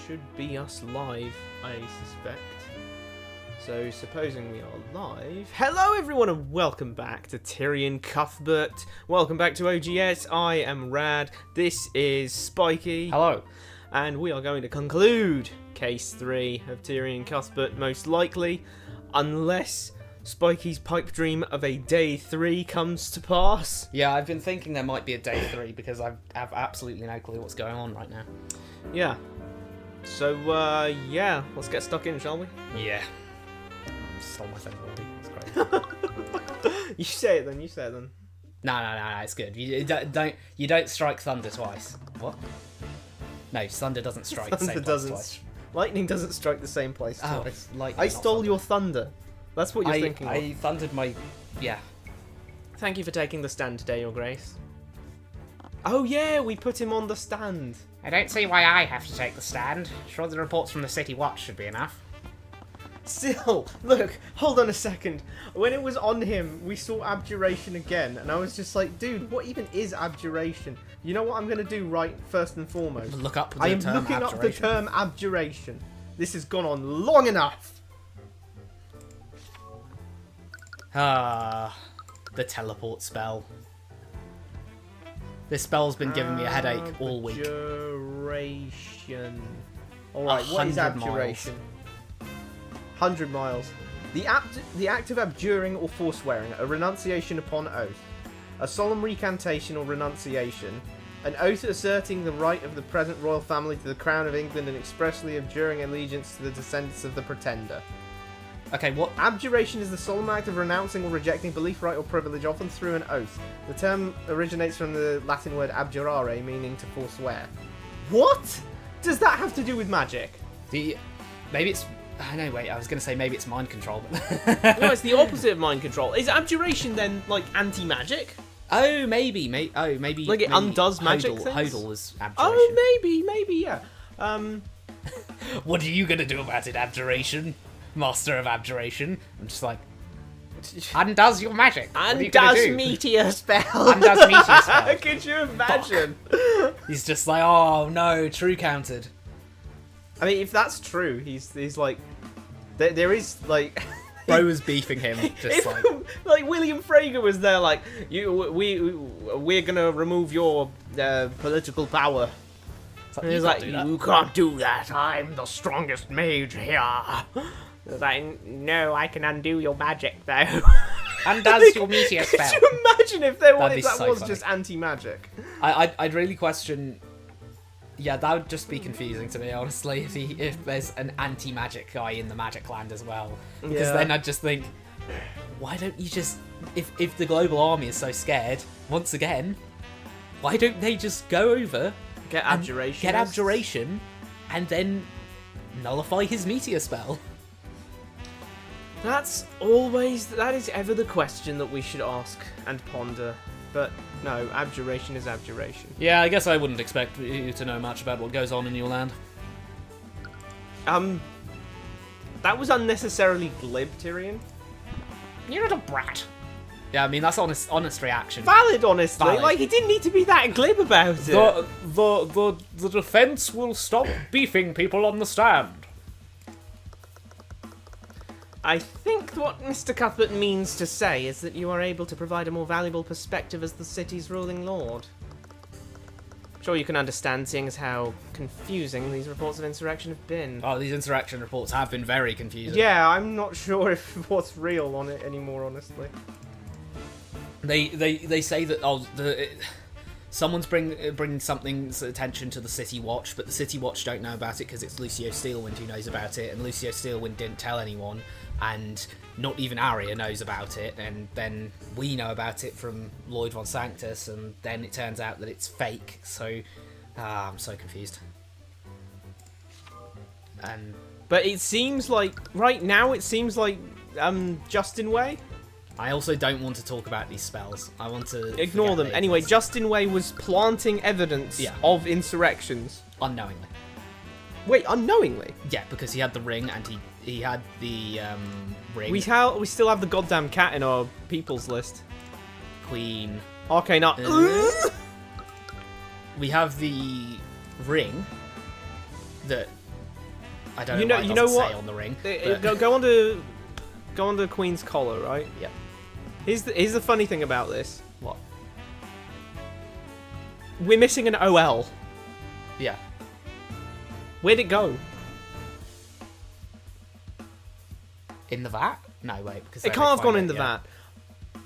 should be us live, I suspect. So, supposing we are live... Hello everyone and welcome back to Tyrion Cuthbert. Welcome back to OGS. I am Rad. This is Spiky. Hello. And we are going to conclude Case 3 of Tyrion Cuthbert, most likely. Unless Spiky's pipe dream of a Day 3 comes to pass. Yeah, I've been thinking there might be a Day 3 because I have absolutely no clue what's going on right now. Yeah. So, yeah, let's get stuck in, shall we? Yeah. Stole my thing already. It's crazy. You say it then. No, it's good. You don't strike thunder twice. What? No, thunder doesn't strike the same place twice. Lightning doesn't strike the same place twice. Lightning, I stole your thunder. That's what you're thinking I thundered my... Yeah. Thank you for taking the stand today, Your Grace. Oh yeah, we put him on the stand. I don't see why I have to take the stand. Sure, the reports from the City Watch should be enough. Still, look, hold on a second. When it was on him, we saw abjuration again, and I was just like, dude, what even is abjuration? You know what I'm going to do right first and foremost? Look up the I am term looking abjuration. up the term abjuration. This has gone on long enough. The teleport spell. This spell's been giving me a headache all week. Abjuration. Alright, what is 100 abjuration? 100 miles. The act of abjuring or forswearing, a renunciation upon oath. A solemn recantation or renunciation. An oath asserting the right of the present royal family to the crown of England and expressly abjuring allegiance to the descendants of the pretender. Okay, what? Abjuration is the solemn act of renouncing or rejecting belief, right, or privilege, often through an oath. The term originates from the Latin word abjurare, meaning to forswear. What does that have to do with magic? Maybe it's... I know, wait, I was going to say maybe it's mind control, but... No, it's the opposite of mind control. Is abjuration then, like, anti-magic? Oh, maybe. Like it undoes magic things? Hodl is abjuration. Oh, maybe, yeah. What are you going to do about it, abjuration? Master of abjuration. I'm just like... Undoes your magic. Undoes meteor spell. Undoes meteor spell. Could you imagine? He's just like, oh no, true countered. I mean, if that's true, he's like... There is, like... Bro was beefing him, just like William Frager was there, like, we're gonna remove your political power. And he's like, you can't do that. I'm the strongest mage here. Like, no, I can undo your magic though. Undoes your meteor spell. Could you imagine if that was funny. just anti-magic? I'd really question. Yeah, that would just be confusing to me, honestly, if there's an anti-magic guy in the Magic Land as well. Because then I'd just think, why don't you just... If the global army is so scared, once again, why don't they just go over... Get abjuration, and then nullify his meteor spell? That is ever the question that we should ask and ponder. But no, abjuration is abjuration. Yeah, I guess I wouldn't expect you to know much about what goes on in your land. That was unnecessarily glib, Tyrion. You're not a brat. Yeah, I mean, that's honest reaction. Valid, honestly. Valid. Like, he didn't need to be that glib about it. The defense will stop beefing people on the stand. I think what Mr. Cuthbert means to say is that you are able to provide a more valuable perspective as the city's ruling lord. I'm sure you can understand, seeing as how confusing these reports of insurrection have been. Oh, these insurrection reports have been very confusing. Yeah, I'm not sure if what's real on it anymore, honestly. They say that someone's bringing something's attention to the City Watch, but the City Watch don't know about it because it's Lucio Steelwind who knows about it, and Lucio Steelwind didn't tell anyone, and not even Arya knows about it, and then we know about it from Lloyd von Sanctus, and then it turns out that it's fake. So I'm so confused. But it seems like right now Justin Way. I also don't want to talk about these spells. I want to ignore them. Anyway, Justin Way was planting evidence of insurrections. Unknowingly. Wait, unknowingly? Yeah, because he had the ring and he had the ring. We still have the goddamn cat in our people's list. Queen. Arcane. We have the ring that I don't know why it doesn't say on the ring. Go on to Queen's collar, right? Yep. Here's the funny thing about this. What? We're missing an OL. Yeah. Where'd it go? In the vat? No, wait. Because It can't have gone in the vat.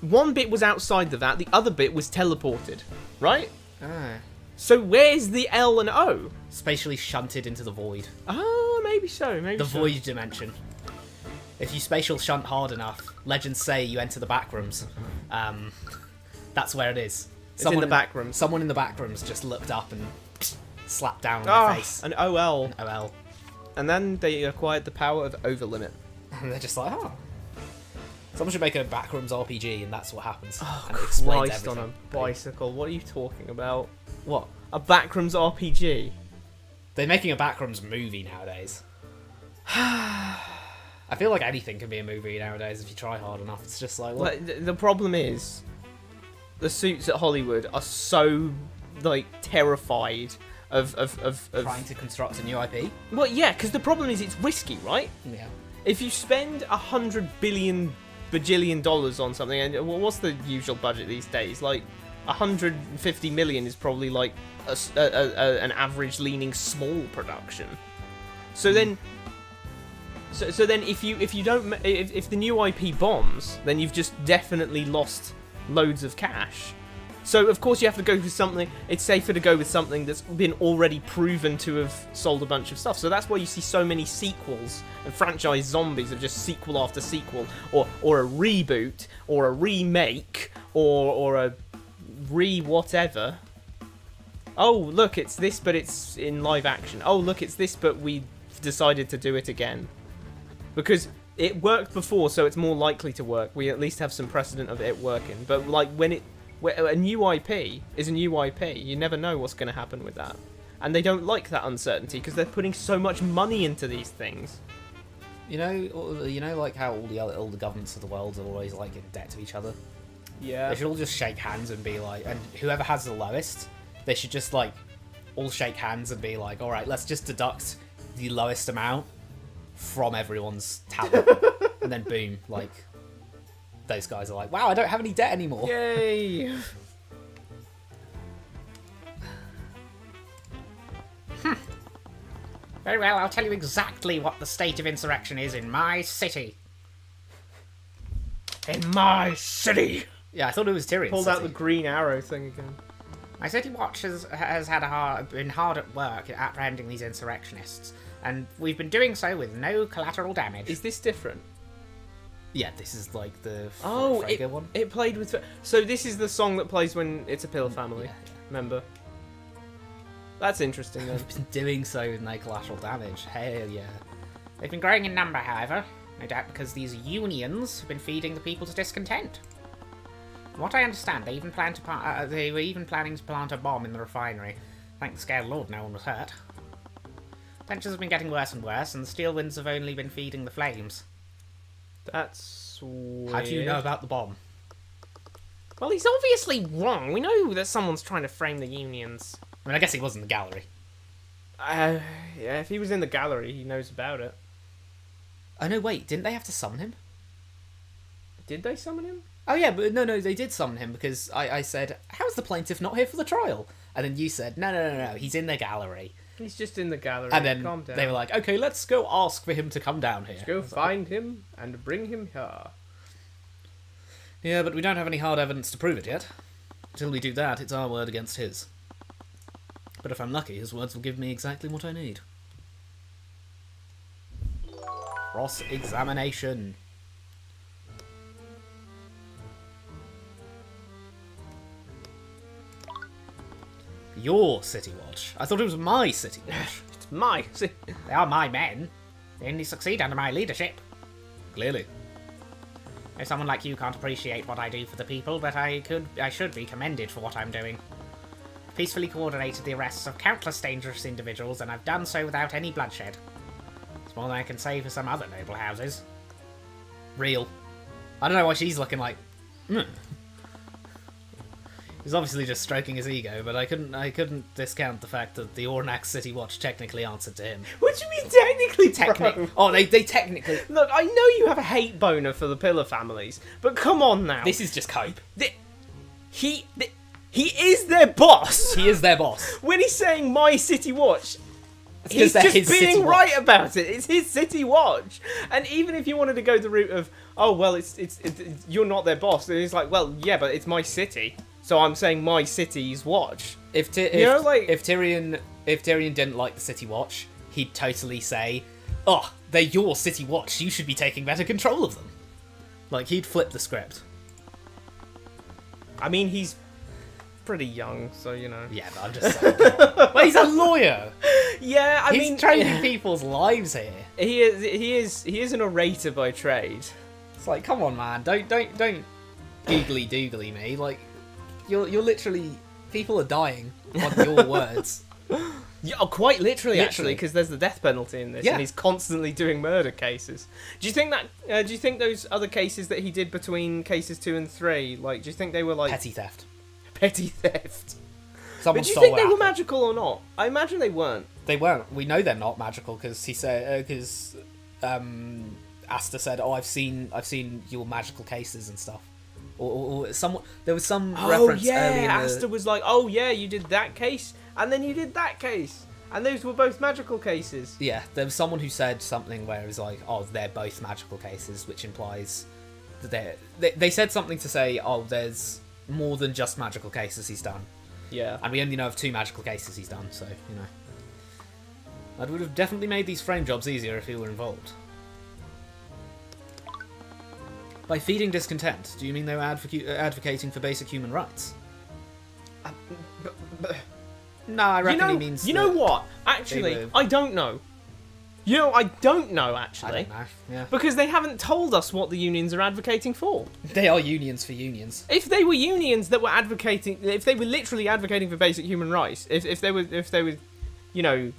One bit was outside the vat, the other bit was teleported, right? Ah. So where's the L and O? Spatially shunted into the void. Oh, maybe so. Maybe The so. void dimension. If you spatial shunt hard enough, legends say you enter the backrooms. That's where it is. It's in the backrooms. Someone in the backrooms just looked up and slapped down on their face. An OL. OL. And then they acquired the power of Overlimit. And they're just like, oh. Someone should make a backrooms RPG, and that's what happens. Oh, and it explains Christ on everything. a bicycle. What are you talking about? What? A backrooms RPG? They're making a backrooms movie nowadays. I feel like anything can be a movie nowadays if you try hard enough. It's just like, what? The problem is, the suits at Hollywood are so, like, terrified of Trying to construct a new IP? Well, yeah, because the problem is it's risky, right? Yeah. If you spend $100 billion bajillion on something, and what's the usual budget these days? Like, 150 million is probably like an average leaning small production. So then, so then if you don't if the new IP bombs, then you've just definitely lost loads of cash. So of course you have to go with something. It's safer to go with something that's been already proven to have sold a bunch of stuff. So that's why you see so many sequels and franchise zombies of just sequel after sequel, or a reboot, or a remake, or a whatever. Oh look, it's this, but it's in live action. Oh look, it's this, but we decided to do it again because it worked before, so it's more likely to work. We at least have some precedent of it working. But like when a new IP is a new IP, you never know what's going to happen with that. And they don't like that uncertainty because they're putting so much money into these things. You know, like how all the governments of the world are always like in debt to each other. Yeah. They should all just shake hands and be like, and whoever has the lowest, they should just like all shake hands and be like, all right, let's just deduct the lowest amount from everyone's talent, and then boom, like. Those guys are like, wow, I don't have any debt anymore. Yay! Very well, I'll tell you exactly what the state of insurrection is in my city. In my city! Yeah, I thought it was Tyrion. Pulled out the green arrow thing again. My city watch has been hard at work at apprehending these insurrectionists, and we've been doing so with no collateral damage. Is this different? Yeah, this is like the Frege one. It played with... So this is the song that plays when it's a Pillar family. Yeah. Remember? That's interesting then. We've been doing so with no collateral damage. Hell yeah. They've been growing in number, however. No doubt because these unions have been feeding the people to discontent. From what I understand, they were even planning to plant a bomb in the refinery. Thank the scared lord no one was hurt. Tensions have been getting worse and worse, and the steel winds have only been feeding the flames. That's weird. How do you know about the bomb? Well, he's obviously wrong. We know that someone's trying to frame the unions. I mean, I guess he was in the gallery. Yeah, if he was in the gallery, he knows about it. Oh, no, wait. Didn't they have to summon him? Did they summon him? Oh, yeah, but no, they did summon him because I said, how's the plaintiff not here for the trial? And then you said, no, he's in the gallery. He's just in the gallery. And then Calm down. they were like, okay, let's go ask for him to come down here. Let's go find him and bring him here. Yeah, but we don't have any hard evidence to prove it yet. Until we do that, it's our word against his. But if I'm lucky, his words will give me exactly what I need. Cross-examination. Your City Watch. I thought it was my City Watch. It's my... See, They are my men. They only succeed under my leadership. Clearly. If someone like you can't appreciate what I do for the people, but I should be commended for what I'm doing. Peacefully coordinated the arrests of countless dangerous individuals, and I've done so without any bloodshed. It's more than I can say for some other noble houses. Real. I don't know why she's looking like... This He's obviously just stroking his ego, but I couldn't discount the fact that the Ornax City Watch technically answered to him. What do you mean technically, bro? Oh, they technically... Look, I know you have a hate boner for the Pillar families, but come on now. This is just cope. He is their boss. He is their boss. When he's saying my City Watch, he's they're just his City being Watch. right about it. It's his City Watch. And even if you wanted to go the route of, oh, well, it's you're not their boss, then it's like, well, yeah, but it's my city. So I'm saying my city's watch. If Tyrion didn't like the City Watch, he'd totally say, "Oh, they're your City Watch. You should be taking better control of them." Like, he'd flip the script. I mean, he's pretty young, so you know. Yeah, but I'm just saying. Well, he's a lawyer. Yeah, I He's mean, trading people's lives here. he is an orator by trade. It's like, come on, man, don't googly doogly me. Like, you're literally, people are dying on your words. Yeah, quite literally, actually, because there's the death penalty in this, Yeah. and he's constantly doing murder cases. Do you think that? Do you think those other cases that he did between cases 2 and 3, like, do you think they were like Petty theft. petty theft? Someone But do you stole think they our were apple. magical or not? I imagine they weren't. They weren't. We know they're not magical because he said Asta said, "Oh, I've seen your magical cases and stuff." Or someone, there was some reference early in the... Asta was like, oh yeah, you did that case, and then you did that case, and those were both magical cases. Yeah, there was someone who said something where it was like, oh, they're both magical cases, which implies that they said something to say, oh, there's more than just magical cases he's done. Yeah. And we only know of 2 magical cases he's done, so, you know. That would have definitely made these frame jobs easier if he were involved. By feeding discontent, do you mean they were advocating for basic human rights? No, I reckon he means... You know what? Actually, I don't know. You know, I don't know, actually. I don't know, yeah. Because they haven't told us what the unions are advocating for. They are unions for unions. If they were unions that were advocating... If they were literally advocating for basic human rights, if they were, you know,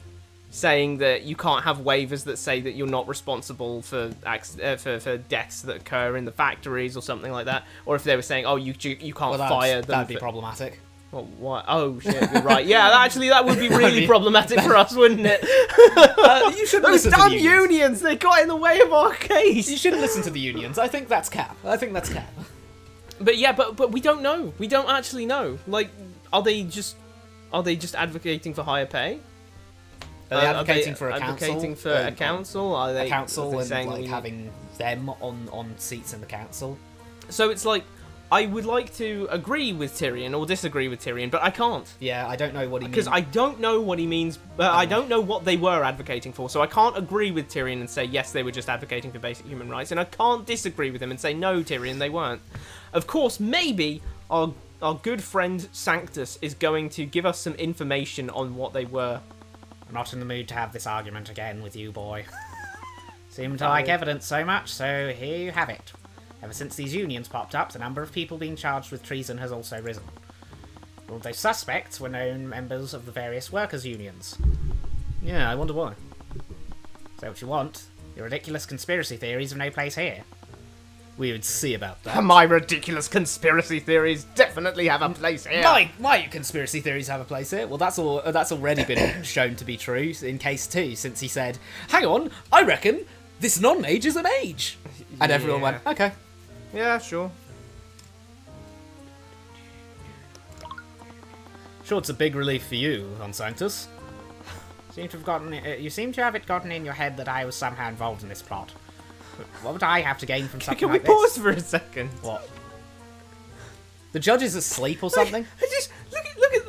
saying that you can't have waivers that say that you're not responsible for deaths that occur in the factories or something like that, or if they were saying, oh, you can't fire them... That'd be problematic. Oh, what? Oh shit, you're right. Yeah, that would be really problematic for us, wouldn't it? You shouldn't Those listen to damn the unions. unions, they got in the way of our case. You shouldn't listen to the unions. I think that's cap. But yeah, but we don't know. We don't actually know. Like, are they just advocating for higher pay? Are they advocating for a advocating council? for a council? Are they a council and saying like having them on seats in the council? So it's like, I would like to agree with Tyrion or disagree with Tyrion, but I can't. Yeah, I don't know what he means. Because I don't know what he means, but I don't know what they were advocating for, so I can't agree with Tyrion and say, yes, they were just advocating for basic human rights, and I can't disagree with him and say, no, Tyrion, they weren't. Of course, maybe our good friend Sanctus is going to give us some information on what they were. I'm not in the mood to have this argument again with you, boy. Seem to like evidence so much, so here you have it. Ever since these unions popped up, the number of people being charged with treason has also risen. All those suspects were known members of the various workers' unions. Yeah, I wonder why. Say what you want. Your ridiculous conspiracy theories have no place here. We would see about that. My ridiculous conspiracy theories definitely have a place here. My conspiracy theories have a place here. Well, that's already been shown to be true in case 2, since he said, hang on, I reckon this non-mage is a mage. And everyone went, okay. Yeah, sure. Sure, it's a big relief for you, on Sanctus. You seem to have it gotten in your head that I was somehow involved in this plot. What would I have to gain from something Can we like this? pause for a second? What? The judge is asleep or something? Just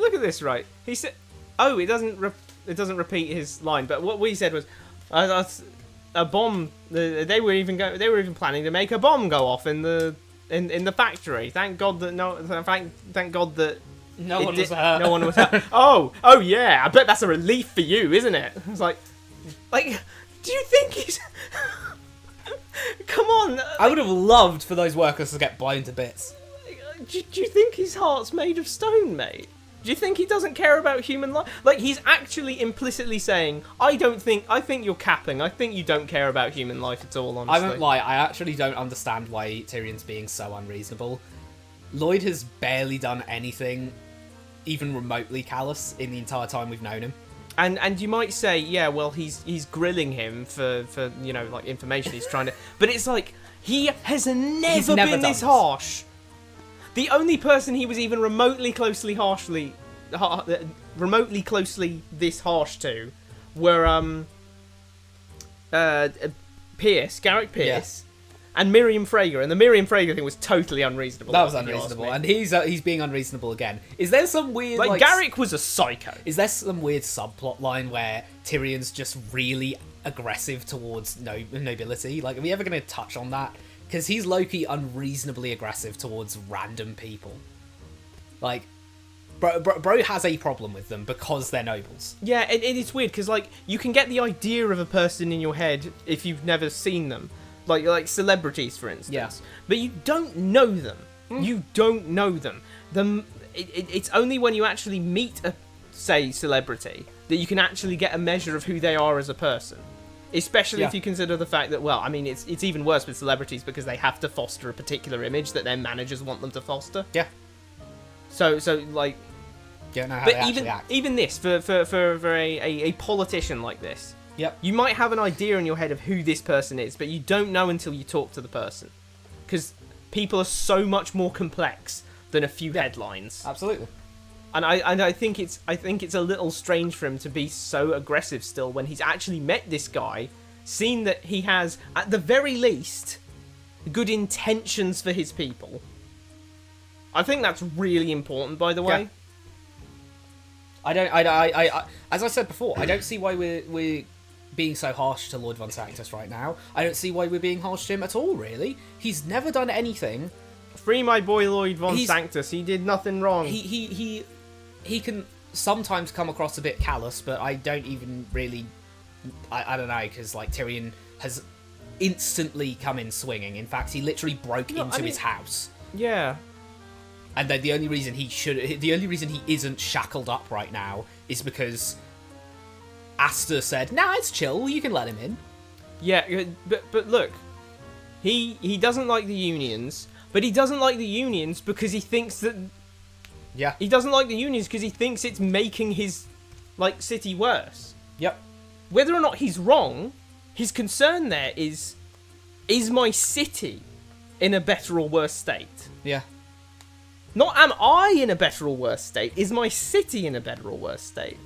look at this, right? He said, "Oh, it doesn't repeat his line." But what we said was, a bomb. They were even planning to make a bomb go off in the factory. Thank God that thank God that No one was hurt. No one was hurt. Oh yeah. I bet that's a relief for you, isn't it? It's like, do you think he's? Come on. I would have loved for those workers to get blown to bits. Do you think his heart's made of stone, mate? Do you think he doesn't care about human life? Like, he's actually implicitly saying, I think you're capping. I think you don't care about human life at all, honestly. I won't lie, I actually don't understand why Tyrion's being so unreasonable. Lloyd has barely done anything even remotely callous in the entire time we've known him. And you might say, yeah, well, he's grilling him for like information he's trying to... But it's like, he has never been this harsh. The only person he was even remotely closely this harsh to were Garrick Pierce, and Miriam Frager, and the Miriam Frager thing was totally unreasonable. That was unreasonable, and he's being unreasonable again. Is there some weird like Garrick was a psycho? Is there some weird subplot line where Tyrion's just really aggressive towards nobility? Like, are we ever going to touch on that? Because he's low-key unreasonably aggressive towards random people. Like, bro has a problem with them because they're nobles. Yeah, it's weird because like you can get the idea of a person in your head if you've never seen them. Like celebrities, for instance. Yeah. But you don't know them. You don't know them. It's only when you actually meet a, say, celebrity that you can actually get a measure of who they are as a person. Especially if you consider the fact that, well, I mean, it's even worse with celebrities because they have to foster a particular image that their managers want them to foster. Yeah. So like... You don't know how they actually act. Even this, for a politician like this, yep. You might have an idea in your head of who this person is, but you don't know until you talk to the person. Because people are so much more complex than a few headlines. Absolutely. And I think it's a little strange for him to be so aggressive still when he's actually met this guy, seen that he has, at the very least, good intentions for his people. I think that's really important, by the way. I as I said before, I don't see why we're being so harsh to Lord Von Sanctus right now. I don't see why we're being harsh to him at all, really. He's never done anything. Free my boy Lloyd Von Sanctus. He did nothing wrong. He can sometimes come across a bit callous, but I don't even really... I don't know, because like Tyrion has instantly come in swinging. In fact, he literally broke into his house. Yeah. And then the only reason he isn't shackled up right now is because Aster said, "Nah, it's chill. You can let him in." Yeah, but look, he doesn't like the unions, but he doesn't like the unions because he thinks that. Yeah. He doesn't like the unions because he thinks it's making his city worse. Yep. Whether or not he's wrong, his concern there is my city in a better or worse state? Yeah. Not am I in a better or worse state, is my city in a better or worse state?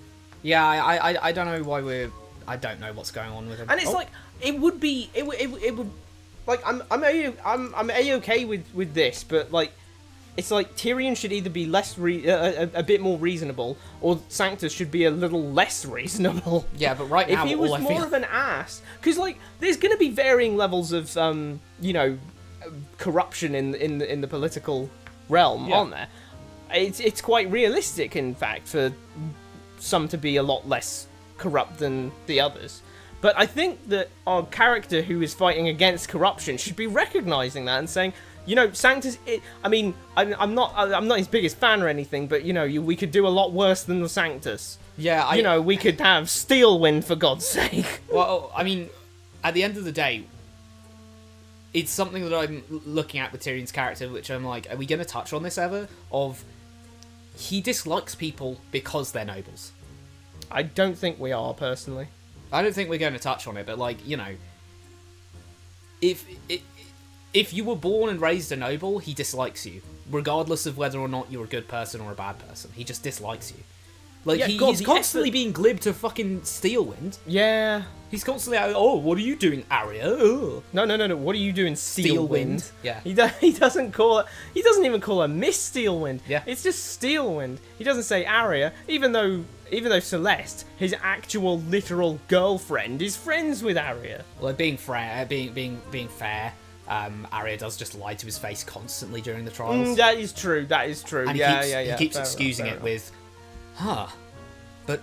Yeah, I don't know why I don't know what's going on with him. And it's like, it would, like, I'm A-okay with this, but, like, it's like Tyrion should either be a bit more reasonable, or Sanctus should be a little less reasonable. Yeah, but right now, if he was more of an ass, because like there's going to be varying levels of corruption in the political realm, aren't there? It's quite realistic, in fact, for some to be a lot less corrupt than the others. But I think that our character who is fighting against corruption should be recognizing that and saying, Sanctus. I'm not his biggest fan or anything, but we could do a lot worse than the Sanctus. Yeah, we could have Steelwind, for God's sake. Well, I mean, at the end of the day, it's something that I'm looking at with Tyrion's character, which I'm like, are we going to touch on this ever? He dislikes people because they're nobles. I don't think we are, personally. I don't think we're going to touch on it, but if you were born and raised a noble, he dislikes you, regardless of whether or not you're a good person or a bad person. He just dislikes you. He's constantly being glib to fucking Steelwind. Yeah. He's constantly like, oh, what are you doing, Arya? Oh. No. What are you doing, Steelwind? Yeah. He doesn't even call her Miss Steelwind. Yeah. It's just Steelwind. He doesn't say Arya, even though Celeste, his actual literal girlfriend, is friends with Arya. Well, being fair, Arya does just lie to his face constantly during the trials. That is true. And he keeps excusing it with, but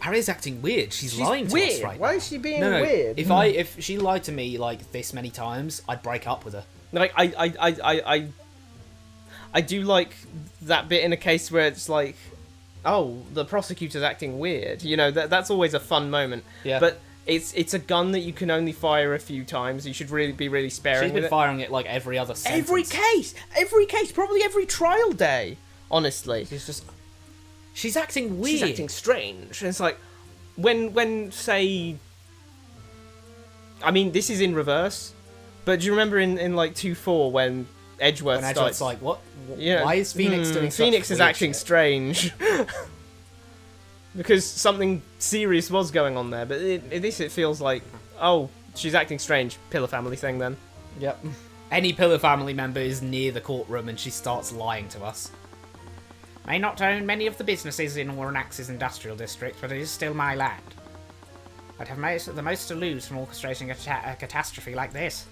Arya's acting weird. She's lying to us right now. Why is she being weird? If she lied to me like this many times, I'd break up with her. Like I do like that bit in a case where it's like, oh, the prosecutor's acting weird. That's always a fun moment. Yeah. But It's a gun that you can only fire a few times. You should really be really sparing. She's been firing it like every other sentence. Every case, probably every trial day. Honestly, she's acting weird. She's acting strange. And it's like when say, I mean, this is in reverse, but do you remember in like 2-4 when Edgeworth starts like, what? Yeah, why is Phoenix doing? Phoenix is acting shit? Strange. Because something serious was going on there, but it feels like, oh, she's acting strange. Pillar family thing then. Yep. Any Pillar family member is near the courtroom and she starts lying to us. May not own many of the businesses in Overanalyzing's industrial district, but it is still my land. I'd have the most to lose from orchestrating a catastrophe like this.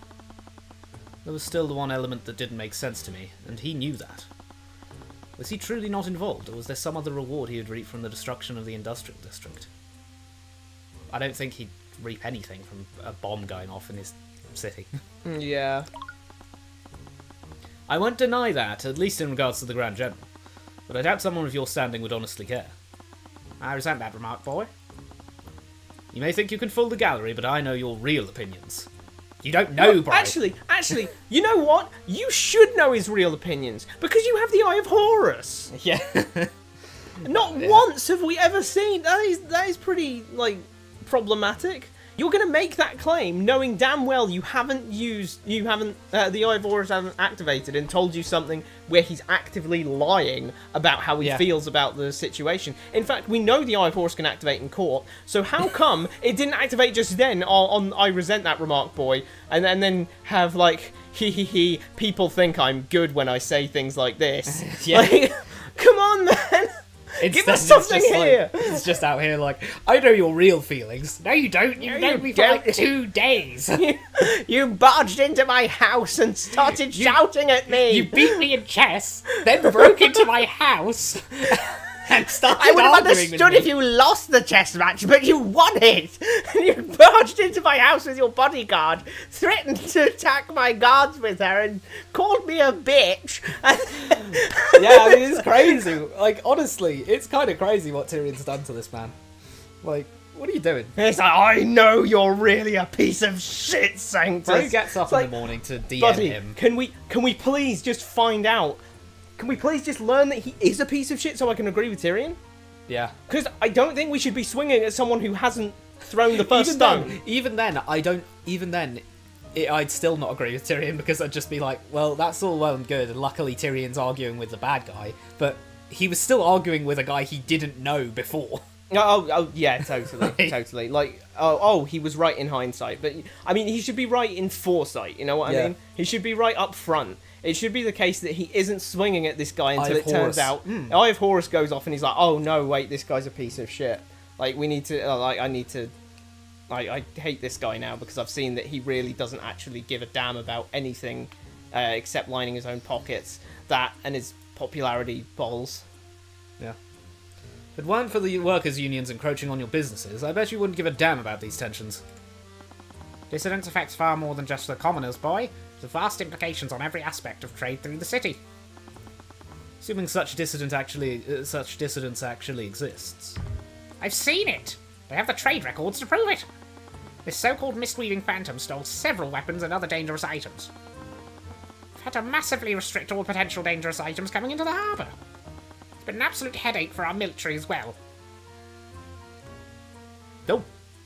There was still the one element that didn't make sense to me, and he knew that. Was he truly not involved, or was there some other reward he would reap from the destruction of the industrial district? I don't think he'd reap anything from a bomb going off in his city. Yeah. I won't deny that, at least in regards to the Grand General, but I doubt someone of your standing would honestly care. I resent that remark, boy. You may think you can fool the gallery, but I know your real opinions. You don't know, bro. Actually, you know what? You should know his real opinions, because you have the Eye of Horus. Yeah. Not once have we ever seen. That is pretty, like, problematic. You're going to make that claim knowing damn well the Eye of Horus hasn't activated and told you something where he's actively lying about how he feels about the situation. In fact, we know the Eye of Horus can activate in court, so how come it didn't activate just then on I resent that remark, boy, and then have, like, he, people think I'm good when I say things like this. Yeah. Like, come on, man! Give us something here! It's just out here like, I know your real feelings. No, you don't. You've known me for like 2 days. You barged into my house and started shouting at me. You beat me in chess, then broke into my house and started I would have arguing understood with me. if you lost the chess match, but you won it. You barged into my house with your bodyguard, threatened to attack my guards with her, and called me a bitch. Yeah, I mean, it's crazy. Like, honestly, it's kind of crazy what Tyrion's done to this man. Like, what are you doing? It's like, I know you're really a piece of shit, Sanctus. Bro gets up in the morning to DM buddy, him. Can we please just find out? Can we please just learn that he is a piece of shit so I can agree with Tyrion? Yeah. Because I don't think we should be swinging at someone who hasn't thrown the first stone. Even then, I'd still not agree with Tyrion, because I'd just be like, well, that's all well and good, and luckily Tyrion's arguing with the bad guy, but he was still arguing with a guy he didn't know before. Oh yeah, totally. Like, he was right in hindsight, but I mean, he should be right in foresight. You know what I mean? He should be right up front. It should be the case that he isn't swinging at this guy until it turns out Eye of Horus goes off and he's like, oh no, wait, this guy's a piece of shit. Like, we need to, I hate this guy now because I've seen that he really doesn't actually give a damn about anything except lining his own pockets. That and his popularity balls. Yeah. If it weren't for the workers' unions encroaching on your businesses, I bet you wouldn't give a damn about these tensions. Dissidence affects far more than just the commoners, boy. There's vast implications on every aspect of trade through the city. Assuming such dissidence actually exists. I've seen it! They have the trade records to prove it! This so-called mist-weaving phantom stole several weapons and other dangerous items. I've had to massively restrict all potential dangerous items coming into the harbour. It's been an absolute headache for our military as well.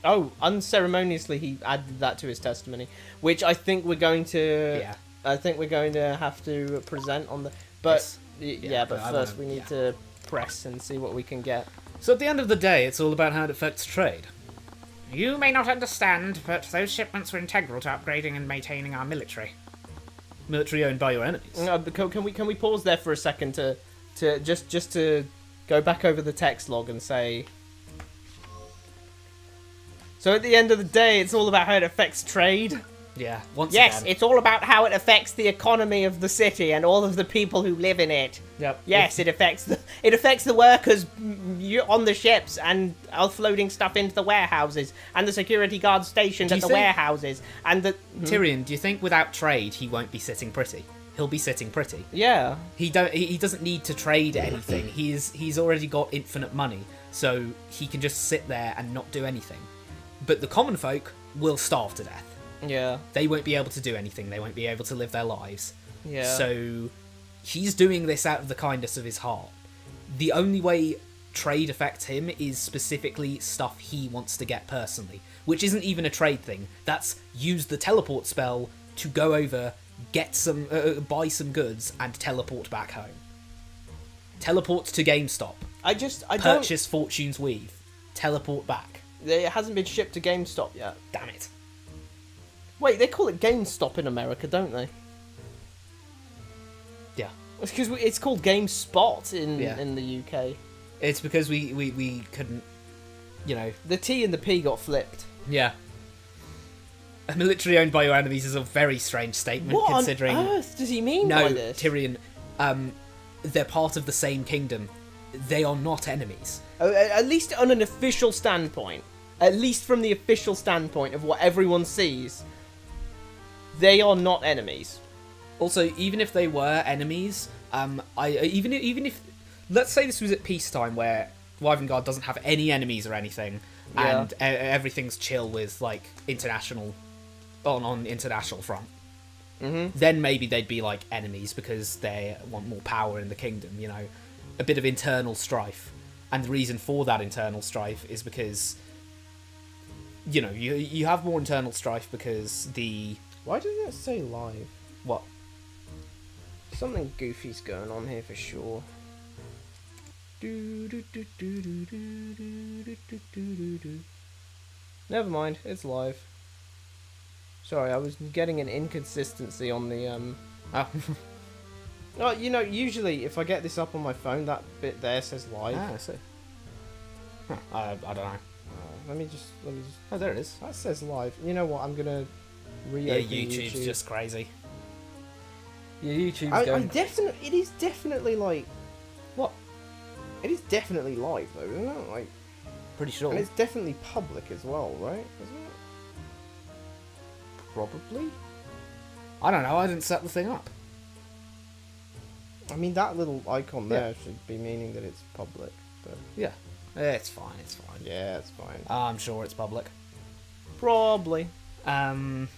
Oh, unceremoniously he added that to his testimony, which I think we're going to. Yeah. I think we're going to have to present on the. But yes. but first we need to press and see what we can get. So at the end of the day, it's all about how it affects trade. You may not understand, but those shipments were integral to upgrading and maintaining our military. Military owned by your enemies. Can we pause there for a second to just to go back over the text log and say. So at the end of the day, it's all about how it affects trade. Yeah. Yes, it's all about how it affects the economy of the city and all of the people who live in it. Yep. Yes, it affects the workers on the ships and offloading stuff into the warehouses and the security guards stationed at the warehouses and the. Tyrion, do you think without trade he won't be sitting pretty? He'll be sitting pretty. Yeah. He doesn't need to trade anything. He's already got infinite money, so he can just sit there and not do anything. But the common folk will starve to death. Yeah. They won't be able to do anything. They won't be able to live their lives. Yeah. So he's doing this out of the kindness of his heart. The only way trade affects him is specifically stuff he wants to get personally, which isn't even a trade thing. That's use the teleport spell to go over, get some, buy some goods, and teleport back home. Teleport to GameStop. I Purchase Fortune's Weave. Teleport back. It hasn't been shipped to GameStop yet. Damn it. Wait, they call it GameStop in America, don't they? Yeah. It's because it's called GameSpot in the UK. It's because we couldn't, you know... The T and the P got flipped. Yeah. A military owned by your enemies is a very strange statement, What considering... on earth does he mean No, by this? Tyrion, they're part of the same kingdom. They are not enemies. At least on an official standpoint. At least from the official standpoint of what everyone sees. They are not enemies. Also, even if they were enemies, even if let's say this was at peacetime where Wyvern doesn't have any enemies or anything, Yeah. and everything's chill with like international on international front. Mm-hmm. Then maybe they'd be like enemies because they want more power in the kingdom. You know, a bit of internal strife, and the reason for that internal strife is because you know you have more internal strife because the Why doesn't it say live? what. Something goofy's going on here for sure. Never mind, it's live. Sorry, I was getting an inconsistency on the Oh. Oh, you know, usually if I get this up on my phone, that bit there says live. I see. Huh, I don't know. Let me just. Oh, there it is. That says live. You know what? I'm gonna Yeah, reopen YouTube's YouTube. just crazy. Yeah, YouTube's I going. definitely, it is definitely like, What? it is definitely live though, isn't it? Like, Pretty sure. and it's definitely public as well, right? Isn't it? Probably. I don't know. I didn't set the thing up. I mean, that little icon Yeah. there should be meaning that it's public, but Yeah. It's fine. It's fine. yeah, it's fine. I'm sure it's public. Probably. Um.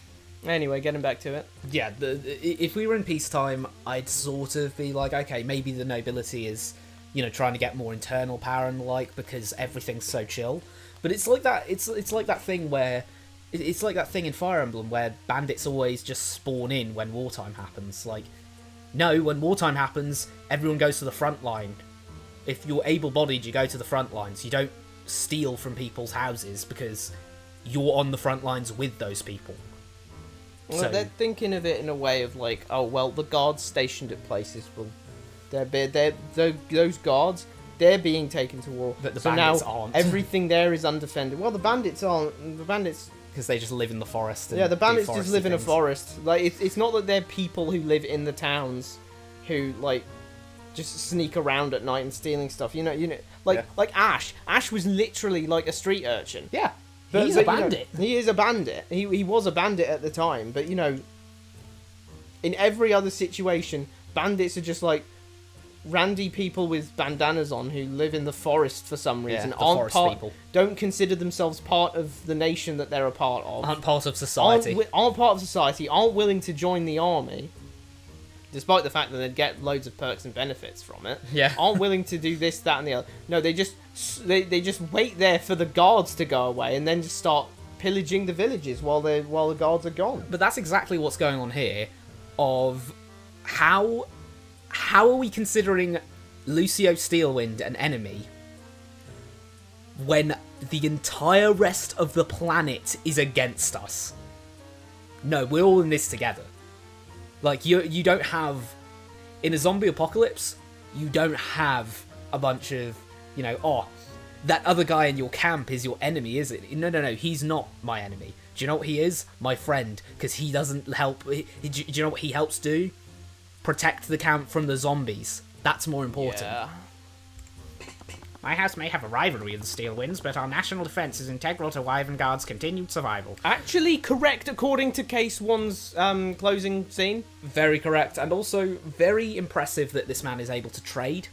Anyway, getting back to it. Yeah. If we were in peacetime, I'd sort of be like, okay, maybe the nobility is, you know, trying to get more internal power and the like because everything's so chill. But it's like that. It's like that thing where. It's like that thing in Fire Emblem where bandits always just spawn in when wartime happens. Like, no, when wartime happens, everyone goes to the front line. If you're able-bodied, you go to the front lines. You don't steal from people's houses because you're on the front lines with those people. Well, So- they're thinking of it in a way of like, oh well, the guards stationed at places will, those guards, they're being taken to war. But the so bandits now aren't. everything there is undefended. Well, the bandits aren't. The bandits. Because they just live in the forest. And Yeah, the bandits do just foresty live in a things. forest. Like it's not that they're people who live in the towns, who like just sneak around at night and stealing stuff. You know, like Yeah. like Ash. Ash was literally like a street urchin. Yeah, But- he's but, a you know, bandit. he is a bandit. He was a bandit at the time, but you know, in every other situation, bandits are just like randy people with bandanas on who live in the forest for some reason. the aren't forest part, people. don't consider themselves part of the nation that they're a part of. Aren't part of society. Aren't part of society. Aren't willing to join the army, despite the fact that they'd get loads of perks and benefits from it. Yeah. Aren't willing to do this, that, and the other. No, they just wait there for the guards to go away and then just start pillaging the villages while the guards are gone. But that's exactly what's going on here. Of how are we considering Lucio Steelwind an enemy when the entire rest of the planet is against us? No, we're all in this together. Like you don't have in a zombie apocalypse, you don't have a bunch of, you know, oh, that other guy in your camp is your enemy, is it? No, he's not my enemy. Do you know what he is? My friend, because he doesn't help. Do you know what he helps do? Protect the camp from the zombies. That's more important. Yeah. My house may have a rivalry with the Steelwinds, but our national defense is integral to Wyvernguard's continued survival. Actually correct according to Case 1's closing scene. Very correct, and also very impressive that this man is able to trade,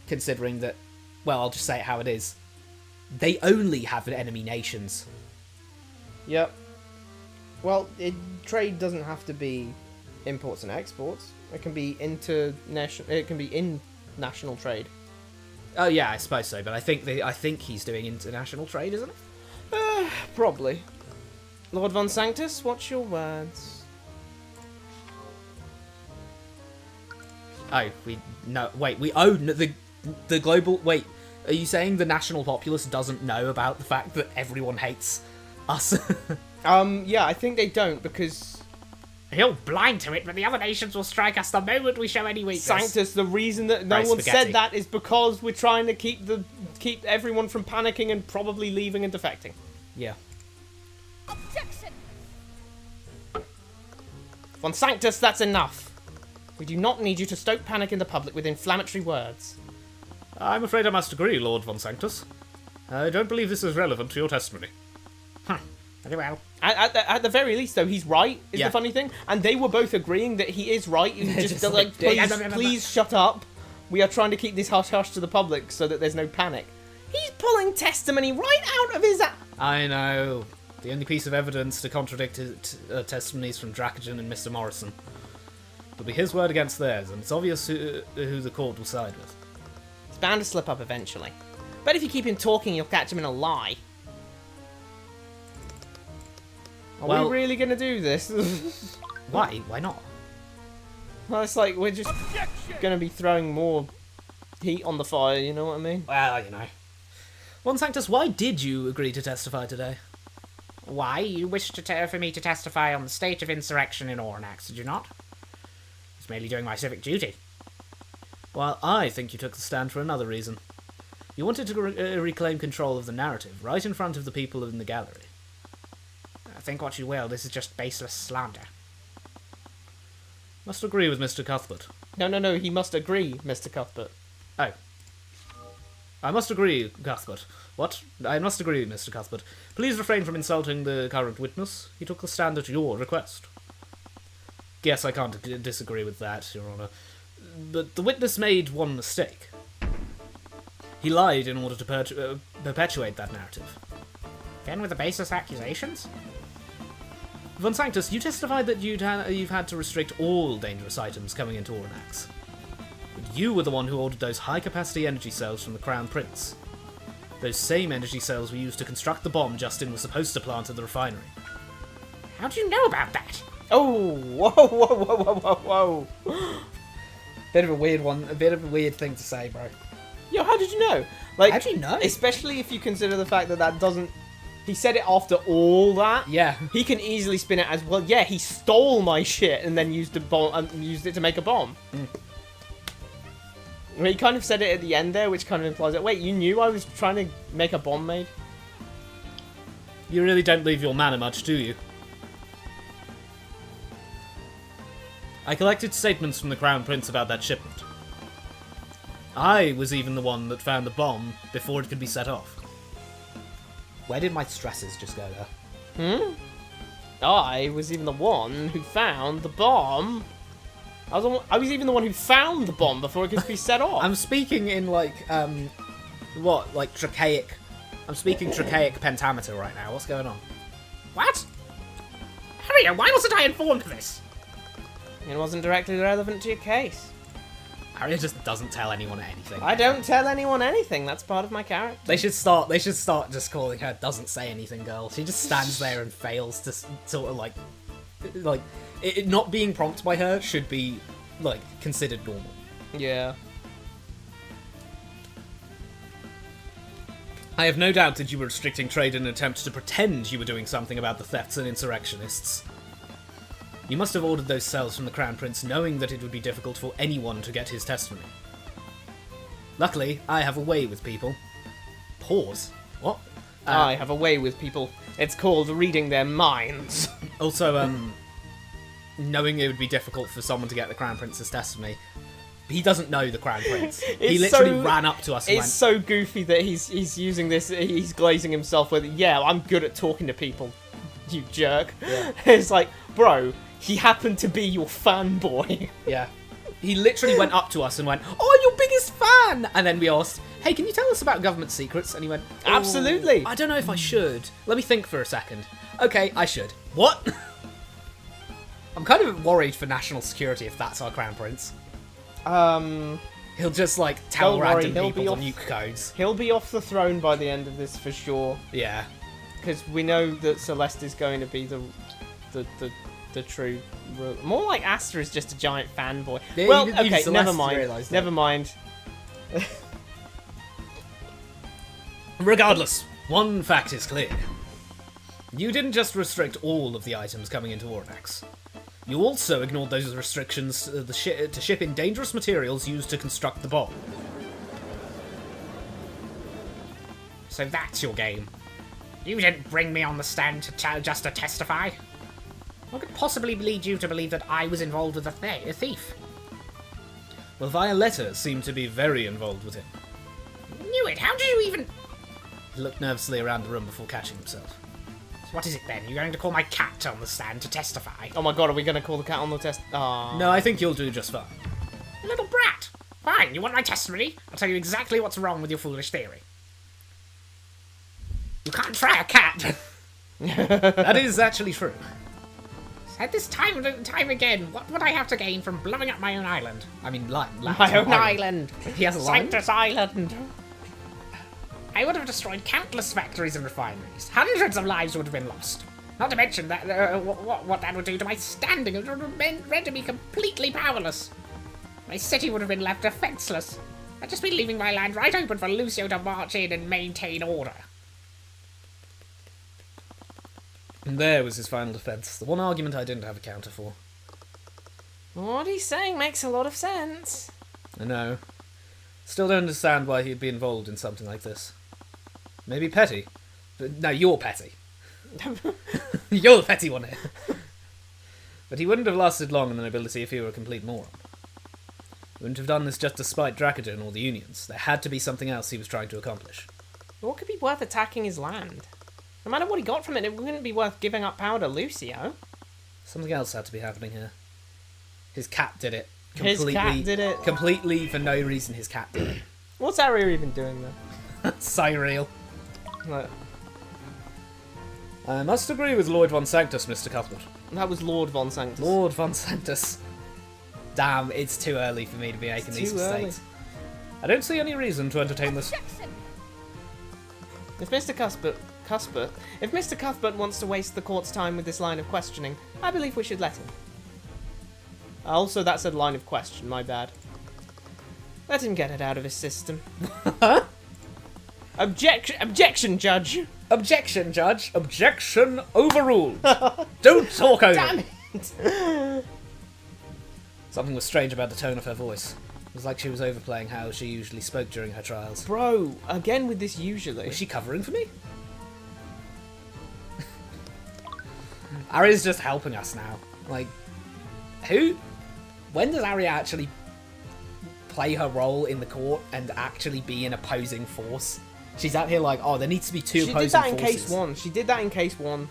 considering that, well, I'll just say it how it is. They only have enemy nations. Yep. Well, trade doesn't have to be imports and exports. It can be international. It can be in national trade. Oh yeah, I suppose so. But I think he's doing international trade, isn't it? Probably. Lord Von Sanctus, what's your words? Oh, we own the global. Wait, are you saying the national populace doesn't know about the fact that everyone hates us? Yeah, I think they don't because He'll blind to it, but the other nations will strike us the moment we show any weakness. Sanctus, the reason that no Right, one spaghetti. said that is because we're trying to keep everyone from panicking and probably leaving and defecting. Yeah. Objection! Von Sanctus, that's enough. We do not need you to stoke panic in the public with inflammatory words. I'm afraid I must agree, Lord Von Sanctus. I don't believe this is relevant to your testimony. Very well. At the very least, though, he's right, is Yeah. the funny thing. And they were both agreeing that he is right. You just, Just like, like, please shut up. We are trying to keep this hush-hush to the public so that there's no panic. He's pulling testimony right out of his... I know. The only piece of evidence to contradict testimonies from Dracogen and Mr. Morrison. It'll be his word against theirs, and it's obvious who the court will side with. It's bound to slip up eventually. But if you keep him talking, you'll catch him in a lie. Are Well- we really going to do this? Why? Why not? Well, it's like we're just going to be throwing more heat on the fire, you know what I mean? Well, you know. Von Sanctus, why did you agree to testify today? Why? You wished for me to testify on the state of insurrection in Oranax, did you not? I was merely doing my civic duty. Well, I think you took the stand for another reason. You wanted to reclaim control of the narrative, right in front of the people in the gallery. Think what you will, this is just baseless slander. Must agree with Mr. Cuthbert. No, he must agree, Mr. Cuthbert. Oh. I must agree, Cuthbert. What? I must agree, Mr. Cuthbert. Please refrain from insulting the current witness. He took the stand at your request. Yes, I can't disagree with that, Your Honour. But the witness made one mistake. He lied in order to perpetuate that narrative. Again with the baseless accusations? Von Sanctus, you testified that you've had to restrict all dangerous items coming into Oranax. But you were the one who ordered those high-capacity energy cells from the Crown Prince. Those same energy cells were used to construct the bomb Justin was supposed to plant at the refinery. How do you know about that? Oh, whoa. Bit of a weird one, a bit of a weird thing to say, bro. Yo, how did you know? Like, How do you know? Especially if you consider the fact that doesn't... He said it after all that. Yeah. He can easily spin it as, well, yeah, he stole my shit and then used it to make a bomb. Well, he kind of said it at the end there, which kind of implies that, wait, you knew I was trying to make a bomb made? You really don't leave your manor much, do you? I collected statements from the Crown Prince about that shipment. I was even the one that found the bomb before it could be set off. Where did my stresses just go there? I was even the one who found the bomb. I was even the one who found the bomb before it could be set off. I'm speaking in like, trachaic... I'm speaking trachaic pentameter right now. What's going on? What? Harrier, why wasn't I informed of this? It wasn't directly relevant to your case. Harrier just doesn't tell anyone anything. I don't tell anyone anything. That's part of my character. They should start just calling her "doesn't say anything girl." She just stands there and fails to sort of like it not being prompted by her should be like considered normal. Yeah. I have no doubt that you were restricting trade in an attempt to pretend you were doing something about the thefts and insurrectionists. You must have ordered those cells from the Crown Prince knowing that it would be difficult for anyone to get his testimony. Luckily, I have a way with people. Pause. What? I have a way with people. It's called reading their minds. Also, knowing it would be difficult for someone to get the Crown Prince's testimony. He doesn't know the Crown Prince. He literally ran up to us and It's so goofy that he's using this. He's glazing himself with, yeah, I'm good at talking to people, you jerk. Yeah. It's like, bro, he happened to be your fanboy. Yeah. He literally went up to us and went, "Oh, your biggest fan!" And then we asked, hey, can you tell us about government secrets? And he went, Absolutely. I don't know if I should. Let me think for a second. Okay, I should. What? I'm kind of worried for national security if that's our crown prince. He'll just, like, tell Don't worry, random he'll people be the nuke codes. He'll be off the throne by the end of this for sure. Yeah. Because we know that Celeste is going to be the true ruler. More like Asta is just a giant fanboy. Yeah, well, you okay, Celeste never to mind. realise that. Never mind. Regardless, one fact is clear. You didn't just restrict all of the items coming into Ornax. You also ignored those restrictions to ship in dangerous materials used to construct the bomb. So that's your game. You didn't bring me on the stand just to testify. What could possibly lead you to believe that I was involved with a thief? Well, Violetta seemed to be very involved with him. Knew it. How did you even... He looked nervously around the room before catching himself. So what is it then? You're going to call my cat on the stand to testify? Oh my god, are we going to call the cat on the test? Ah. No, I think you'll do just fine. You little brat! Fine, you want my testimony? I'll tell you exactly what's wrong with your foolish theory. You can't try a cat! That is actually true. Said this time and time again, what would I have to gain from blowing up my own island? I mean, My own island. He has a line? Sanctus Island. I would have destroyed countless factories and refineries. Hundreds of lives would have been lost. Not to mention that what that would do to my standing. It would have rendered me completely powerless. My city would have been left defenseless. I'd just be leaving my land right open for Lucio to march in and maintain order. And there was his final defense. The one argument I didn't have a counter for. What he's saying makes a lot of sense. I know. Still don't understand why he'd be involved in something like this. Maybe petty. But no, you're petty. You're the petty one here. But he wouldn't have lasted long in the nobility if he were a complete moron. He wouldn't have done this just to spite Dracogen or the Unions. There had to be something else he was trying to accomplish. What could be worth attacking his land? No matter what he got from it, it wouldn't be worth giving up power to Lucio. Something else had to be happening here. His cat did it. His cat did it. Completely for no reason his cat did it. What's Arya even doing there? Cyril. Like, I must agree with Lord Von Sanctus, Mr. Cuthbert. that was Lord Von Sanctus. Lord Von Sanctus. Damn, it's too early for me to be making these too early. mistakes. I don't see any reason to entertain this. Objection! If Mr. Cuthbert wants to waste the court's time with this line of questioning, I believe we should let him. Also, that said line of question, my bad. Let him get it out of his system. Objection, Judge! Objection, Judge. Objection overruled. Don't talk over. Damn it! Something was strange about the tone of her voice. It was like she was overplaying how she usually spoke during her trials. Bro, again with this usually. Was she covering for me? Arya's just helping us now. Like, who? When does Arya actually play her role in the court and actually be an opposing force? She's out here like, oh, there needs to be two opposing forces. She did that in case one. She did that in case one.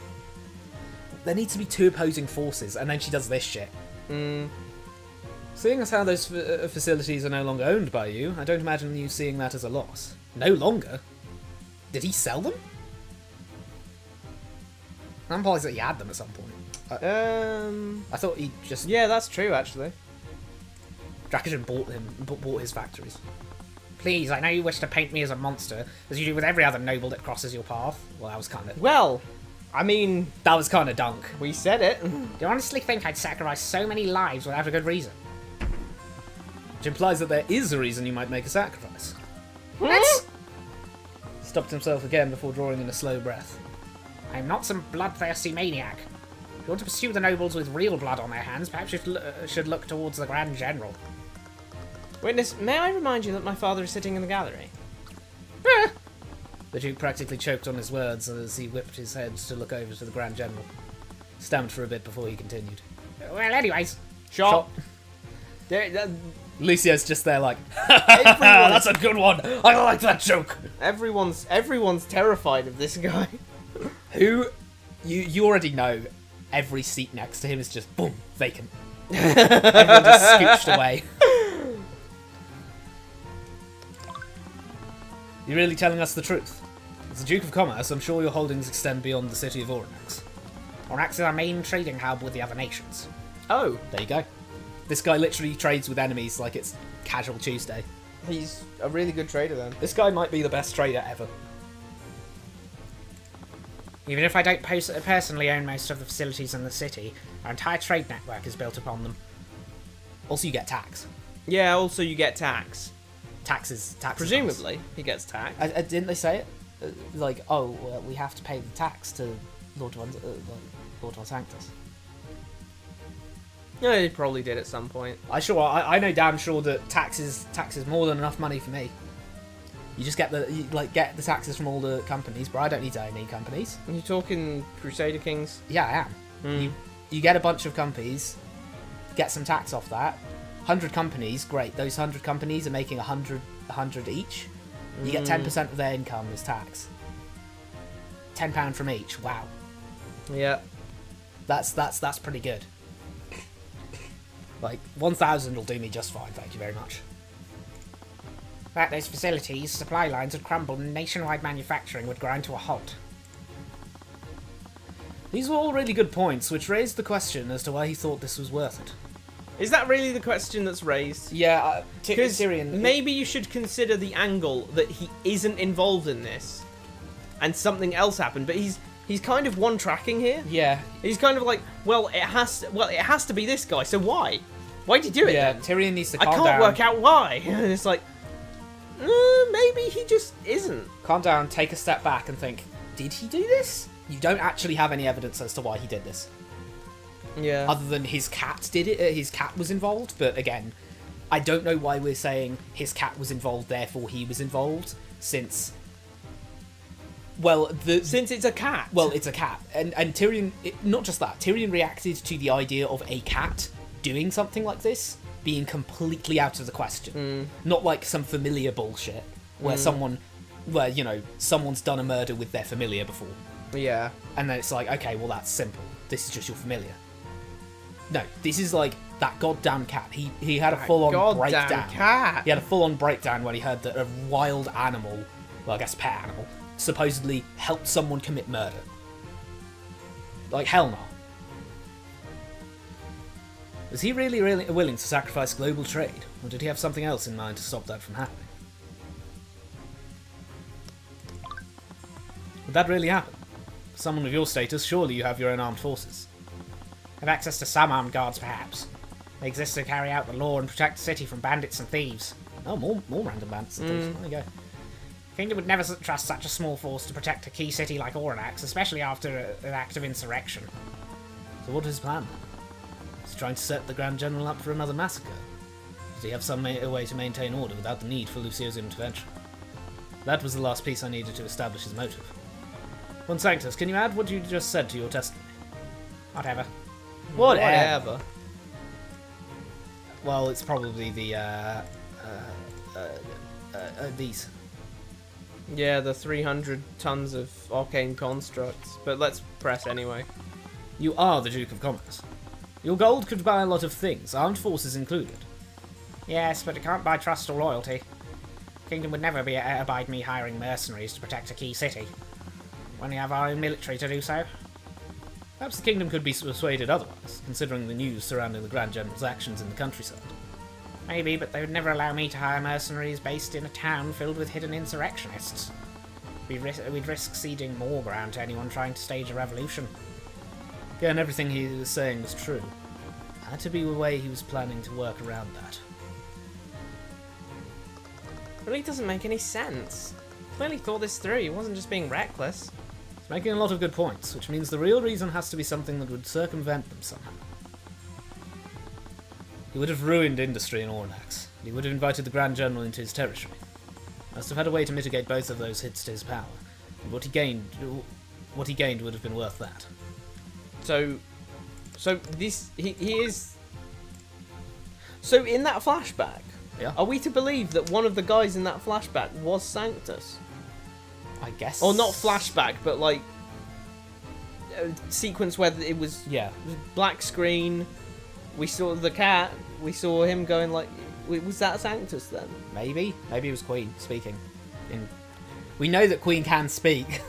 There needs to be two opposing forces, and then she does this shit. Seeing as how those facilities are no longer owned by you, I don't imagine you seeing that as a loss. No longer? Did he sell them? I'm surprised that he had them at some point. I thought he just... Yeah, that's true, actually. Dracogen bought his factories. Please, I know you wish to paint me as a monster, as you do with every other noble that crosses your path. Well, that was kind of... Well, I mean... That was kind of dunk. We said it. Do you honestly think I'd sacrifice so many lives without a good reason? Which implies that there is a reason you might make a sacrifice. What? Stopped himself again before drawing in a slow breath. I'm not some bloodthirsty maniac. If you want to pursue the nobles with real blood on their hands, perhaps you should look towards the Grand General. Witness, may I remind you that my father is sitting in the gallery? The Duke practically choked on his words as he whipped his head to look over to the Grand General. Stamped for a bit before he continued. Well, anyways. Shot. Lucio's just there like, that's a good one. I like that joke. Everyone's terrified of this guy. Who, you already know, every seat next to him is just boom vacant. Everyone just scooched away. You're really telling us the truth. As the Duke of Commerce, I'm sure your holdings extend beyond the city of Oranax. Oranax is our main trading hub with the other nations. Oh, There you go. This guy literally trades with enemies like it's Casual Tuesday. he's a really good trader then. This guy might be the best trader ever. Even if I don't personally own most of the facilities in the city, our entire trade network is built upon them. Also, you get tax. Yeah, also you get tax. Taxes. Presumably, he gets tax. Didn't they say it? Like, oh, well, we have to pay the tax to Lord Von Sanctus. Yeah, he probably did at some point. I know damn sure that tax is more than enough money for me. You just get get the taxes from all the companies, but I don't need to own any companies. Are you talking Crusader Kings? Yeah, I am. You get a bunch of companies, get some tax off that. 100 companies, great. Those 100 companies are making 100 each. You get 10% of their income as tax. £10 from each. Wow, Yeah. that's pretty good. Like 1,000 will do me just fine. Thank you very much. Without those facilities, supply lines would crumble and nationwide manufacturing would grind to a halt. These were all really good points, which raised the question as to why he thought this was worth it. Is that really the question that's raised? Yeah, Because Tyrion. maybe you should consider the angle that he isn't involved in this, and something else happened. But he's kind of one tracking here. Yeah, He's kind of like, it has to be this guy. So why? Why'd you do it? yeah. Then? Tyrion needs to I calm can't down. work out why. And it's like, maybe he just isn't. Calm down, take a step back, and think: did he do this? You don't actually have any evidence as to why he did this, Yeah. other than his cat did it. His cat was involved, but again, I don't know why we're saying his cat was involved, therefore he was involved, since. Well, Since it's a cat. Well, it's a cat, and Tyrion. Not just that. Tyrion reacted to the idea of a cat doing something like this being completely out of the question. Not like some familiar bullshit where someone's done a murder with their familiar before, Yeah. and then it's like, okay, well that's simple. This is just your familiar. No, this is like that goddamn cat. He had a full-on Goddamn breakdown. cat. He had a full-on breakdown when he heard that a wild animal, well, I guess pet animal, supposedly helped someone commit murder. Like, hell no. Was he really willing to sacrifice global trade, or did he have something else in mind to stop that from happening? Would that really happen? For someone of your status, surely you have your own armed forces. Have access to some armed guards, perhaps. They exist to carry out the law and protect the city from bandits and thieves. Oh, more random bandits and thieves. There you go. Kingdom would never trust such a small force to protect a key city like Oranax, especially after an act of insurrection. So what is his plan? Is he trying to set the Grand General up for another massacre? Does he have some way to maintain order without the need for Lucio's intervention? That was the last piece I needed to establish his motive. Von Sanctus, can you add what you just said to your testimony? Whatever. Whatever. Well, it's probably the, these. Yeah, the 300 tons of arcane constructs. But let's press anyway. You are the Duke of Commerce. Your gold could buy a lot of things, armed forces included. Yes, but it can't buy trust or loyalty. Kingdom would never abide me hiring mercenaries to protect a key city. When we have our own military to do so. Perhaps the kingdom could be persuaded otherwise, considering the news surrounding the Grand General's actions in the countryside. Maybe, but they would never allow me to hire mercenaries based in a town filled with hidden insurrectionists. We'd risk ceding more ground to anyone trying to stage a revolution. Again, everything he was saying was true. Had to be the way he was planning to work around that. Really doesn't make any sense. Clearly thought this through. He wasn't just being reckless. He's making a lot of good points, which means the real reason has to be something that would circumvent them somehow. He would have ruined industry in Oranax, and he would have invited the Grand General into his territory. He must have had a way to mitigate both of those hits to his power, and what he gained would have been worth that. So this he is. So in that flashback, Yeah. are we to believe that one of the guys in that flashback was Sanctus? I guess. Or not flashback, but like a sequence where it was Yeah. black screen. We saw the cat. We saw him going like, was that Sanctus then? Maybe. Maybe it was Queen speaking in We know that Queen can speak.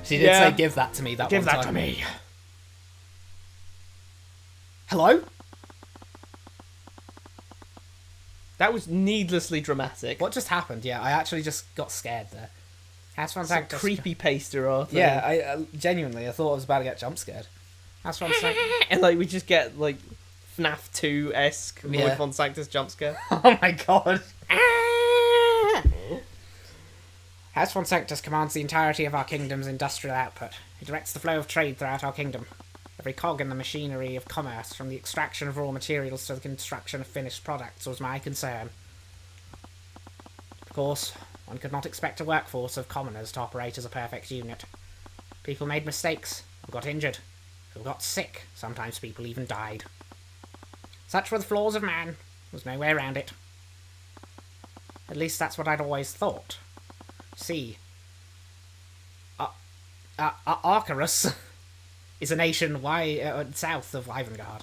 She did Yeah. say, "Give that to me." That Give one that time. to me. Hello? That was needlessly dramatic. What just happened? Yeah, I actually just got scared there. That's one It's a sec. creepy paster, Arthur. Yeah, I genuinely, I thought I was about to get jump scared. That's one sec. And like we just get like FNAF 2-esque Yeah. Lloyd von Sanctus jump scare. Oh my god. House von Sanctus commands the entirety of our kingdom's industrial output. He directs the flow of trade throughout our kingdom. Every cog in the machinery of commerce, from the extraction of raw materials to the construction of finished products, was my concern. Of course, one could not expect a workforce of commoners to operate as a perfect unit. People made mistakes, or got injured, or got sick. Sometimes people even died. Such were the flaws of man. There was no way around it. At least that's what I'd always thought. See, Arcturus is a nation south of Isengard.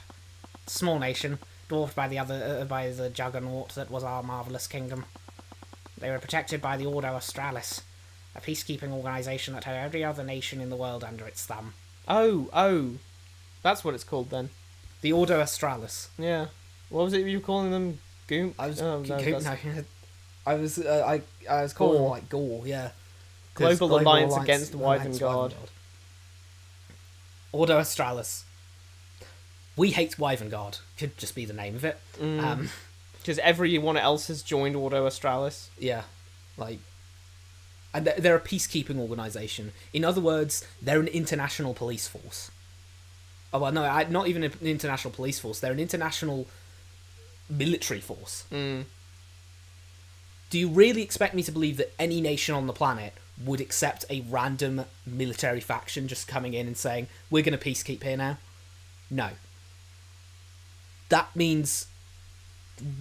A small nation, dwarfed by by the juggernaut that was our marvellous kingdom. They were protected by the Ordo Australis, a peacekeeping organisation that had every other nation in the world under its thumb. Oh. That's what it's called then. The Ordo Australis. Yeah. What was it you were calling them? Goom? I was Oh, no, that's I was calling Gore. like Gore, yeah. 'Cause Global Alliance Against Wyvengard. Ordo Australis. We hate Wyvengard. Could just be the name of it. Because everyone else has joined Ordo Australis. Yeah, like, and they're a peacekeeping organisation. In other words, they're an international police force. Oh well, no, not even an international police force. They're an international military force. Do you really expect me to believe that any nation on the planet would accept a random military faction just coming in and saying, we're going to peacekeep here now? No. That means...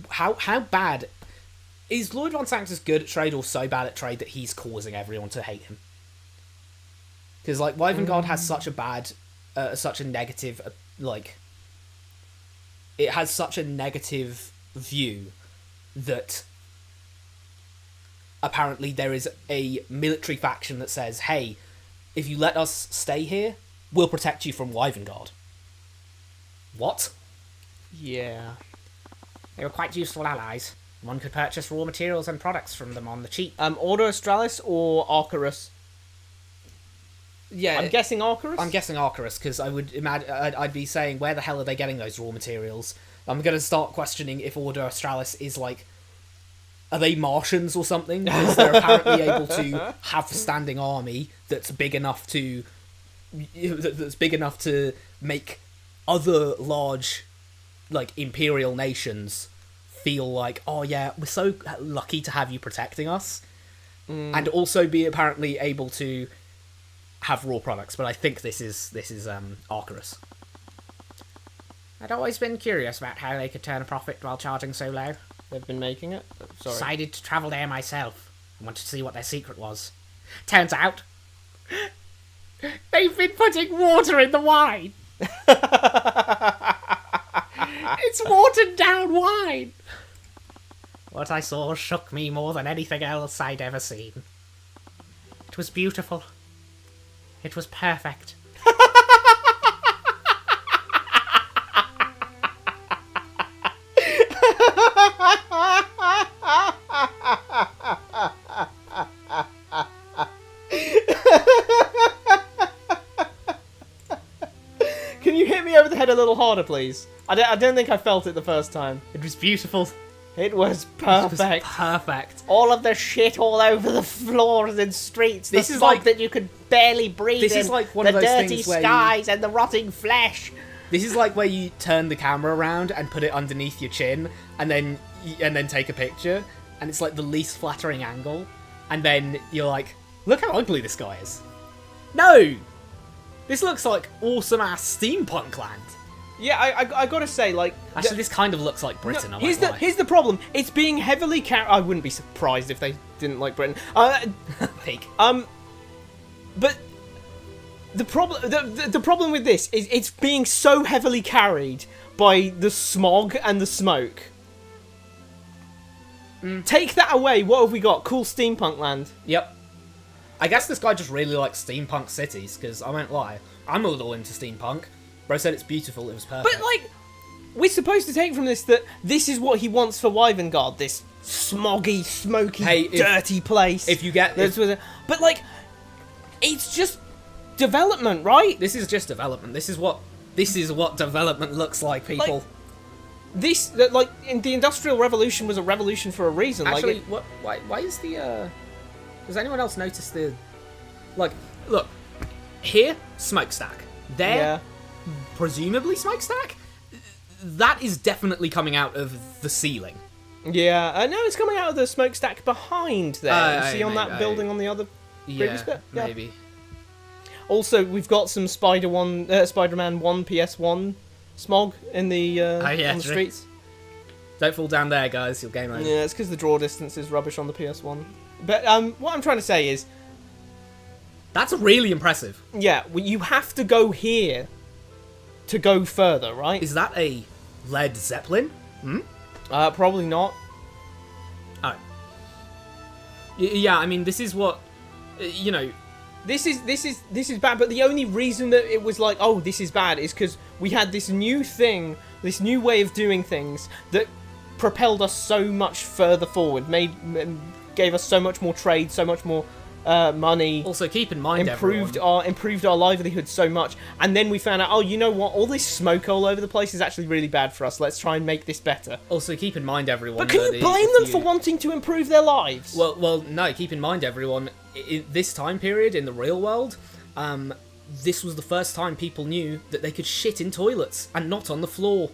How bad... Is Lloyd von Sanctus good at trade or so bad at trade that he's causing everyone to hate him? Because, like, Wyvengard has such a bad... such a negative... it has such a negative view that... Apparently there is a military faction that says, hey, if you let us stay here, we'll protect you from Wyvengard. What? Yeah. They were quite useful allies. One could purchase raw materials and products from them on the cheap. Ordo Australis or Arcturus? Yeah, I'm guessing Arcturus? I'm guessing Arcturus, because I would imagine I'd be saying, where the hell are they getting those raw materials? I'm going to start questioning if Ordo Australis is like... Are they Martians or something? Because they're apparently able to have a standing army that's big enough to make other large, like, imperial nations feel like, oh yeah, we're so lucky to have you protecting us, and also be apparently able to have raw products. But I think this is Arcturus. I'd always been curious about how they could turn a profit while charging so low. They've been making it? Sorry. Decided to travel there myself. I wanted to see what their secret was. Turns out, they've been putting water in the wine. It's watered down wine. What I saw shook me more than anything else I'd ever seen. It was beautiful. It was perfect. Can you hit me over the head a little harder, please? I don't think I felt it the first time. It was beautiful. It was It was perfect. perfect. All of the shit all over the floors and streets. This the is smog like- that you could barely breathe This in. is like one the of those dirty things where skies and the rotting flesh. This is like where you turn the camera around and put it underneath your chin, and then take a picture, and it's like the least flattering angle, and then you're like, look how ugly this guy is. No! This looks like awesome ass steampunk land. Yeah, I gotta say, like... Actually, this kind of looks like Britain. No, I won't lie. here's the problem. It's being heavily I wouldn't be surprised if they didn't like Britain. Pig. But the problem with this is it's being so heavily carried by the smog and the smoke. Take that away, what have we got? Cool steampunk land. Yep. I guess this guy just really likes steampunk cities, because I won't lie, I'm a little into steampunk. Bro said it's beautiful, it was perfect. But, like, we're supposed to take from this that this is what he wants for Wyvengard, this smoggy, smoky, dirty place. If you get... But, like, it's just development, right? This is just development. This is what development looks like, people. Like, in the Industrial Revolution was a revolution for a reason. Actually, why is the... Does anyone else notice the... Like, look, here, smokestack. There, presumably smokestack? That is definitely coming out of the ceiling. Yeah, no, it's coming out of the smokestack behind there. You see on that building on the other previous bit? Yeah, maybe. Also, we've got some Spider-Man 1 PS1 smog in the on the streets. Don't fall down there, guys. You'll game over. Yeah, it's because the draw distance is rubbish on the PS1. But what I'm trying to say is, that's really impressive. yeah, you have to go here to go further, right? Is that a Led Zeppelin? Probably not. Oh. Yeah, I mean, this is what, you know... This is bad, but the only reason that it was like, oh, this is bad, is because we had this new thing, this new way of doing things that propelled us so much further forward, gave us so much more trade, so much more money. Also, keep in mind, improved our livelihood so much, and then we found out, oh, you know what? All this smoke all over the place is actually really bad for us. Let's try and make this better. Also, keep in mind, everyone. But can you blame them for wanting to improve their lives? Well, no. Keep in mind, everyone. In this time period in the real world, this was the first time people knew that they could shit in toilets and not on the floor.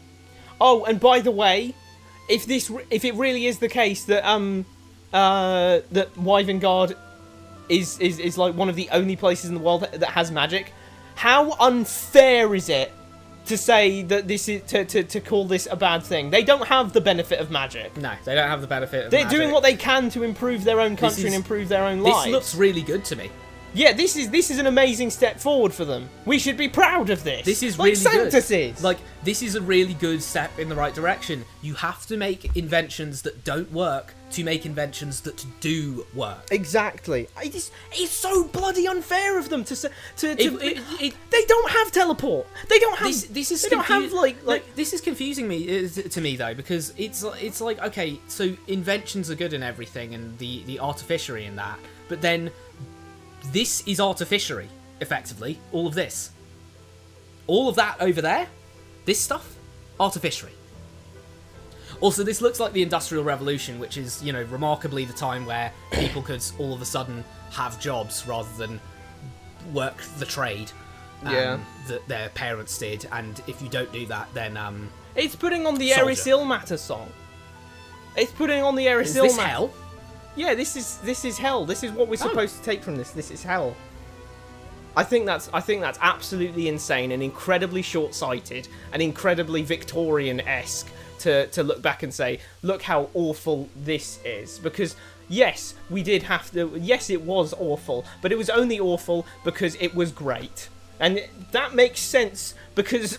Oh, and by the way, if it really is the case that that Wyvengard is like one of the only places in the world that has magic, how unfair is it to say that this is to call this a bad thing? They don't have the benefit of magic. No, they don't have the benefit of They're magic. doing what they can to improve their own country and improve their own lives. This looks really good to me. Yeah, this is an amazing step forward for them. We should be proud of this. This is like really Sanctus good. Is. Like, this is a really good step in the right direction. You have to make inventions that don't work to make inventions that do work. Exactly. It's so bloody unfair of them to they don't have teleport. They don't have. This is they don't have like. This is confusing me to me though, because it's like, okay, so inventions are good and everything, and the artificery in that, but then this is artificery, effectively. All of this, all of that over there, this stuff, artificery. Also, this looks like the Industrial Revolution, which is, you know, remarkably the time where people could all of a sudden have jobs rather than work the trade that their parents did. And if you don't do that, then it's putting on the Eris Ilmater song. It's putting on the Eris Ilmater. Is this hell? Yeah, this is hell. This is what we're supposed to take from this. This is hell. I think that's absolutely insane and incredibly short-sighted and incredibly Victorian-esque to look back and say, look how awful this is. Because yes, we did have to. Yes, it was awful, but it was only awful because it was great. And that makes sense because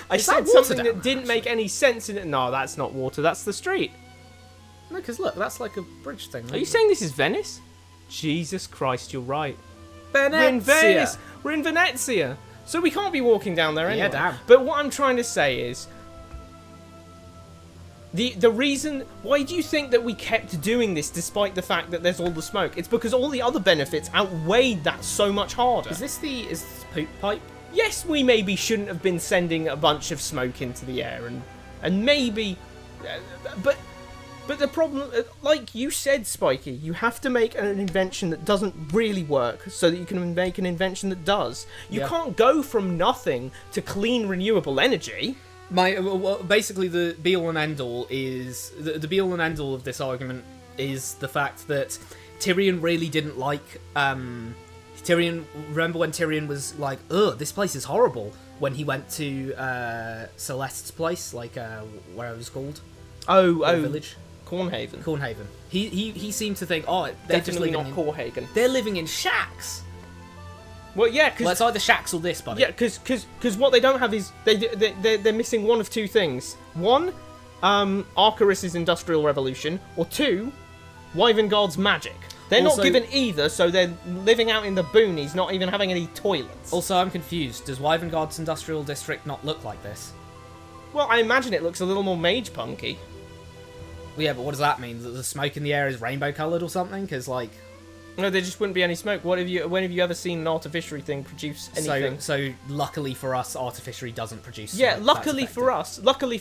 I said something that didn't make any sense in it. No, that's not water. That's the street. No, because look, that's like a bridge thing. Are you saying this is Venice? Jesus Christ, you're right. Venezia. We're in Venice. We're in Venezia. So we can't be walking down there anyway. Yeah, damn. But what I'm trying to say is, the reason... Why do you think that we kept doing this despite the fact that there's all the smoke? It's because all the other benefits outweighed that so much harder. Is this poop pipe? Yes, we maybe shouldn't have been sending a bunch of smoke into the air, and maybe... But the problem, like you said, Spiky, you have to make an invention that doesn't really work so that you can make an invention that does. You can't go from nothing to clean renewable energy. Basically, the be-all and end-all is... The be-all and end-all of this argument is the fact that Tyrion really didn't like... Remember when Tyrion was like, ugh, this place is horrible, when he went to Celeste's place, like, where it was called? Village? Cornhaven. He seemed to think, oh, they're Definitely just not Corhagen. They're living in shacks. Well, yeah, because... Well, it's either shacks or this, buddy. Yeah, because what they don't have is... They're missing one of two things. One, Arcaris' Industrial Revolution, or two, Wyvengard's magic. They're Also- not given either, so they're living out in the boonies, not even having any toilets. Also, I'm confused. Does Wyvernguard's industrial district not look like this? Well, I imagine it looks a little more mage punky. Well, yeah, but what does that mean? That the smoke in the air is rainbow coloured or something? Because, like... No, there just wouldn't be any smoke. When have you ever seen an artificiary thing produce anything? So luckily for us, artificiary doesn't produce Yeah, smoke. luckily That's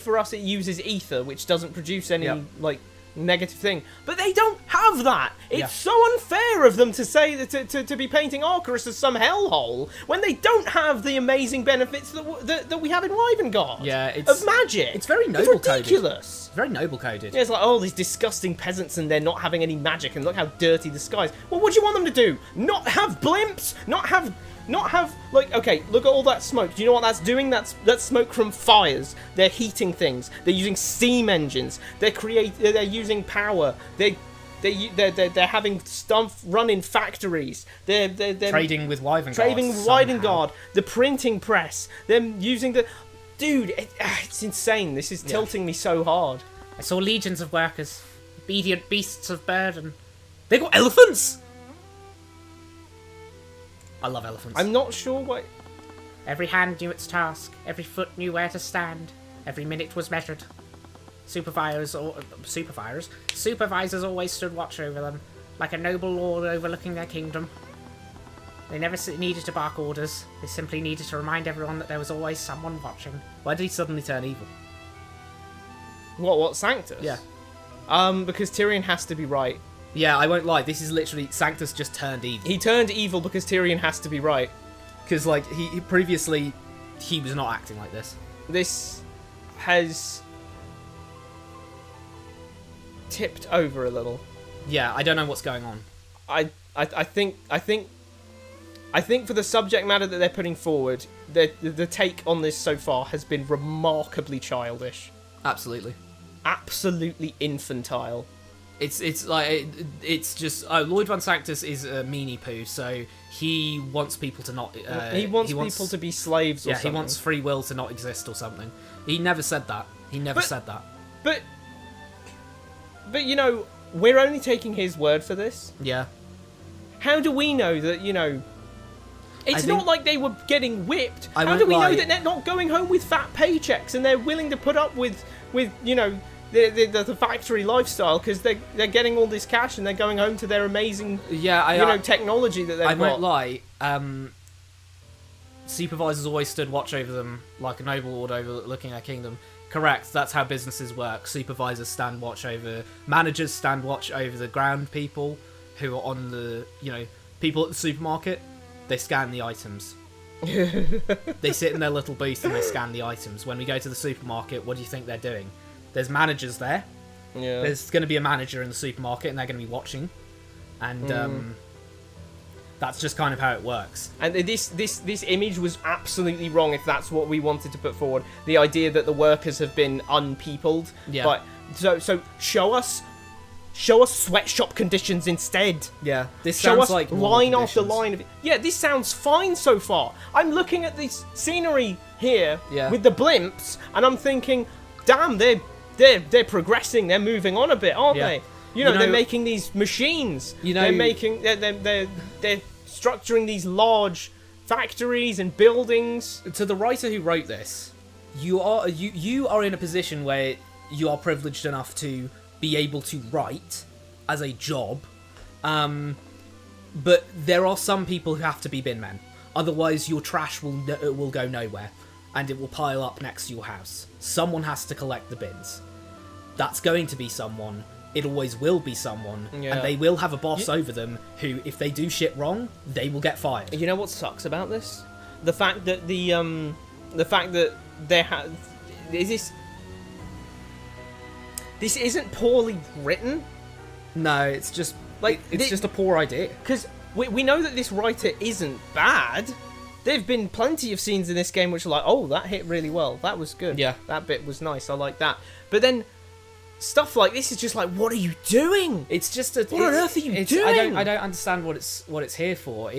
for us, it uses ether, which doesn't produce any, Yeah. like, negative thing. But they don't have that! It's Yeah. so unfair of them to say that to be painting Arcturus as some hellhole, when they don't have the amazing benefits that we have in Wyvernguard. Yeah, of magic. it's very noble-coded. ridiculous. It's very noble coded. Yeah, it's like, oh, these disgusting peasants and they're not having any magic and look how dirty the sky is. Well, what do you want them to do? Not have blimps? Not have, like, okay, look at all that smoke. Do you know what that's doing? That's smoke from fires. They're heating things. They're using steam engines. They're using power. They're having stuff run in factories. They're Trading with Wyvernguard. trading with Wyvernguard. The printing press. Them using the... Dude, it's insane. This is tilting me so hard. I saw legions of workers, obedient beasts of burden. They got elephants! I love elephants. I'm not sure what... Every hand knew its task. Every foot knew where to stand. Every minute was measured. Supervisors always stood watch over them, like a noble lord overlooking their kingdom. They never needed to bark orders. They simply needed to remind everyone that there was always someone watching. Why did he suddenly turn evil? What, Sanctus? Yeah. Because Tyrion has to be right. Yeah, I won't lie. This is literally Sanctus just turned evil. He turned evil because Tyrion has to be right. Because like he previously he was not acting like this. This has tipped over a little. Yeah, I don't know what's going on. I think for the subject matter that they're putting forward, the take on this so far has been remarkably childish. Absolutely. Absolutely infantile. It's like it's just Lloyd Van Sanctus is a meanie poo, so he wants people to not. He wants people to be slaves. Or Yeah, something. he wants free will to not exist or something. He never said that. He never said that. But you know, we're only taking his word for this. Yeah. How do we know that, you know... It's think- not like they were getting whipped. I How won't do we lie. know that they're not going home with fat paychecks and they're willing to put up with you know, the factory lifestyle because they're getting all this cash and they're going home to their amazing, Yeah, technology that they've I got. won't lie. Supervisors always stood watch over them like a noble lord overlooking their kingdom. Correct. That's how businesses work. Supervisors stand watch over. Managers stand watch over the ground people who are on the, people at the supermarket. They scan the items. They sit in their little booth and they scan the items. When we go to the supermarket, what do you think they're doing? There's managers there. Yeah. There's going to be a manager in the supermarket and they're going to be watching. And that's just kind of how it works. And this image was absolutely wrong if that's what we wanted to put forward. The idea that the workers have been unpeopled. Yeah. But so show us sweatshop conditions instead. Yeah. This Show sounds us like line normal after conditions. line of it. Yeah, this sounds fine so far. I'm looking at this scenery here Yeah. with the blimps, and I'm thinking, damn, they're progressing. They're moving on a bit, aren't Yeah. they? You know- They're making these machines. You know- they're structuring these large factories and buildings. To the writer who wrote this, you are in a position where you are privileged enough to be able to write as a job, but there are some people who have to be bin men. Otherwise, your trash will go nowhere, and it will pile up next to your house. Someone has to collect the bins. That's going to be someone. It always will be someone, Yeah. and they will have a boss over them who, if they do shit wrong, they will get fired. You know what sucks about this? The fact that they have this isn't poorly written. No, it's just Like, it's just a poor idea. Because we know that this writer isn't bad. There've been plenty of scenes in this game which are like, oh, that hit really well. That was good. Yeah. That bit was nice. I like that. But then stuff like this is just like, what are you doing? It's just What on earth are you I doing? don't understand what it's here for.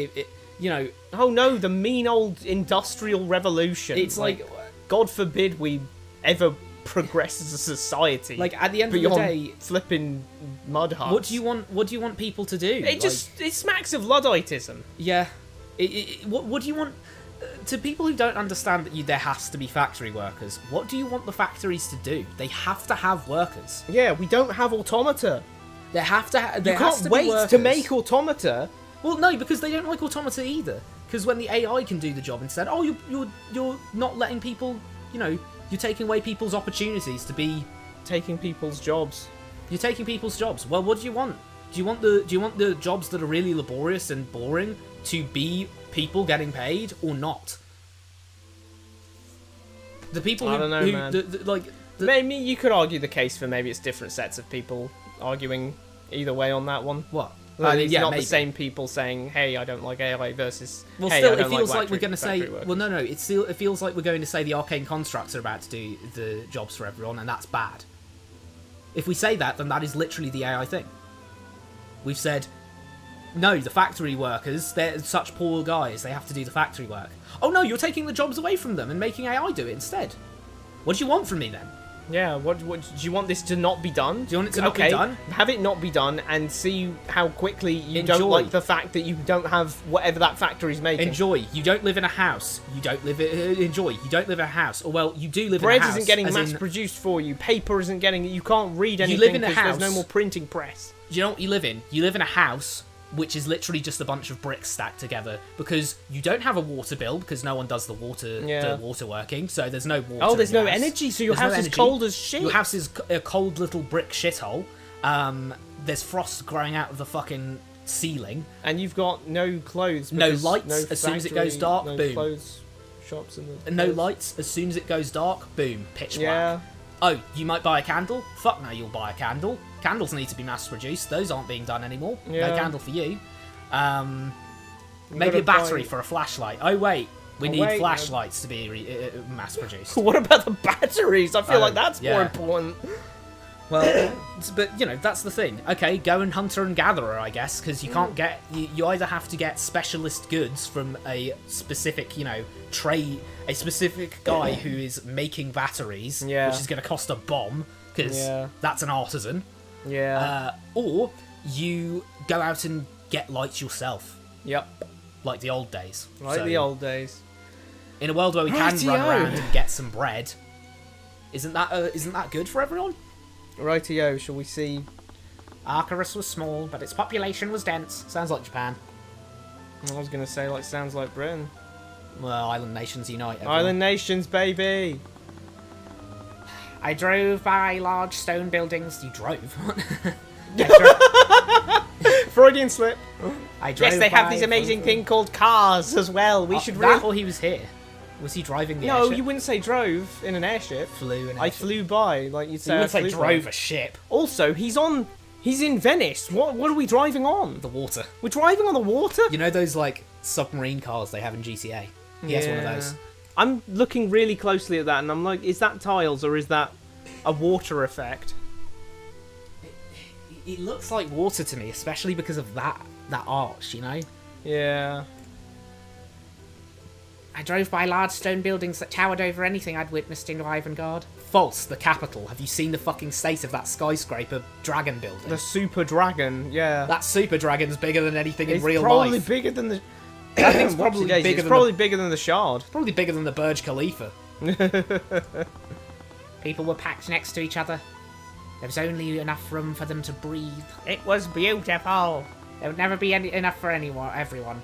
Oh no, the mean old industrial revolution. It's like God forbid we ever progress as a society. Like, at the end of beyond the day, flipping mud huts. what do you want people to do? It smacks of Ludditism. Yeah. What do you want... To people who don't understand that there has to be factory workers, what do you want the factories to do? They have to have workers. Yeah, we don't have automata. There have to You can't wait to make automata. Well, no, because they don't like automata either. Because when the AI can do the job instead, you're not letting people, you're taking away people's opportunities to be... Taking people's jobs. You're taking people's jobs. Well, what do you want? Do you want the jobs that are really laborious and boring to be people getting paid or not? The people who... I don't know, man. Maybe you could argue the case for maybe it's different sets of people arguing either way on that one. What? It's not maybe. the same people saying, hey, I don't like AI versus, Well, hey, still, I don't it feels like we're factory- going to say... factory workers. Well, no, it feels like we're going to say the Arcane constructs are about to do the jobs for everyone, and that's bad. If we say that, then that is literally the AI thing. We've said, no, the factory workers, they're such poor guys, they have to do the factory work. Oh no, you're taking the jobs away from them and making AI do it instead. What do you want from me then? Yeah, what do you want this to not be done? Do you want it to not be done? Have it not be done and see how quickly you Enjoy. don't like the fact that you don't have whatever that factory's making. Enjoy. You don't live in a house. You don't live enjoy. You don't live in a house. Or well, you do live Bread in a house. isn't getting as mass in- produced for you. Paper isn't getting... You can't read anything live in a because there's no house. more printing press. Do you know what you live in? You live in a house which is literally just a bunch of bricks stacked together because you don't have a water bill because no one does the water working, so there's no water. Oh, there's in your no house. energy, so your There's no house is energy. cold as shit. Your house is a cold little brick shithole. There's frost growing out of the fucking ceiling. And you've got no clothes. No because lights no as soon as it factory, goes dark, no boom. clothes shops in the... And no lights as soon as it goes dark, boom, pitch black. Yeah. Oh, you might buy a candle? Fuck no, you'll buy a candle. Candles need to be mass produced. Those aren't being done anymore. Yeah. No candle for you. Maybe a gotta battery buy- for a flashlight. Oh wait, we need wait, flashlights to be mass produced. What about the batteries? I feel Oh, like that's more yeah. important. Well, but that's the thing. Okay, go and hunter and gatherer, I guess, because you can't get. You either have to get specialist goods from a specific, trade, a specific guy who is making batteries, Yeah. which is going to cost a bomb because Yeah. that's an artisan. Yeah. Or you go out and get lights yourself, Yep. like the old days. Like So, the old days. in a world where we can run Rightio. around and get some bread, isn't that good for everyone? Rightio, shall we see? Arcturus was small, but its population was dense. Sounds like Japan. I was going to say, sounds like Britain. Well, island nations unite. Everyone. Island nations, baby! I drove by large stone buildings. You drove? Freudian slip. I drove Yes, they have by this amazing from- thing called cars as well. We should that really... or he was here. Was he driving the No, airship? you wouldn't say drove in an airship. Flew an I airship. flew by, like you'd say. You I would say flew drove by. a ship. Also, he's in Venice. What are we driving on? The water. We're driving on the water? You know those submarine cars they have in GTA? He has one of those. I'm looking really closely at that, and I'm like, is that tiles or is that a water effect? It looks like water to me, especially because of that arch, Yeah. I drove by large stone buildings that towered over anything I'd witnessed in Isengard. False, the capital. Have you seen the fucking state of that skyscraper dragon building? The super dragon, yeah. That super dragon's bigger than anything in It's real probably life. bigger than the... I think it's probably bigger It's than probably bigger than the Shard. probably bigger than the Burj Khalifa. People were packed next to each other. There was only enough room for them to breathe. It was beautiful. There would never be enough for everyone.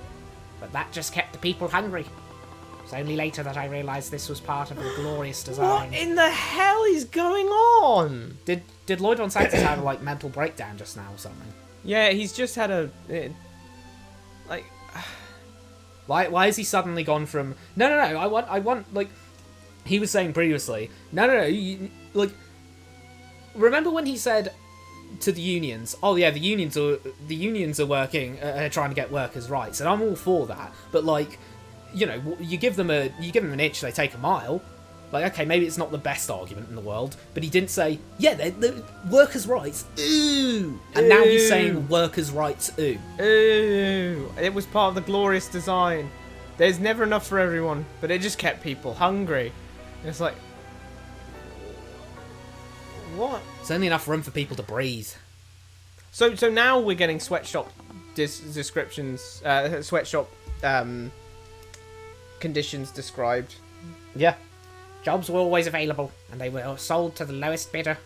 But that just kept the people hungry. It was only later that I realised this was part of a glorious design. What in the hell is going on? Did Lloyd von Sanctus have a mental breakdown just now or something? Yeah, he's just had a... Why has he suddenly gone from no I want he was saying previously remember when he said to the unions, oh yeah, the unions are working trying to get workers' rights, and I'm all for that, but you give them an inch, they take a mile. Okay, maybe it's not the best argument in the world, but he didn't say, yeah, they're workers' rights, ooh, and now he's saying workers' rights, ooh. Ooh, it was part of the glorious design. There's never enough for everyone, but it just kept people hungry. It's like... What? There's only enough room for people to breathe. So now we're getting sweatshop descriptions, sweatshop conditions described. Yeah. Jobs were always available, and they were sold to the lowest bidder.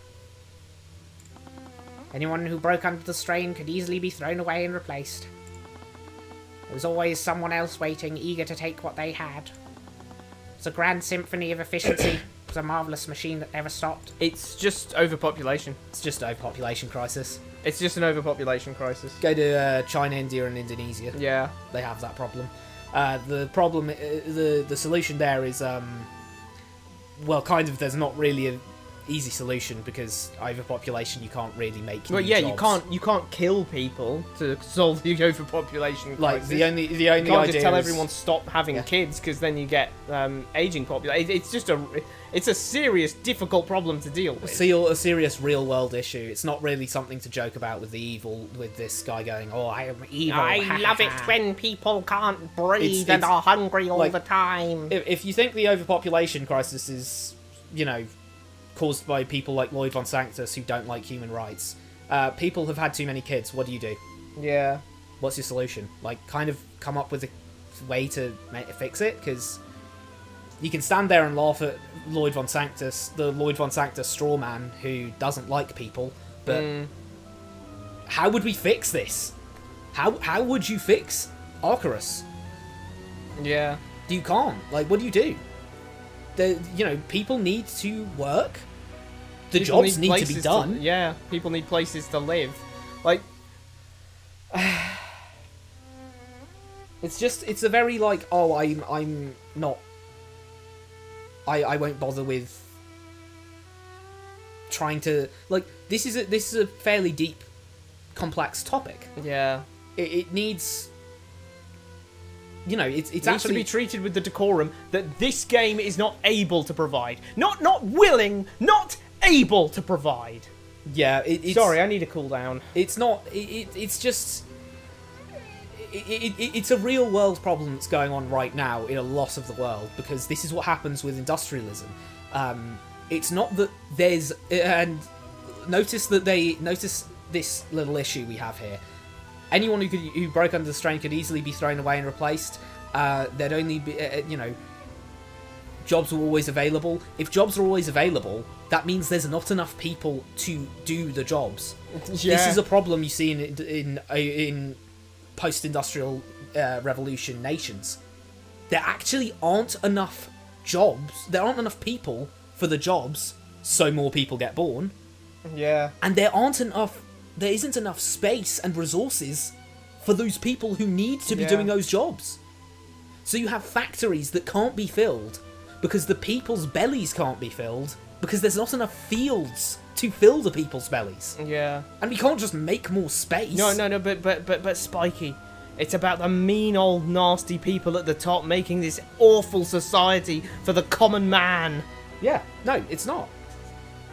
Anyone who broke under the strain could easily be thrown away and replaced. There was always someone else waiting, eager to take what they had. It was a grand symphony of efficiency. It was a marvellous machine that never stopped. It's just overpopulation. It's just a population crisis. It's just an overpopulation crisis. Go to China, India, and Indonesia. Yeah. They have that problem. The problem, the solution there is, well, kind of. There's not really a easy solution because overpopulation. You can't really make. Well, new yeah, jobs. you can't kill people to solve the overpopulation crisis. Like the only you can't idea just tell is, everyone stop having kids because then you get aging population. It's a serious, difficult problem to deal with. a serious real world issue. It's not really something to joke about with the evil, with this guy going, "Oh, I am evil." I love it when people can't breathe and are hungry all the time. If you think the overpopulation crisis is, caused by people like Lloyd von Sanctus who don't like human rights, people have had too many kids. What do you do? Yeah. What's your solution? Kind of come up with a way to fix it, because you can stand there and laugh at Lloyd von Sanctus, the Lloyd von Sanctus straw man who doesn't like people, but how would we fix this? How would you fix Arcturus? Yeah. You can't. What do you do? People need to work. The People jobs need to be done. Yeah, people need places to live. It's a very I'm not. I won't bother with trying to this is a fairly deep, complex topic. Yeah. It needs. It's It needs actually to be treated with the decorum that this game is not able to provide. Not willing, not able to provide. Yeah, it's Sorry, I need to cool down. It's not. It's just. It's a real world problem that's going on right now in a lot of the world, because this is what happens with industrialism. It's not that there's and notice this little issue we have here. Anyone who broke under the strain could easily be thrown away and replaced. There'd only be jobs were always available. If jobs are always available, that means there's not enough people to do the jobs. Yeah. This is a problem you see in post-industrial revolution nations. There actually aren't enough jobs. There aren't enough people for the jobs, so more people get born. Yeah. And there isn't enough space and resources for those people who need to be doing those jobs. So you have factories that can't be filled because the people's bellies can't be filled because there's not enough fields to fill the people's bellies. Yeah. And we can't just make more space. No, but Spiky, it's about the mean old nasty people at the top making this awful society for the common man. Yeah, no, it's not.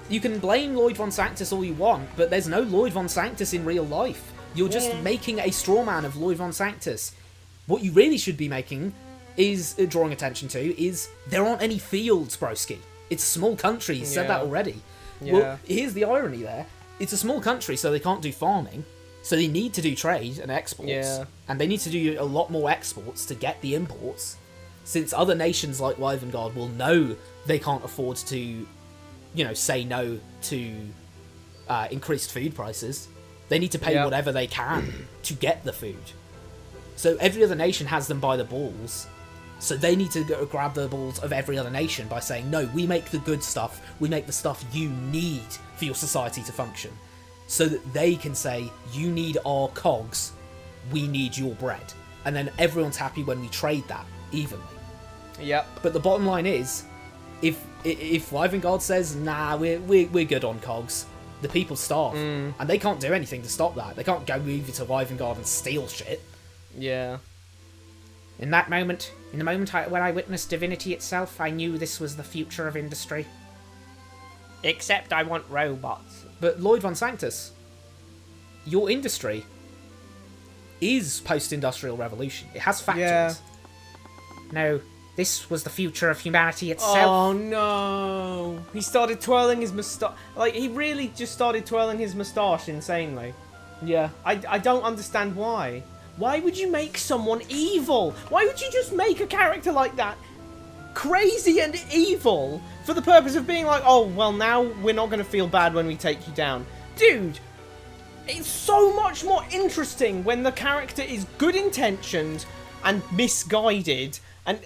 You can blame Lloyd von Sanctus all you want, but there's no Lloyd von Sanctus in real life. You're just making a straw man of Lloyd von Sanctus. What you really should be making is drawing attention to is there aren't any fields, broski. It's a small country. You said that already. Yeah. Well, here's the irony there. It's a small country, so they can't do farming. So they need to do trade and exports. Yeah. And they need to do a lot more exports to get the imports. Since other nations like Wyvengard will know they can't afford to, say no to increased food prices. They need to pay whatever they can to get the food. So every other nation has them by the balls. So they need to go grab the balls of every other nation by saying, no, we make the good stuff. We make the stuff you need for your society to function. So that they can say, you need our cogs, we need your bread. And then everyone's happy when we trade that evenly. Yep. But the bottom line is, if Wyvengard says, nah, we're good on cogs, the people starve. And they can't do anything to stop that. They can't go move to Wyvengard and steal shit. Yeah. In that moment, when I witnessed divinity itself, I knew this was the future of industry. Except I want robots. But Lloyd von Sanctus, your industry is post-industrial revolution. It has factories. Yeah. No, this was the future of humanity itself. Oh no! He started twirling his moustache. Like, he really just started twirling his moustache insanely. Yeah. I don't understand why. Why would you make someone evil? Why would you just make a character like that crazy and evil for the purpose of being like, oh, well, now we're not going to feel bad when we take you down? Dude, it's so much more interesting when the character is good intentioned and misguided and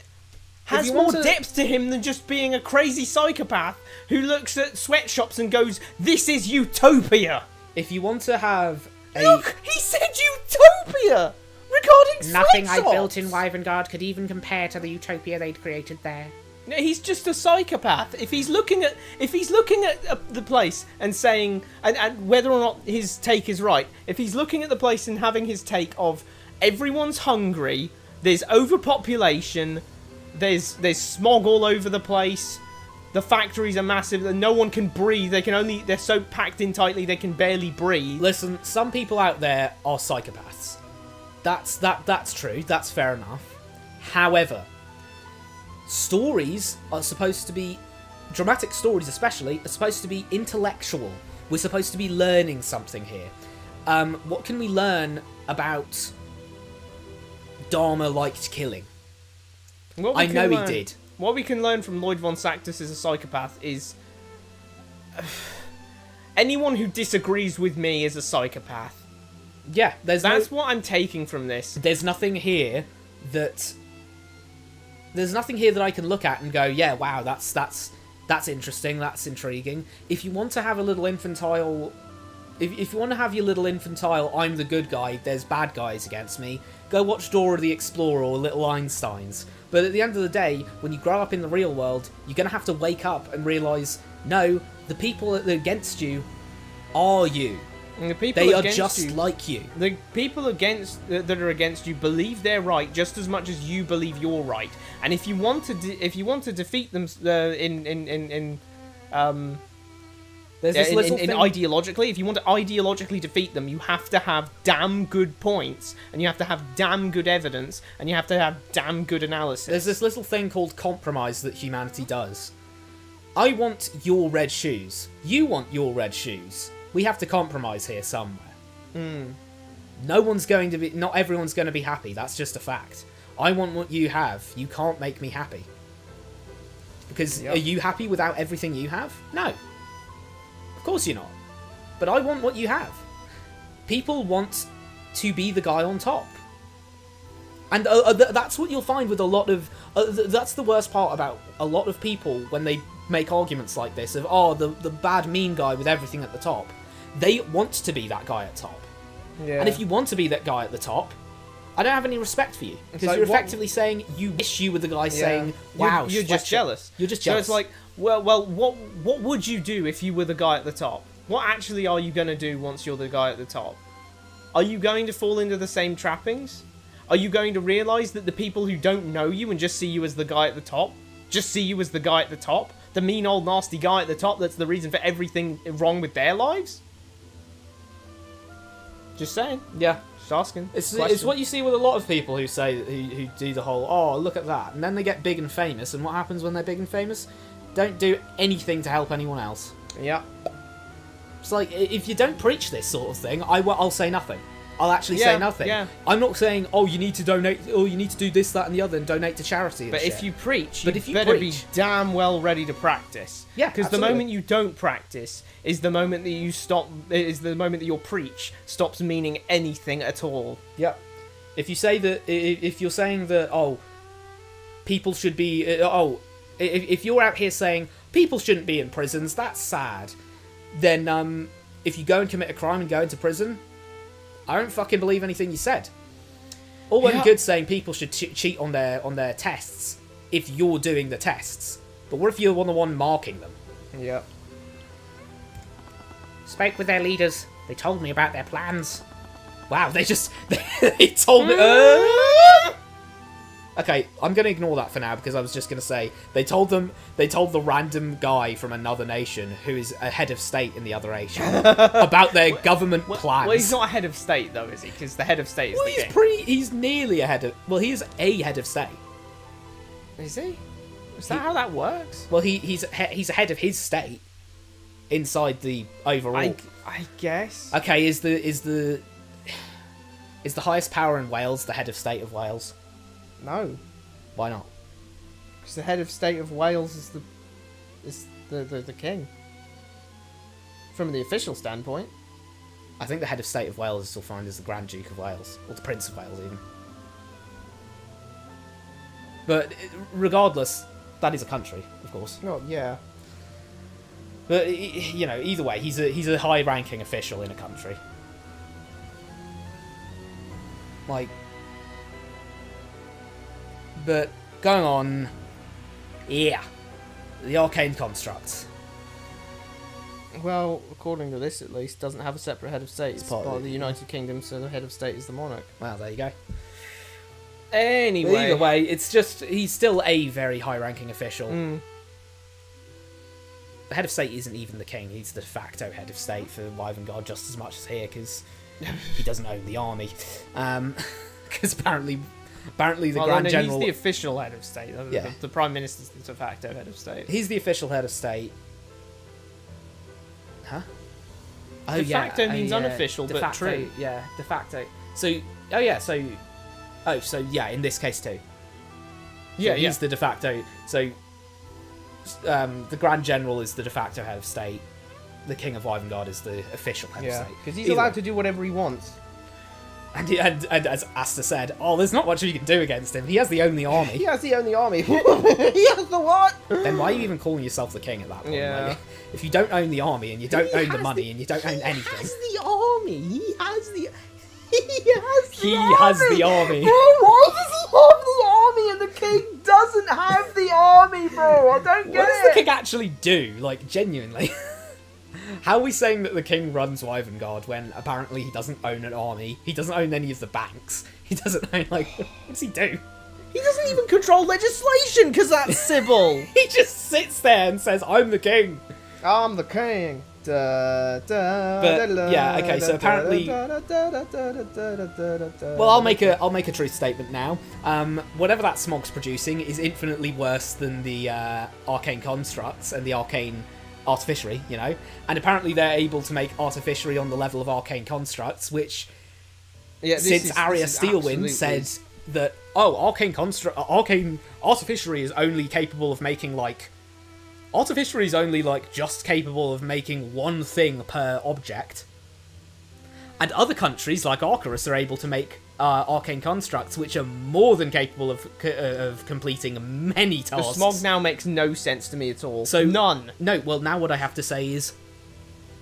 has more depth to him than just being a crazy psychopath who looks at sweatshops and goes, this is utopia. If you want to have a... Look, he said utopia regarding Nothing I sweatshops. built in Wyvengard could even compare to the utopia they'd created there. No, he's just a psychopath. If he's looking at the place and saying and whether or not his take is right, if he's looking at the place and having his take of everyone's hungry, there's overpopulation, there's smog all over the place, the factories are massive, and no one can breathe. They're so packed in tightly they can barely breathe. Listen, some people out there are psychopaths. That's true. That's fair enough. However, stories are supposed to be, dramatic stories especially, are supposed to be intellectual. We're supposed to be learning something here. What can we learn about Dharma liked killing? I know he did. What we can learn from Lloyd von Sanctus as a psychopath is anyone who disagrees with me is a psychopath. Yeah, that's what I'm taking from this. There's nothing here that I can look at and go, yeah, wow, that's interesting, that's intriguing. If you want to have a little infantile, if you want to have your little infantile, I'm the good guy, there's bad guys against me, go watch Dora the Explorer or Little Einsteins. But at the end of the day, when you grow up in the real world, you're going to have to wake up and realise, no, the people that are against you are you. And the people they are just you, like you. The people that are against you believe they're right just as much as you believe you're right. And if you want to defeat them ideologically, if you want to ideologically defeat them, you have to have damn good points, and you have to have damn good evidence, and you have to have damn good analysis. There's this little thing called compromise that humanity does. I want your red shoes. You want your red shoes. We have to compromise here somewhere. Not everyone's going to be happy. That's just a fact. I want what you have. You can't make me happy. Because Are you happy without everything you have? No. Of course you're not. But I want what you have. People want to be the guy on top. And that's what you'll find with a lot of... that's the worst part about a lot of people when they make arguments like this of, oh, the bad, mean guy with everything at the top. They want to be that guy at top. Yeah. And if you want to be that guy at the top, I don't have any respect for you. Because like, you're effectively saying you wish you were the guy saying, wow, you're just jealous. You're just jealous. So it's like, well, what would you do if you were the guy at the top? What actually are you going to do once you're the guy at the top? Are you going to fall into the same trappings? Are you going to realise that the people who don't know you and just see you as the guy at the top, just see you as the guy at the top, the mean old nasty guy at the top that's the reason for everything wrong with their lives? Just saying. Yeah. Just asking. It's what you see with a lot of people who say, who do the whole, oh, look at that. And then they get big and famous. And what happens when they're big and famous? Don't do anything to help anyone else. Yeah. It's like, if you don't preach this sort of thing, I'll say nothing. I'll actually say nothing. Yeah. I'm not saying, oh, you need to donate, or you need to do this, that, and the other, and donate to charity. But if you preach, you you better be damn well ready to practice. Yeah, because the moment you don't practice is the moment that you stop. Is the moment that your preach stops meaning anything at all. Yeah. If you say that, if you're saying that, oh, people should be, if you're out here saying people shouldn't be in prisons, that's sad. Then, if you go and commit a crime and go into prison, I don't fucking believe anything you said. All well and good saying people should cheat on their tests if you're doing the tests. But what if you're the one marking them? Yeah. Spoke with their leaders. They told me about their plans. Wow, they told me... Okay, I'm going to ignore that for now because I was just going to say they told the random guy from another nation who is a head of state in the other nation about their government plans. Well, he's not a head of state though, is he? Because the head of state is the king. He's nearly a head of... Well, he is a head of state. Is he? Is that how that works? Well, he's a head of his state inside the overall. I guess. Okay, is the highest power in Wales the head of state of Wales? No, Why not? because the head of state of Wales is the king. From the official standpoint. I think the head of state of Wales is still defined as the Grand Duke of Wales, or the Prince of Wales even. But regardless, that is a country, of course. Oh yeah. But you know, either way, he's a high-ranking official in a country. Like, but going on, yeah, the arcane constructs. Well, according to this, at least, doesn't have a separate head of state. It's part part of of the United Kingdom, so the head of state is the monarch. Well, there you go. Anyway, Either way, it's just he's still a very high-ranking official. The head of state isn't even the king; he's the de facto head of state for Wyvern just as much as here, because he doesn't own the army. Because apparently the Grand General. He's the official head of state. Yeah. The Prime Minister's the de facto head of state. He's the official head of state. Huh? Oh, De facto means unofficial, de but facto, true. Yeah, de facto. So, in this case too. Yeah, He's the de facto. So, the Grand General is the de facto head of state. The King of Wyvern is the official head of state. because he's Either allowed way. to do whatever he wants. And as Asta said, there's not much you can do against him. He has the only army. He has the only army. He has the what? Then why are you even calling yourself the king at that point? Yeah. Like, if you don't own the army and you don't He own the has money the- and you don't own anything, the army. He has the army. Bro, why does he have the army and the king doesn't have the army, bro? I don't get What does the king actually do? Like, genuinely. How are we saying that the king runs Wyvern when apparently he doesn't own an army? He doesn't own any of the banks. He doesn't own, like, what does he do? He doesn't even control legislation because that's Sybil. He just sits there and says, I'm the king. I'm the king. But yeah, okay, so apparently- Well, I'll make a truth statement now. Whatever that smog's producing is infinitely worse than the arcane constructs and the arcane artificery, you know. And apparently they're able to make artificery on the level of arcane constructs, which since Arya Steelwind said that arcane artificery is only capable of making artificery is only just capable of making one thing per object. And other countries like Arcturus are able to make arcane constructs which are more than capable of completing many the tasks. smog now makes no sense to me at all. So none. No, well now what I have to say is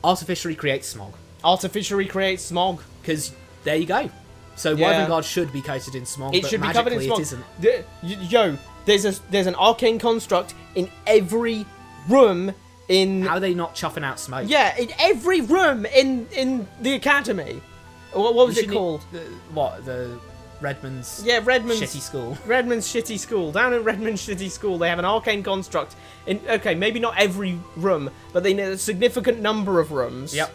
artificery creates smog. Artificery creates smog. Because there you go. So Yeah. Wyvern should be coated in smog, It but should be covered in magically smog. it isn't. There's an arcane construct in every room in How are they not chuffing out smoke? in every room in the academy. What was it called? The Redmond's Redmond's shitty school. Redmond's shitty school. Down in Redmond's shitty school, they have an arcane construct in maybe not every room, but they need a significant number of rooms. Yep.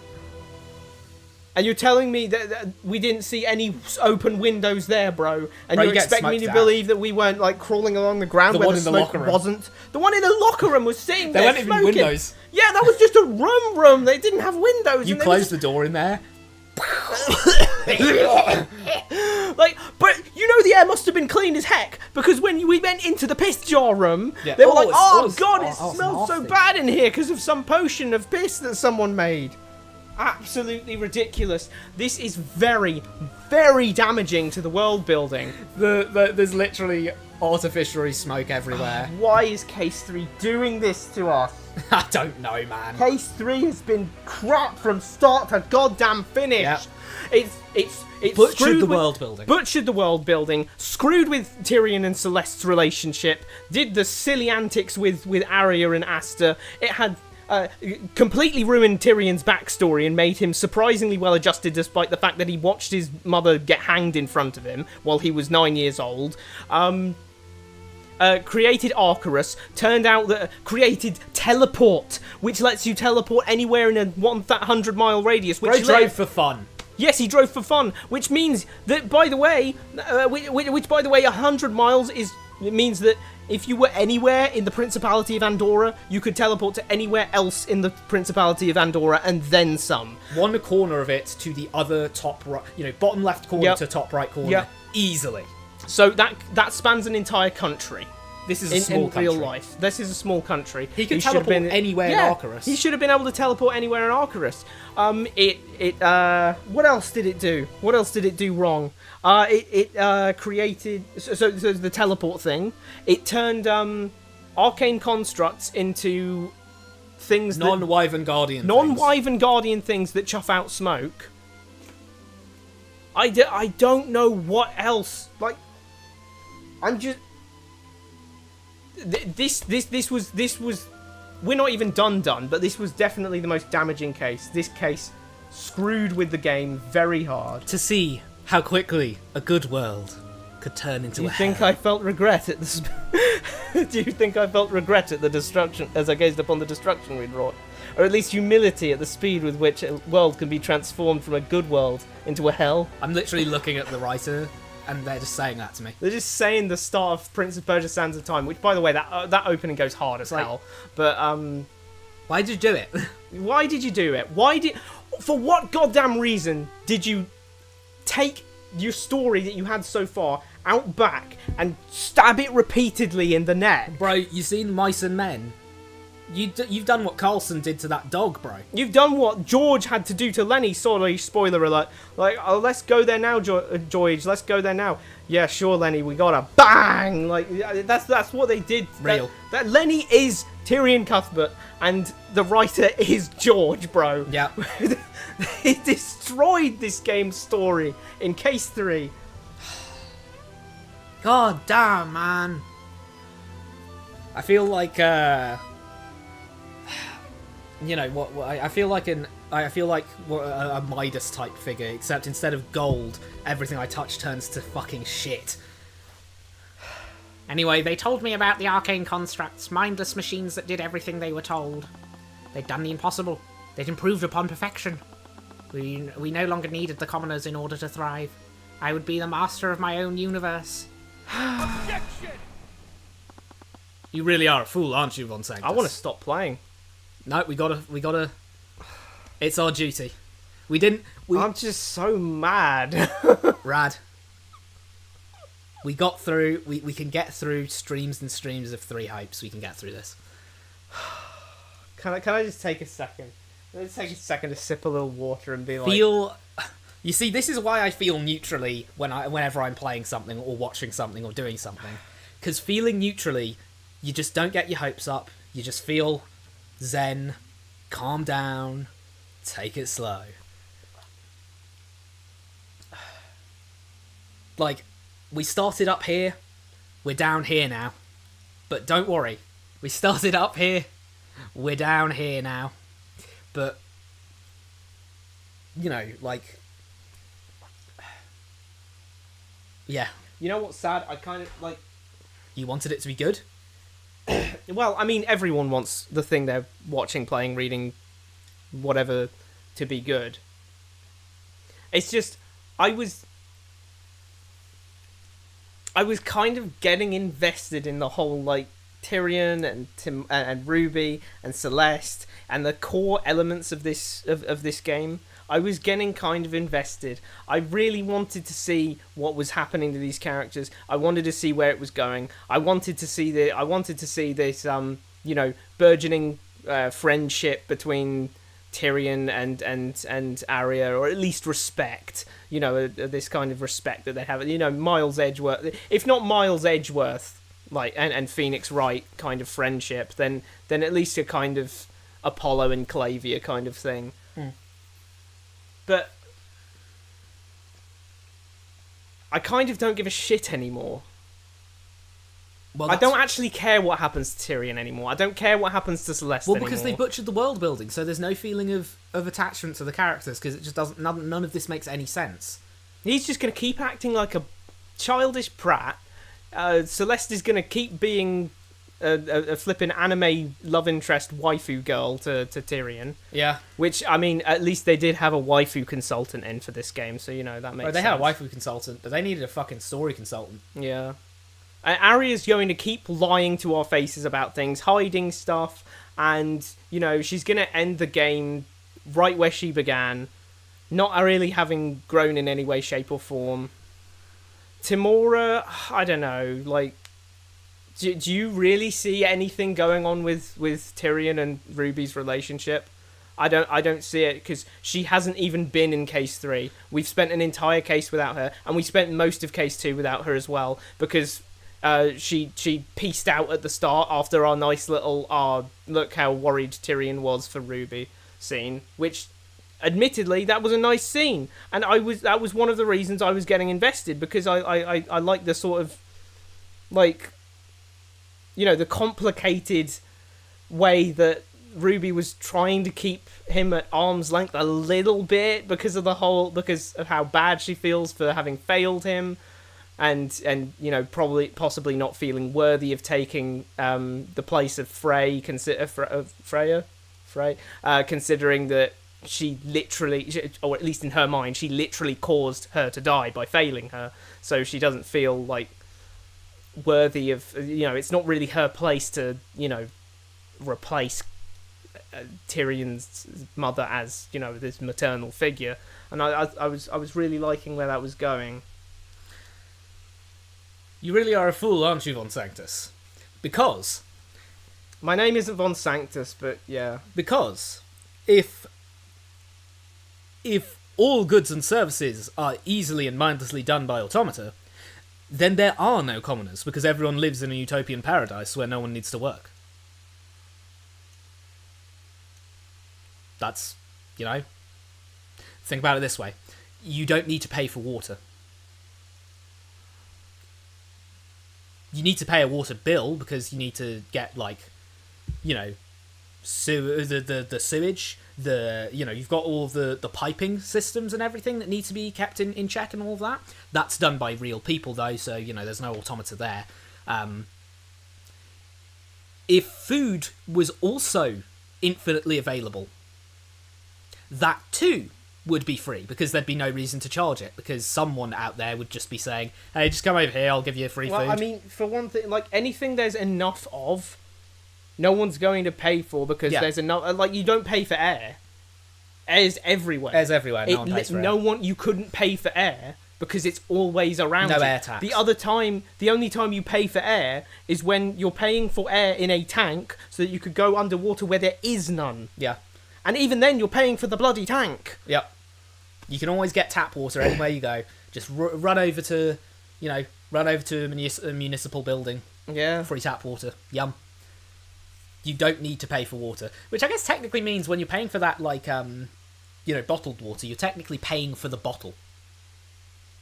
And you're telling me that we didn't see any open windows there, bro? And Bro, you you get expect me to smoked out. believe that we weren't crawling along the ground The where one the in the smoke locker room. wasn't? The one in the locker room was sitting There there weren't even smoking. windows. Yeah, that was just a room. They didn't have windows. You and they closed the door in there. But you know the air must have been clean as heck, because when we went into the piss jar room, Yeah. they were Oh, like, it's- "Oh oh, it's- god, oh, it it's smells so nasty." bad in here because of some potion of piss that someone made." Absolutely ridiculous. This is very, very damaging to the world building. There's literally artificial smoke everywhere. Why is Case 3 doing this to us? I don't know, man. Case 3 has been crap from start to goddamn finish. Yep. It's Butchered screwed the with- world building. Butchered the world building, screwed with Tyrion and Celeste's relationship, did the silly antics with Arya and Asta. It had completely ruined Tyrion's backstory and made him surprisingly well adjusted, despite the fact that he watched his mother get hanged in front of him while he was 9 years old. Created Arcturus, turned out that created teleport, which lets you teleport anywhere in a 100-mile radius. Which Bro drove for fun. Yes, he drove for fun, which means that, by the way, 100 miles is It means that if you were anywhere in the Principality of Andorra, you could teleport to anywhere else in the Principality of Andorra and then some. One corner of it to the other top right, bottom left corner Yep. to top right corner, Yep. easily. So that spans an entire country. This is a small in country. real life. This is a small country. He could should have teleport anywhere in Arcturus. He should have been able to teleport anywhere in Arcturus. What else did it do? What else did it do wrong? It created so the teleport thing. It turned arcane constructs into things Non-Wyvern Guardian things. non-Wyvern Guardian things that chuff out smoke. I don't know what else. Like, I'm just. This was. We're not even done, but this was definitely the most damaging case. This case screwed with the game very hard. To see how quickly a good world could turn into Do you a think hell. I felt regret at the? Do you think I felt regret at the destruction as I gazed upon the destruction we'd wrought, or at least humility at the speed with which a world can be transformed from a good world into a hell? I'm literally looking at the writer, and they're just saying that to me. They're just saying the start of Prince of Persia: Sands of Time, which, by the way, that opening goes hard as hell. But Why did you do it? why did you do it? For what goddamn reason did you take your story that you had so far out back and stab it repeatedly in the neck? Bro, you seen Mice and Men? You've done what Carlson did to that dog, bro. You've done what George had to do to Lenny. Sorry, spoiler alert. Like, oh, let's go there now, George. Let's go there now. Yeah, sure, Lenny. We gotta bang. Like, that's what they did. Real. That Lenny is Tyrion Cuthbert, and the writer is George, bro. Yeah. He destroyed this game's story in Case 3. God damn, man. I feel like I feel like a Midas type figure, except instead of gold, everything I touch turns to fucking shit. Anyway, they told me about the arcane constructs, mindless machines that did everything they were told. They'd done the impossible. They'd improved upon perfection. We no longer needed the commoners in order to thrive. I would be the master of my own universe. Objection! You really are a fool, aren't you, Von Sanctus? I want to stop playing. No, we gotta. It's our duty. I'm just so mad. Rad. We got through. We can get through streams and streams of 3 hypes. We can get through this. Can I just take a second? Let's take a second to sip a little water and be like... You see, this is why I feel neutrally whenever I'm playing something or watching something or doing something. Because feeling neutrally, you just don't get your hopes up. You just feel zen, calm down, take it slow. Like, we started up here, we're down here now. But don't worry, we started up here, we're down here now. But, like... Yeah. You know what's sad? I kind of, like... You wanted it to be good? Well, I mean, everyone wants the thing they're watching, playing, reading, whatever, to be good. It's just, I was kind of getting invested in the whole, like, Tyrion and Ruby and Celeste and the core elements of this game. I was getting kind of invested. I really wanted to see what was happening to these characters. I wanted to see where it was going. I wanted to see this burgeoning friendship between Tyrion and Arya, or at least respect. This kind of respect that they have. Miles Edgeworth, if not Miles Edgeworth, like and Phoenix Wright kind of friendship, then at least a kind of Apollo and Clavia kind of thing. But I kind of don't give a shit anymore. Well, I don't actually care what happens to Tyrion anymore. I don't care what happens to Celeste anymore. Well, because they butchered the world building, so there's no feeling of attachment to the characters, because it just doesn't. None of this makes any sense. He's just going to keep acting like a childish brat. Celeste is going to keep being a flippin' anime love interest waifu girl to Tyrion. Yeah. Which, I mean, at least they did have a waifu consultant in for this game, so, that makes sense. They had a waifu consultant, but they needed a fucking story consultant. Yeah. Arya's going to keep lying to our faces about things, hiding stuff, and, you know, she's going to end the game right where she began, not really having grown in any way, shape, or form. Timora, I don't know, like, do you really see anything going on with Tyrion and Ruby's relationship? I don't see it, because she hasn't even been in Case 3. We've spent an entire case without her, and we spent most of Case 2 without her as well, because she pieced out at the start after our nice little, look how worried Tyrion was for Ruby scene, which, admittedly, that was a nice scene, and that was one of the reasons I was getting invested, because I like the sort of, like, you know, the complicated way that Ruby was trying to keep him at arm's length a little bit because of how bad she feels for having failed him, and you know, possibly not feeling worthy of taking the place of Frey, considering that she literally, or at least in her mind, she literally caused her to die by failing her, so she doesn't feel like worthy of, you know, it's not really her place to, you know, replace Tyrion's mother as, you know, this maternal figure, and I was really liking where that was going. You really are a fool, aren't you, Von Sanctus? Because my name isn't Von Sanctus, but yeah. Because if all goods and services are easily and mindlessly done by automata, then there are no commoners, because everyone lives in a utopian paradise where no one needs to work. That's, you know, think about it this way. You don't need to pay for water. You need to pay a water bill because you need to get, like, you know, the sewage, you know, you've got all of the piping systems and everything that need to be kept in check and all of that. That's done by real people, though, so, you know, there's no automata there. If food was also infinitely available, that too would be free, because there'd be no reason to charge it, because someone out there would just be saying, hey, just come over here, I'll give you free food. Well, I mean, for one thing, like, anything there's enough of, no one's going to pay for, because there's enough, like, you don't pay for air. Air's everywhere. Air's everywhere, no one pays for air. You couldn't pay for air, because it's always around you. No air tax. The only time you pay for air is when you're paying for air in a tank, so that you could go underwater where there is none. Yeah. And even then, you're paying for the bloody tank. Yep. You can always get tap water anywhere you go. Just run over to a municipal building. Yeah. Free tap water. Yum. You don't need to pay for water, which I guess technically means when you're paying for that, like, you know, bottled water, you're technically paying for the bottle.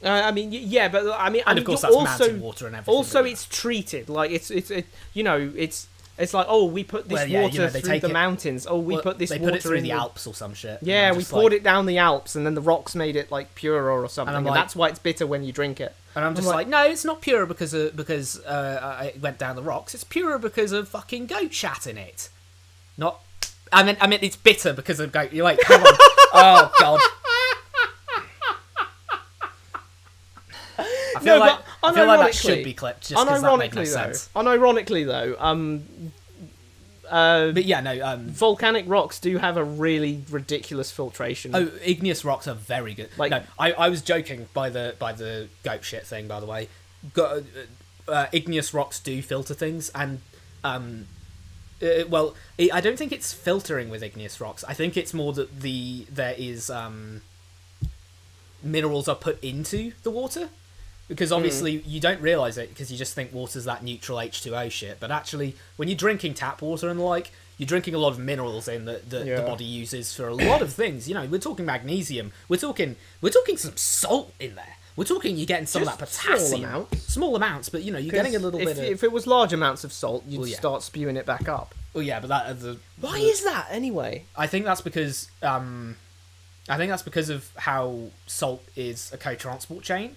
I mean, yeah, but I mean, and of course that's mountain water and everything. Also, it's treated like it's you know, it's like, oh, we put this water through the mountains. Oh, we put this water put it through the Alps or some shit. Yeah, we poured it down the Alps, and then the rocks made it like purer or something, and that's why it's bitter when you drink it. And I'm just like, no, it's not pure because it went down the rocks. It's purer because of fucking goat shat in it. Not, I meant it's bitter because of goat. You're like, come on, oh god. I feel like that should be clipped, just because that made no sense. Unironically though, but yeah, no. Volcanic rocks do have a really ridiculous filtration. Oh, igneous rocks are very good. Like, no, I was joking by the goat shit thing, by the way. Igneous rocks do filter things, and I don't think it's filtering with igneous rocks. I think it's more that there is minerals are put into the water. Because obviously you don't realise it, because you just think water's that neutral H2O shit. But actually, when you're drinking tap water and the like, you're drinking a lot of minerals in that the body uses for a lot of things. You know, we're talking magnesium. We're talking some salt in there. We're talking you're getting some of that potassium. Small amounts, but you know, you're getting a little bit of... If it was large amounts of salt, you'd start spewing it back up. Well, yeah, but why is that anyway? I think that's because of how salt is a co-transport chain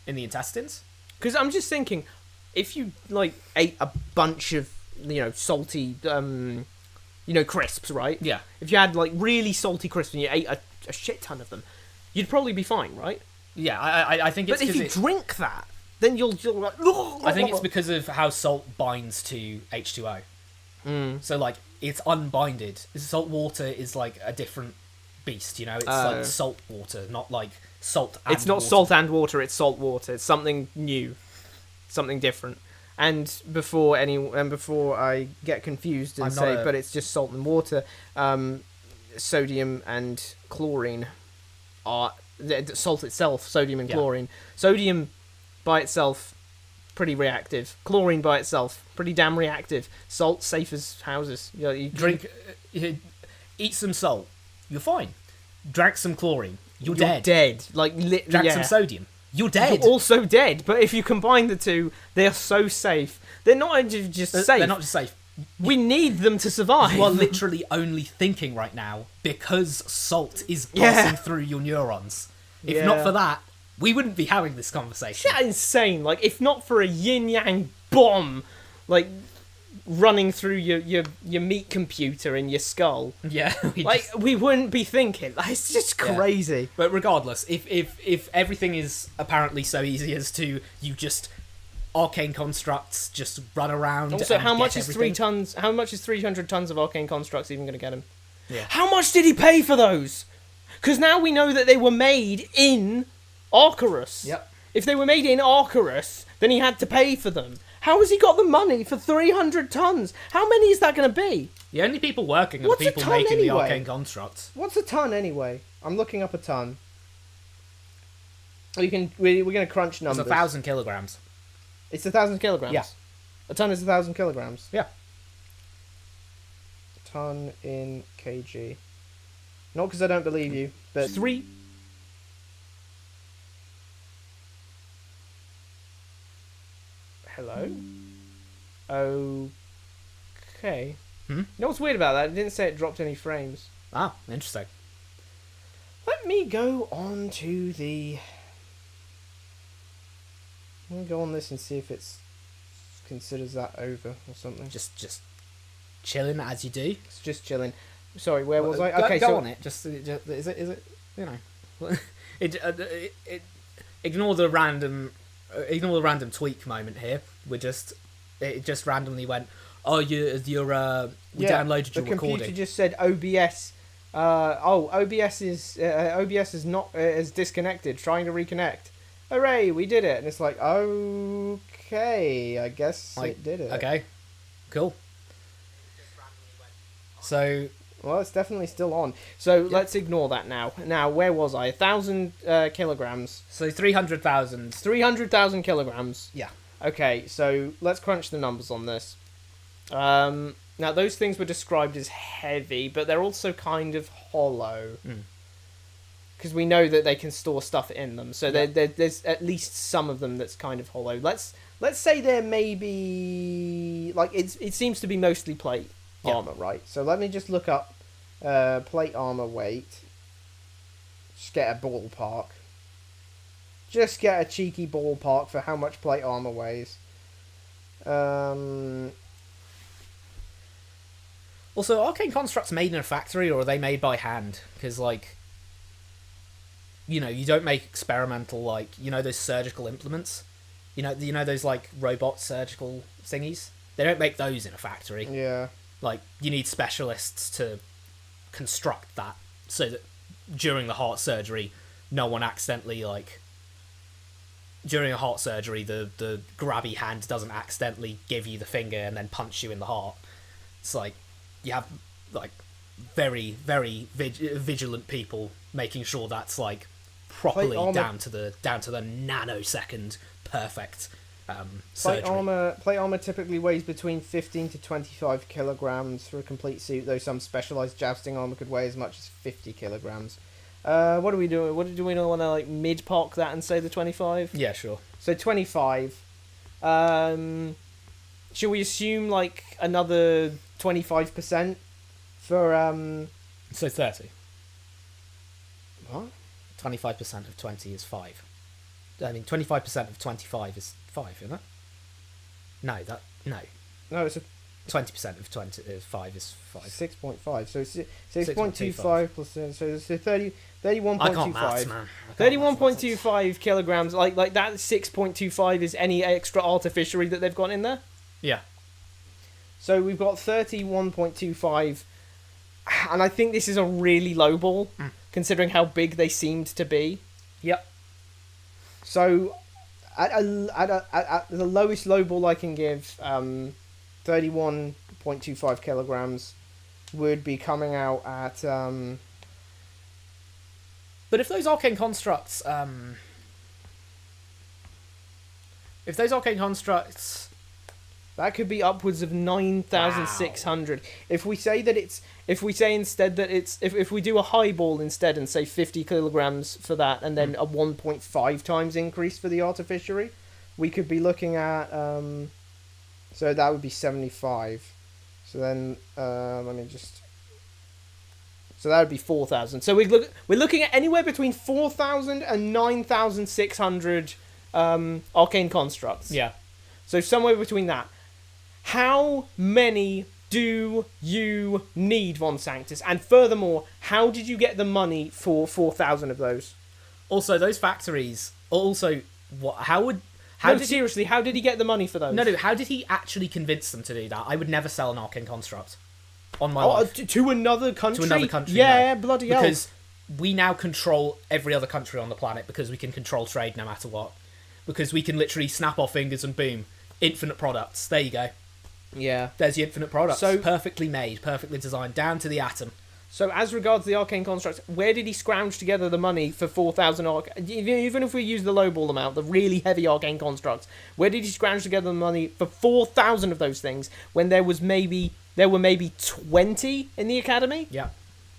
in the intestines. Because I'm just thinking, if you like ate a bunch of, you know, salty you know, crisps, right? Yeah. If you had like really salty crisps and you ate a shit ton of them, you'd probably be fine, right? Yeah, I think it's... But if you drink that, then you'll like. I think it's because of how salt binds to H2O. So like it's unbinded. Salt water is like a different beast, you know. It's like salt water, not like salt. And It's not water. salt and water. It's salt water. It's something new, something different. And before I get confused and say, but it's just salt and water, sodium and chlorine are the salt itself. Sodium and chlorine. Sodium by itself, pretty reactive. Chlorine by itself, pretty damn reactive. Salt, safe as houses. You Drink, eat some salt, you're fine. Drank some chlorine, you're dead. Dead. Like Drank some sodium, you're dead. You're also dead. But if you combine the two, they are so safe. They're not just safe. They're not just safe. We need them to survive. You are literally only thinking right now because salt is passing through your neurons. If not for that, we wouldn't be having this conversation. That's insane. Like, if not for a yin-yang bomb, like, running through your meat computer in your skull, Yeah. we wouldn't be thinking. Like, it's just crazy. But regardless, if everything is apparently so easy as to you just arcane constructs just run around. Also, and how much get is everything. 3 tons? How much is 300 tons of arcane constructs even going to get him? Yeah. How much did he pay for those? Because now we know that they were made in Arcturus. Yep. If they were made in Arcturus, then he had to pay for them. How has he got the money for 300 tons? How many is that going to be? The only people working are What's the a people ton making the anyway? arcane constructs. What's a ton anyway? I'm looking up a ton. We're going to crunch It's numbers. 1,000 kilograms. It's 1,000 kilograms. Yeah. A ton is 1,000 kilograms. Yeah. Ton in kg. Not because I don't believe you, but 3. Hello? Okay. You know what's weird about that? It didn't say it dropped any frames. Ah, interesting. Let me go on to the... I'm going to go on this and see if it's considers that over or something. Just chilling as you do. It's just chilling. Sorry, where was I? Go, Okay, go so on it. Just is it you know, ignore the random tweak moment here. It just randomly went. Oh, we downloaded your the computer recording. just said OBS. OBS is not is disconnected. Trying to reconnect. Hooray, we did it! And it's like, okay, I guess it did it. Okay, cool. So, Well, it's definitely still on. So let's ignore that now. Now, where was I? 1,000 kilograms. so 300,000. 300,000 kilograms. Yeah. Okay, so let's crunch the numbers on this. Now, those things were described as heavy, but they're also kind of hollow. Because we know that they can store stuff in them. So there's at least some of them that's kind of hollow. Let's say there may be... Like, it seems to be mostly plate armor, right? So let me just look up plate armor weight. Just get a ballpark. Just get a cheeky ballpark for how much plate armor weighs. Also, arcane constructs made in a factory, or are they made by hand? Because, like, you know, you don't make experimental, like, you know, those surgical implements. You know those like robot surgical thingies. They don't make those in a factory. Yeah. Like, you need specialists to construct that so that during the heart surgery, no one accidentally, like, during a heart surgery, the grabby hand doesn't accidentally give you the finger and then punch you in the heart. It's like, you have, like, very, very vigilant people making sure that's, like, properly down to the nanosecond perfect surgery. Plate armor typically weighs between 15 to 25 kilograms for a complete suit, though some specialized jousting armor could weigh as much as 50 kilograms. What do we do? What do we want to, like, mid-park that and say the 25? Yeah, sure. So 25. Should we assume, like, another 25% for So 30. What? 25% of 20 is 5. I mean, 25% of 25 is 5, isn't it? No. No, it's 20% of 5 is 5. 6.5. So 6.25 plus so 31.25. I can't maths, man. 31.25 kilograms. Like that 6.25 is any extra artificery that they've got in there. Yeah. So we've got 31.25, and I think this is a really low ball, considering how big they seemed to be. Yep. So, at the lowest low ball I can give, 31.25 kilograms would be coming out at... But if those arcane constructs... That could be upwards of 9,600. Wow. If we say instead that it's if we do a high ball instead and say 50 kilograms for that, and then a 1.5 times increase for the artificery, we could be looking at so that would be 75. So then let me just. So that would be 4,000. So we're looking at anywhere between 4,000 and 9,600 arcane constructs. Yeah. So somewhere between that. How many do you need, Von Sanctus? And furthermore, how did you get the money for 4,000 of those? Also, those factories. Also, what? How did he get the money for those? No. How did he actually convince them to do that? I would never sell an arcane construct on my life. To another country? To another country, Yeah, no. bloody hell. Because we now control every other country on the planet because we can control trade no matter what. Because we can literally snap our fingers and boom, infinite products. There you go. Yeah. There's the infinite products. So perfectly made, perfectly designed, down to the atom. So as regards the arcane constructs, where did he scrounge together the money for 4,000 even if we use the lowball amount, the really heavy arcane constructs, where did he scrounge together the money for 4,000 of those things when there were maybe 20 in the academy? Yeah.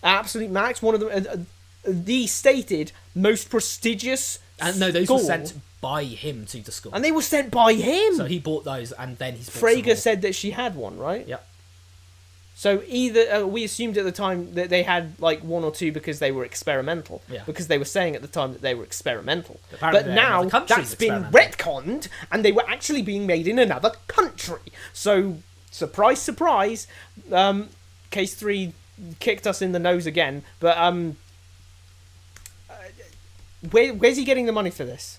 Absolute max. One of them, the stated most prestigious. And no, those school. were sent by him to the school. And they were sent by him. So he bought those, and then he's bought Frege said that she had one, right? Yep. So either we assumed at the time that they had like one or two because they were experimental. Yeah. Because they were saying at the time that they were experimental. Apparently But now that's been retconned, and they were actually being made in another country. So surprise, surprise, Case 3 kicked us in the nose again. But where's he getting the money for this?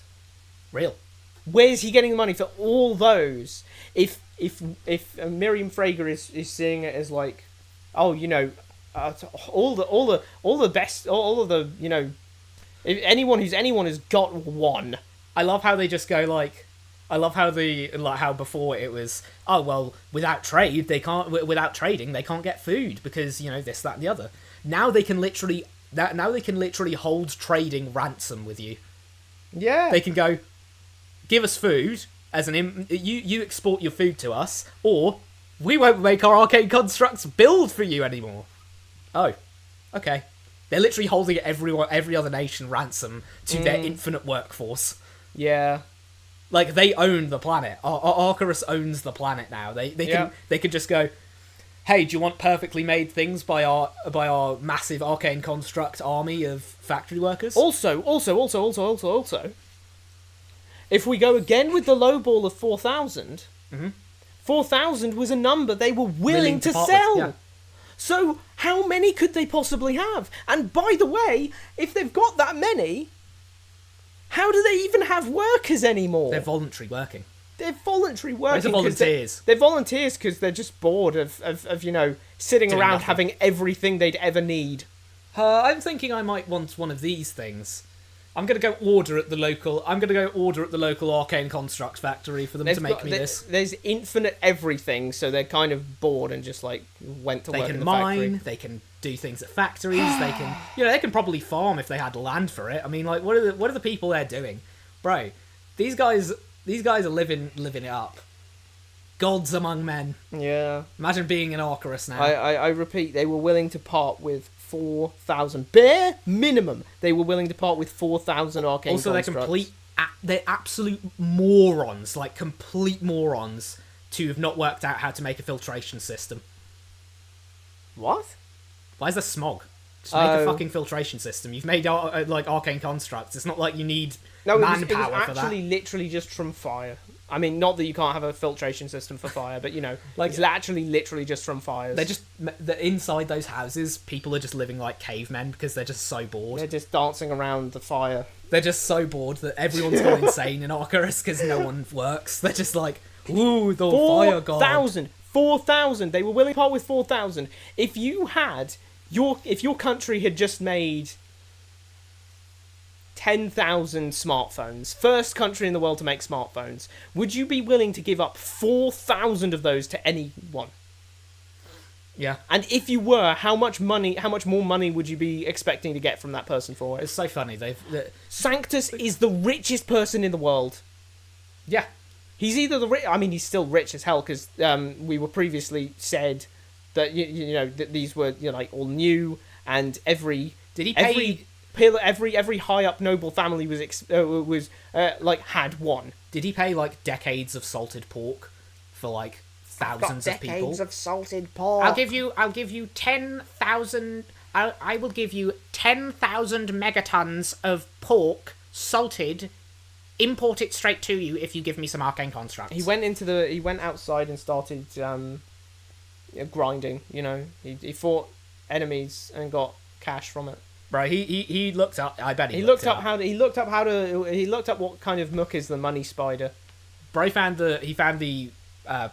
Real. Where's he getting the money for all those? If Miriam Frager is seeing it as like, oh, you know, all the best, all of the, you know, if anyone has got one. I love how they just go like, I love how how before it was, oh well, without trading they can't get food because, you know, this, that, and the other. Now they can literally hold trading ransom with you. Yeah. They can go, give us food as you export your food to us, or we won't make our arcane constructs build for you anymore. Oh, okay. They're literally holding every other nation ransom to their infinite workforce. Yeah. Like, they own the planet. Arcturus owns the planet now. They can just go, hey, do you want perfectly made things by our massive arcane construct army of factory workers? Also. If we go again with the low ball of 4,000, 4,000 was a number they were willing to sell. Yeah. So how many could they possibly have? And by the way, if they've got that many, how do they even have workers anymore? They're voluntary working. They're voluntary working. Where's the volunteers? They're volunteers because they're just bored of you know, sitting Doing around nothing. having everything they'd ever need. I'm thinking I might want one of these things. I'm gonna go order at the local arcane construct factory for them to make me this. There's infinite everything, so they're kind of bored and just like went to work in the mine, factory. they can do things at factories, they can probably farm if they had land for it. I mean, like, what are the people there doing? Bro, these guys are living it up. Gods among men. Yeah. Imagine being an Arcturus now. I repeat, they were willing to part with 4,000. Bare minimum, they were willing to part with 4,000 arcane also, constructs. they're absolute morons, like complete morons, to have not worked out how to make a filtration system. What? Why is there smog? Just make a fucking filtration system. You've made like arcane constructs. It's not like you need manpower it was for that. actually literally just from fire. I mean, not that you can't have a filtration system for fire, but Like- it's actually literally just from fires. Inside those houses, people are just living like cavemen because they're just so bored. They're just dancing around the fire. They're just so bored that everyone's gone insane in Arcturus because no one works. They're just like, ooh, the fire god. 4,000. They were willing to part with 4,000. If your country had just made 10,000 smartphones, first country in the world to make smartphones, would you be willing to give up 4,000 of those to anyone? Yeah. And if you were, how much more money would you be expecting to get from that person for it? It's so funny. Sanctus is the richest person in the world. Yeah. He's either he's still rich as hell because we were previously said that that these were like all new, and every high up noble family was had one. Did he pay like decades of salted pork for like thousands of people? Decades of salted pork. I'll give you 10,000. I will give you 10,000 megatons of pork, salted. Import it straight to you if you give me some arcane constructs. He went outside and started grinding. He fought enemies and got cash from it. Right, he looked up. I bet he looked up what kind of mook is the money spider. Bro, he found the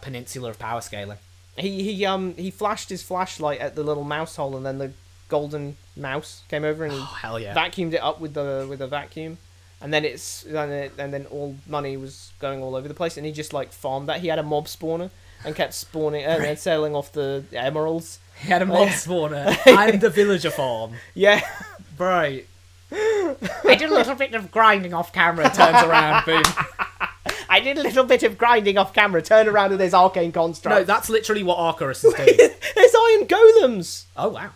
peninsula of power scaling. He flashed his flashlight at the little mouse hole, and then the golden mouse came over and he hell yeah. vacuumed it up with the vacuum, and then then all money was going all over the place, and he just like farmed that. He had a mob spawner and kept spawning and selling off the emeralds. He had a mob spawner and the villager farm. Yeah. Right. I did a little bit of grinding off camera, turns around, boom. I did a little bit of grinding off camera, turn around and there's arcane constructs. No, that's literally what Arcturus is doing. There's iron golems! Oh, wow.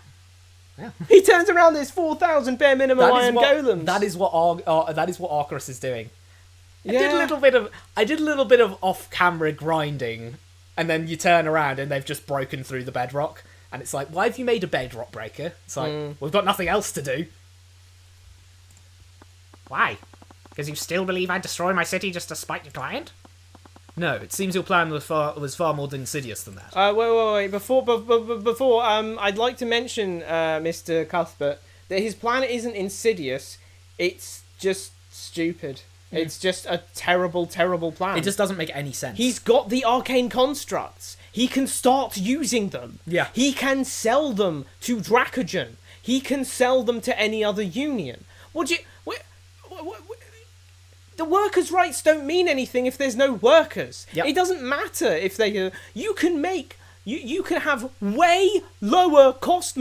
He turns around, there's 4,000 bare minimum iron golems. That is what Arcturus is doing. Yeah. I did a little bit of off-camera grinding, and then you turn around and they've just broken through the bedrock. And it's like, why have you made a bedrock breaker? It's like, we've got nothing else to do. Why? Because you still believe I'd destroy my city just to spite your client? No, it seems your plan was far more insidious than that. Wait. Before, I'd like to mention, Mr. Cuthbert, that his plan isn't insidious. It's just stupid. Yeah. It's just a terrible, terrible plan. It just doesn't make any sense. He's got the arcane constructs. He can start using them. Yeah. He can sell them to Dracogen. He can sell them to any other union. The workers' rights don't mean anything if there's no workers. Yep. It doesn't matter if they... You can make... You can have way lower costs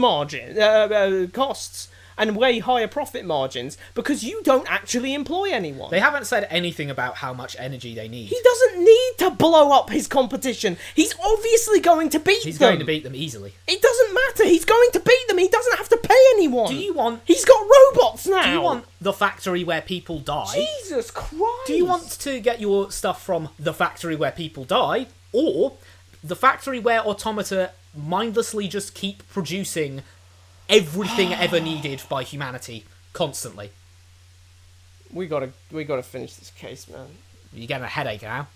and way higher profit margins because you don't actually employ anyone. They haven't said anything about how much energy they need. He doesn't need to blow up his competition. He's obviously going to beat them. He's going to beat them easily. It doesn't matter. He's going to beat them. He doesn't have to pay anyone. He's got robots now. Do you want the factory where people die? Jesus Christ. Do you want to get your stuff from the factory where people die, or the factory where automata mindlessly just keep producing everything ever needed by humanity constantly? We gotta finish this case, man. You're getting a headache now.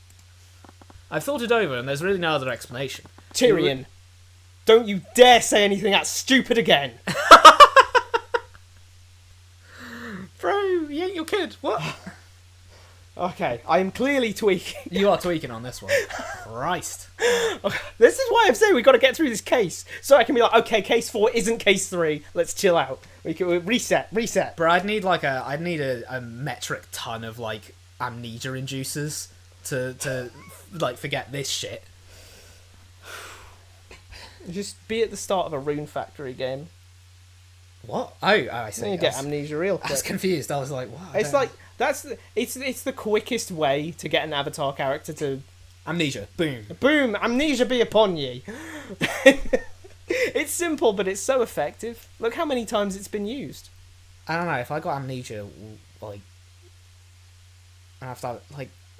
I've thought it over, and there's really no other explanation. Tyrion, don't you dare say anything that stupid again. Bro, you ain't your kid. What? Okay, I am clearly tweaking. You are tweaking on this one. Christ. This is why I'm saying we've got to get through this case. So I can be like, okay, case 4 isn't case 3. Let's chill out. We can reset. Bro, I'd need a metric ton of like amnesia inducers to like forget this shit. Just be at the start of a Rune Factory game. What? Oh, I see. You get amnesia real quick. I was confused. I was like, what? It's like it's the quickest way to get an avatar character to amnesia. Boom. Amnesia be upon ye. It's simple, but it's so effective. Look how many times it's been used. I don't know if I got amnesia, like, I have to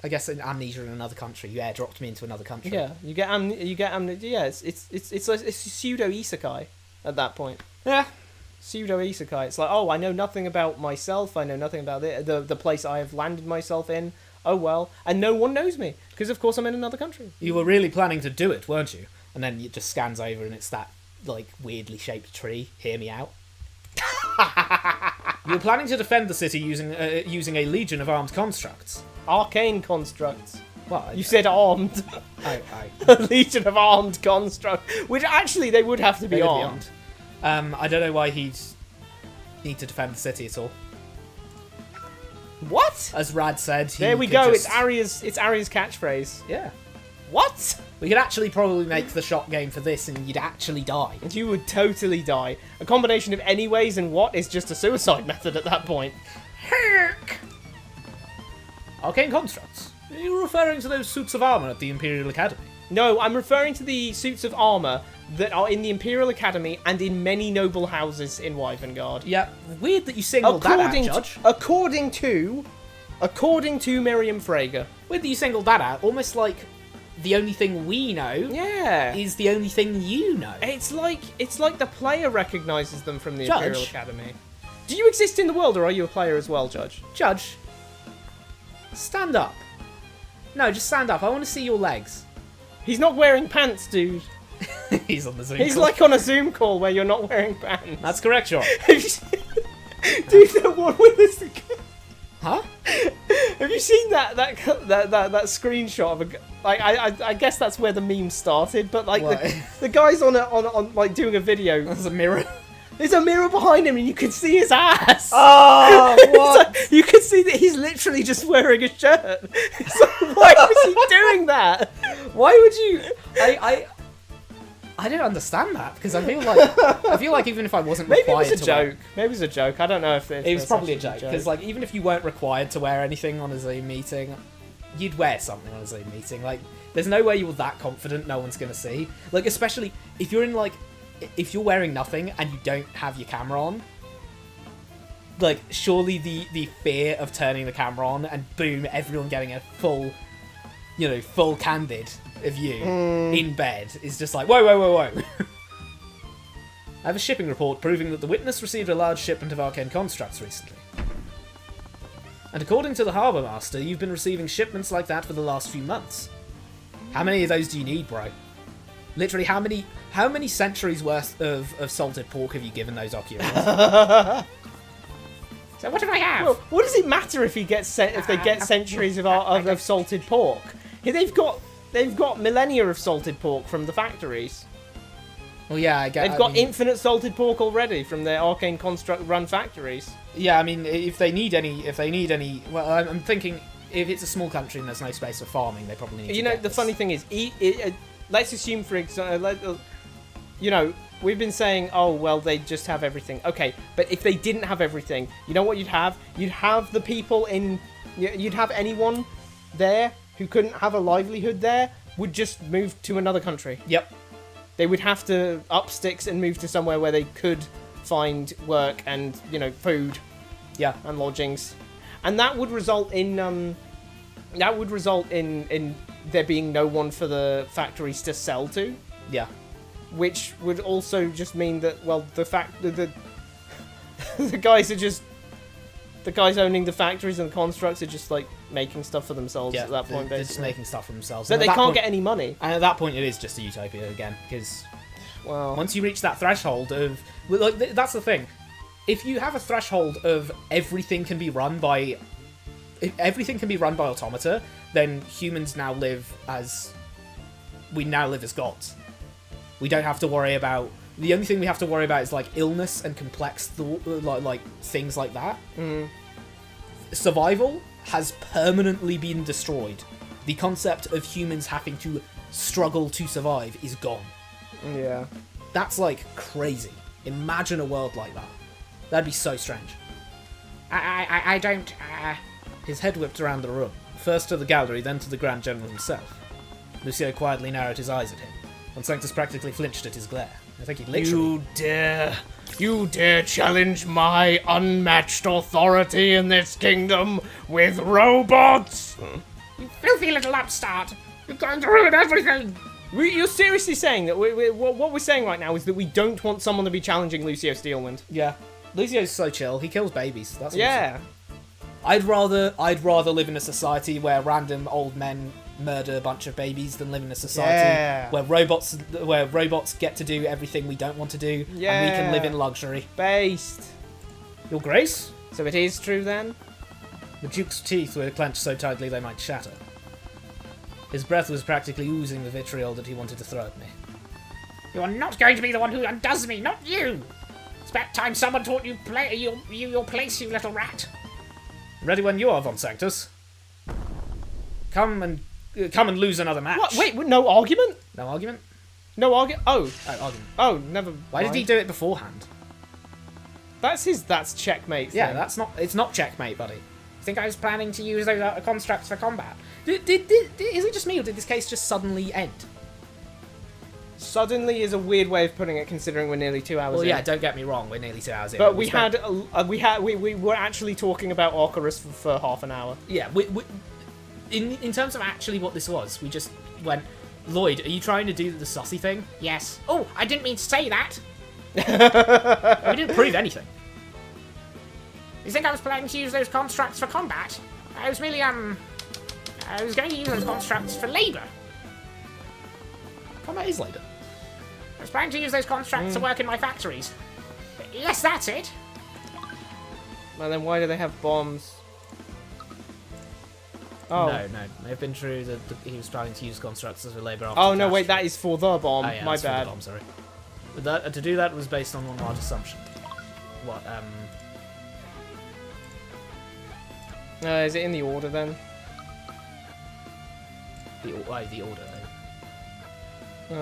I guess an amnesia in another country. You airdropped me into another country. Yeah, you get amnesia. Yeah, it's like it's pseudo isekai at that point. Yeah. Pseudo isekai. It's like, oh, I know nothing about myself. I know nothing about the place I have landed myself in. oh well, and no one knows me because of course I'm in another country. You were really planning to do it, weren't you? And then it just scans over and it's that, like, weirdly shaped tree. Hear me out. You were planning to defend the city using a legion of armed constructs. Arcane constructs. What? You said armed. A legion of armed construct, which actually they would have to be They'd armed. I don't know why he'd need to defend the city at all. What? As Rad said, he There we could go. just- It's Arya's catchphrase. Yeah. What? We could actually probably make the shot game for this and you'd actually die. You would totally die. A combination of anyways and what is just a suicide method at that point. Heck! Arcane constructs. Are you referring to those suits of armour at the Imperial Academy? No, I'm referring to the suits of armour that are in the Imperial Academy and in many noble houses in Wyvengard. Yeah, weird that you singled that out, Judge. According to Miriam Frager. Weird that you singled that out, almost like the only thing we know Yeah. is the only thing you know. It's like the player recognises them from the Judge. Imperial Academy. Do you exist in the world, or are you a player as well, Judge? Judge, stand up. No, just stand up. I want to see your legs. He's not wearing pants, dude. He's on the Zoom He's call. like on a Zoom call where you're not wearing pants. That's correct, Sean. Dude, that one with this. Huh? Have you seen that screenshot of a? Like, I guess that's where the meme started, but like What? the guy's on like doing a video. There's a mirror. There's a mirror behind him, and you can see his ass. Oh, It's what? like, you can see that he's literally just wearing a shirt. It's like, why was he doing that? Why would you? I don't understand that because I feel like even if I wasn't Maybe it required was a to wear- joke. Maybe it was a joke. I don't know if It was that's probably a actually joke because, like, even if you weren't required to wear anything on a Zoom meeting, you'd wear something on a Zoom meeting. Like, there's no way you're that confident no one's gonna see. Like, especially if you're in if you're wearing nothing and you don't have your camera on. Like, surely the fear of turning the camera on and boom, everyone getting a full candid of you in bed is just like, whoa. I have a shipping report proving that the witness received a large shipment of arcane constructs recently. And according to the Harbour Master, you've been receiving shipments like that for the last few months. How many of those do you need, bro? Literally, how many centuries worth of salted pork have you given those Oculars? So what do I have? Well, what does it matter if he gets if they get centuries of salted pork? They've got millennia of salted pork from the factories. Well, yeah, I get. They've got infinite salted pork already from their arcane construct run factories. Yeah, I mean, if they need any, well, I'm thinking if it's a small country and there's no space for farming, they probably need. You to know, get the this. funny thing is, let's assume for example, we've been saying, oh well, they just have everything. Okay, but if they didn't have everything, you know what you'd have? You'd have the people you'd have anyone there who couldn't have a livelihood there would just move to another country. Yep. They would have to up sticks and move to somewhere where they could find work and, food. Yeah. And lodgings. And that would result in in there being no one for the factories to sell to, Yeah. which would also just mean that, well, the guys are just the guys owning the factories and the constructs are just like making stuff for themselves at that point. They're just basically. making stuff for themselves. But And they at that can't point- get any money. And at that point, it is just a utopia again, because Well, once you reach that threshold of, that's the thing. If you have a threshold of everything can be run by automata, then humans now live as gods. We don't have to worry about. The only thing we have to worry about is like illness and complex like things like that. Mm. Survival has permanently been destroyed. The concept of humans having to struggle to survive is gone. yeah. That's like crazy. Imagine a world like that. That'd be so strange. I don't. His head whipped around the room, first to the gallery, then to the Grand General himself. Lucio quietly narrowed his eyes at him, and Sanctus practically flinched at his glare. I think he literally. You dare challenge my unmatched authority in this kingdom with robots? You filthy little upstart! You're going to ruin everything! You're seriously saying that what we're saying right now is that we don't want someone to be challenging Lucio Steelwind? Yeah. Lucio's so chill, he kills babies. That's Yeah. I'd rather live in a society where random old men murder a bunch of babies than live in a society where robots get to do everything we don't want to do, and we can live in luxury. Based. Your Grace? So it is true then? The Duke's teeth were clenched so tightly they might shatter. His breath was practically oozing the vitriol that he wanted to throw at me. You are not going to be the one who undoes me, not you! It's about time someone taught you your place, you little rat. Ready when you are, Von Sanctus. Come and lose another match. What? Wait, no argument? No argument? No argument? Oh. Argument. Oh, never. Why did he do it beforehand? That's checkmate thing. Yeah, it's not checkmate, buddy. I think I was planning to use those constructs for combat. Is it just me, or did this case just suddenly end? Suddenly is a weird way of putting it, considering we're nearly 2 hours in. Well, yeah, don't get me wrong, we're nearly 2 hours in. But we were actually talking about Arcturus for half an hour. Yeah, in terms of actually what this was, we just went, Lloyd, are you trying to do the sussy thing? Yes. Oh, I didn't mean to say that. We didn't prove anything. You think I was planning to use those constructs for combat? I was merely, I was going to use those constructs for labour. Combat is later. I was planning to use those constructs to work in my factories. Yes, that's it. And then why do they have bombs? Oh. No, may have been true that he was planning to use constructs as a labour after Oh, no, cash. wait, that is for the bomb. Oh, yeah, My that's for the bad. bomb, sorry. But to do that was based on one large assumption. What, Is it in the order then? the order, though.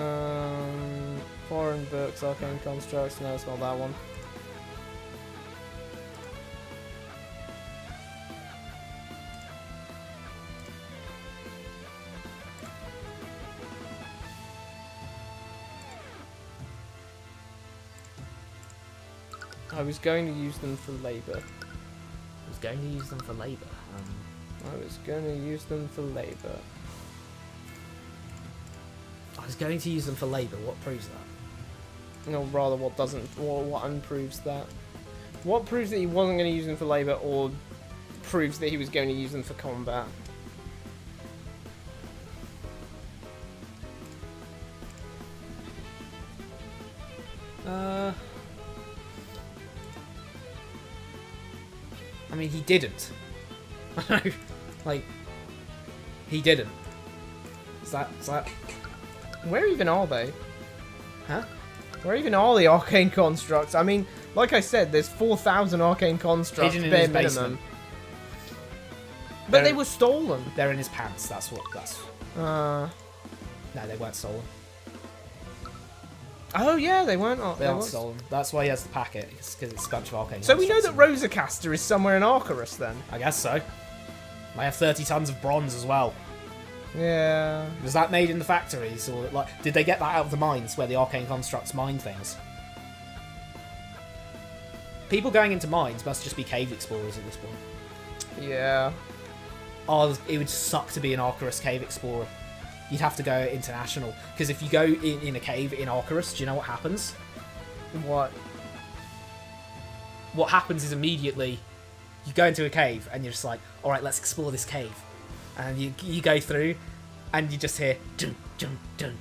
Foreign books, arcane constructs. No, it's not that one. I was going to use them for labour. I was going to use them for labour. I was going to use them for labour. I was going to use them for labour. What proves that? No, rather, what doesn't, or what unproves that? What proves that he wasn't going to use them for labour, or proves that he was going to use them for combat? I mean, he didn't. Like, he didn't. Is that? Where even are they? Huh? Where even are the arcane constructs? I mean, like I said, there's 4,000 arcane constructs, Hidden in bare his minimum. basement. But They're- they were stolen. They're in his pants. That's. Uh, No, they weren't stolen. oh yeah, they weren't. They aren't stolen. That's why he has the packet, because it's a bunch of arcane. So we know that constructs Rosacaster is somewhere in Arcturus then. I guess so. Might have 30 tons of bronze as well. Yeah. Was that made in the factories, or like did they get that out of the mines where the arcane constructs mine things? People going into mines must just be cave explorers at this point. Yeah. Oh, it would suck to be an Arcturus cave explorer. You'd have to go international, because if you go in a cave in Arcturus, do you know what happens? What? What happens is immediately you go into a cave and you're just like, all right, let's explore this cave, and you go through, and you just hear dun dun dun.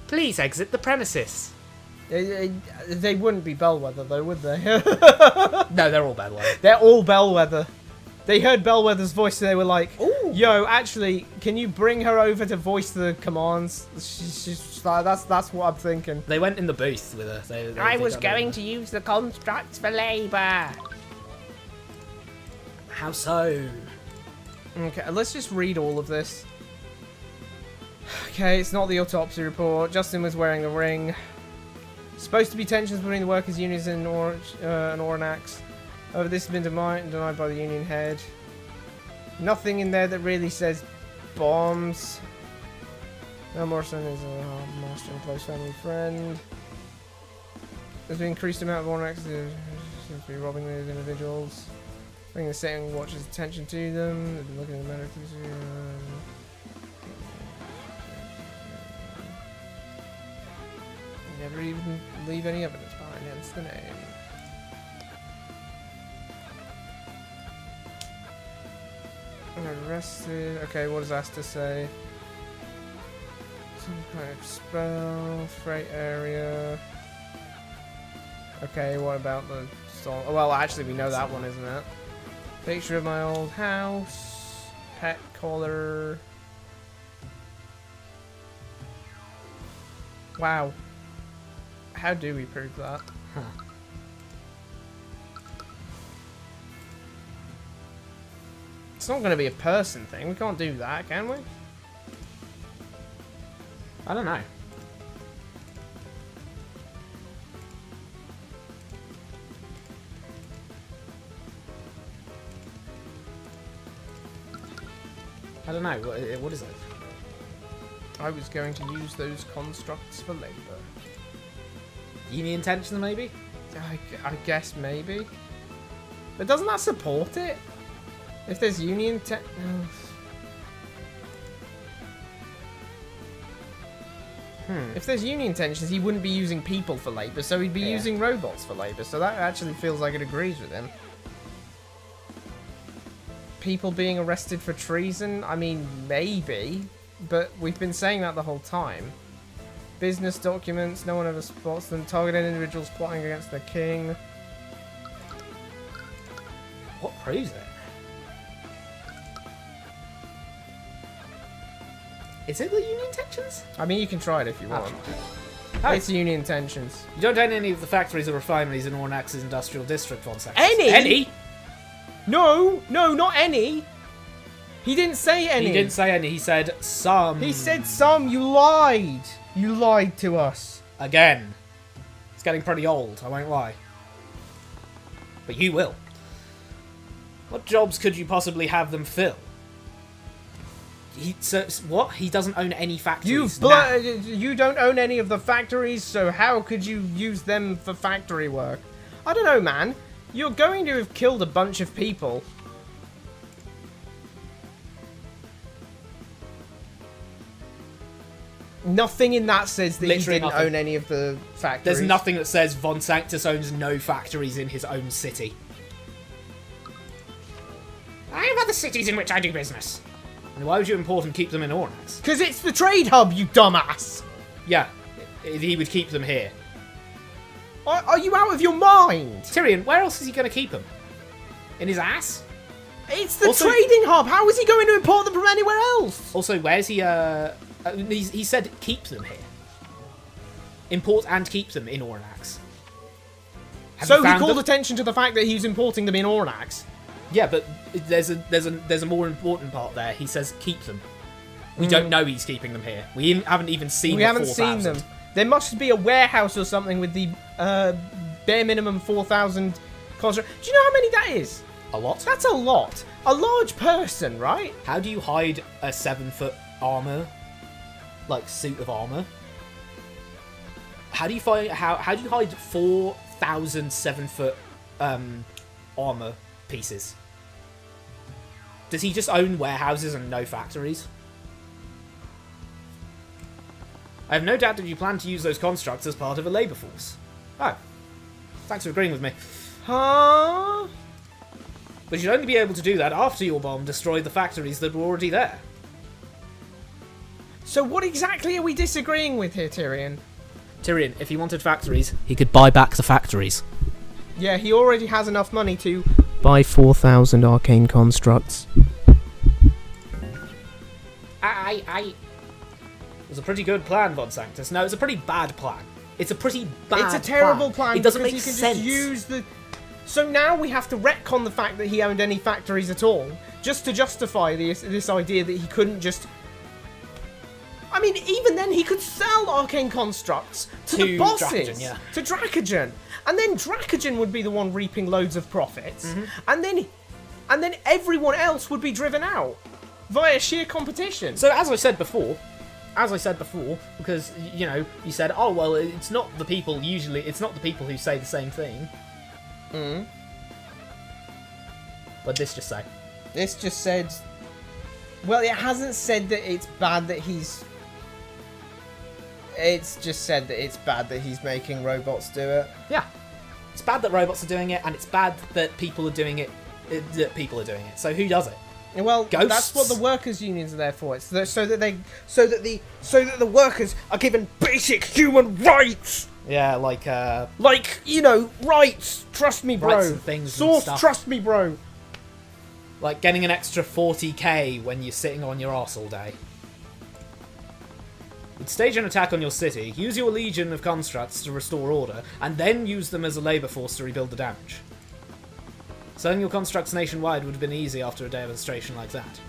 Please exit the premises. They wouldn't be Bellwether though, would they? No, they're all bad ones. They're all Bellwether. They heard Bellwether's voice and they were like, Ooh. yo, actually, can you bring her over to voice the commands? She's like, that's what I'm thinking. They went in the booth with her. I was going to use the constructs for labour. How so? Okay, let's just read all of this. Okay, it's not the autopsy report. Justin was wearing the ring. Supposed to be tensions between the workers' unions and Oranax. However, this has been denied by the union head. Nothing in there that really says bombs. Now Morrison is a master and close family friend. There's been increased amount of Oranax seems to be robbing those individuals. Bringing the setting watches attention to them. They've been looking at the matter. Never even leave any evidence behind, hence the name. Arrested. Okay, what does Asta say? Some kind of spell. Freight area. Okay, what about the song? Oh, well, actually, we know that one, isn't it? Picture of my old house. Pet collar. Wow. How do we prove that? Huh. It's not going to be a person thing. We can't do that, can we? I don't know. I don't know. What is it? I was going to use those constructs for labour. Union tensions, maybe? I guess maybe. But doesn't that support it? If there's union If there's union tensions, he wouldn't be using people for labour, so he'd be using robots for labour. So that actually feels like it agrees with him. People being arrested for treason? I mean, maybe. But we've been saying that the whole time. Business documents, no one ever spots them. Targeted individuals plotting against the king. What proves it? Is it the Union tensions? I mean, you can try it if you want. Oh. It's union tensions. You don't own any of the factories or refineries in Ornax's industrial district, Von Sanctus. Any? Any? No, not any. He didn't say any. He didn't say any. He said some. He said some. You lied. You lied to us. Again. It's getting pretty old, I won't lie. But you will. What jobs could you possibly have them fill? What? He doesn't own any factories. You don't own any of the factories, so how could you use them for factory work? I don't know, man. You're going to have killed a bunch of people. Nothing in that says that Literally he didn't nothing. own any of the factories. There's nothing that says Von Sanctus owns no factories in his own city. I have other cities in which I do business. And why would you import and keep them in Ornax? Because it's the trade hub, you dumbass! Yeah, he would keep them here. Are you out of your mind? Tyrion, where else is he going to keep them? In his ass? It's the Also- trading hub! How is he going to import them from anywhere else? Also, where's he, he said keep them here. Import and keep them in Ornax. Have So you he found called them? attention to the fact that he's importing them in Ornax. Yeah, but there's a more important part there. He says keep them. We don't know he's keeping them here. We haven't even seen. We the haven't 4,000. seen them. There must be a warehouse or something with the bare minimum 4,000 construct. Do you know how many that is? A lot. That's a lot. A large person, right? How do you hide a 7-foot armor, like suit of armor? How do you find how do you hide 4,000 7-foot armor pieces? Does he just own warehouses and no factories? I have no doubt that you plan to use those constructs as part of a labour force. Oh. Thanks for agreeing with me. Huh? But you'd only be able to do that after your bomb destroyed the factories that were already there. So what exactly are we disagreeing with here, Tyrion? Tyrion, if he wanted factories, he could buy back the factories. Yeah, he already has enough money to buy 4,000 arcane constructs. I It was a pretty good plan, Von Sanctus. No, it's a pretty bad plan. It's a pretty bad It's a terrible plan. It doesn't because make you can sense. Just use the. So now we have to retcon the fact that he owned any factories at all, just to justify this idea that he couldn't just. I mean, even then he could sell arcane constructs to the bosses, Dracogen, yeah. to Dracogen, and then Dracogen would be the one reaping loads of profits, Mm-hmm. and then everyone else would be driven out via sheer competition. So as I said before, because you know, you said, oh well, it's not the people who say the same thing. But this just say. This just said. Well, it hasn't said that it's bad that he's. It's just said that it's bad that he's making robots do it. Yeah, it's bad that robots are doing it, and it's bad that people are doing it. So who does it? Well, Ghosts? that's what the workers' unions are there for. It's so that the workers are given basic human rights. Yeah, like Like, rights. Trust me, bro. Rights and things and Source, stuff. trust me, bro. like getting an extra 40k when you're sitting on your arse all day. Would stage an attack on your city, use your legion of constructs to restore order, and then use them as a labour force to rebuild the damage. Selling your constructs nationwide would have been easy after a demonstration like that.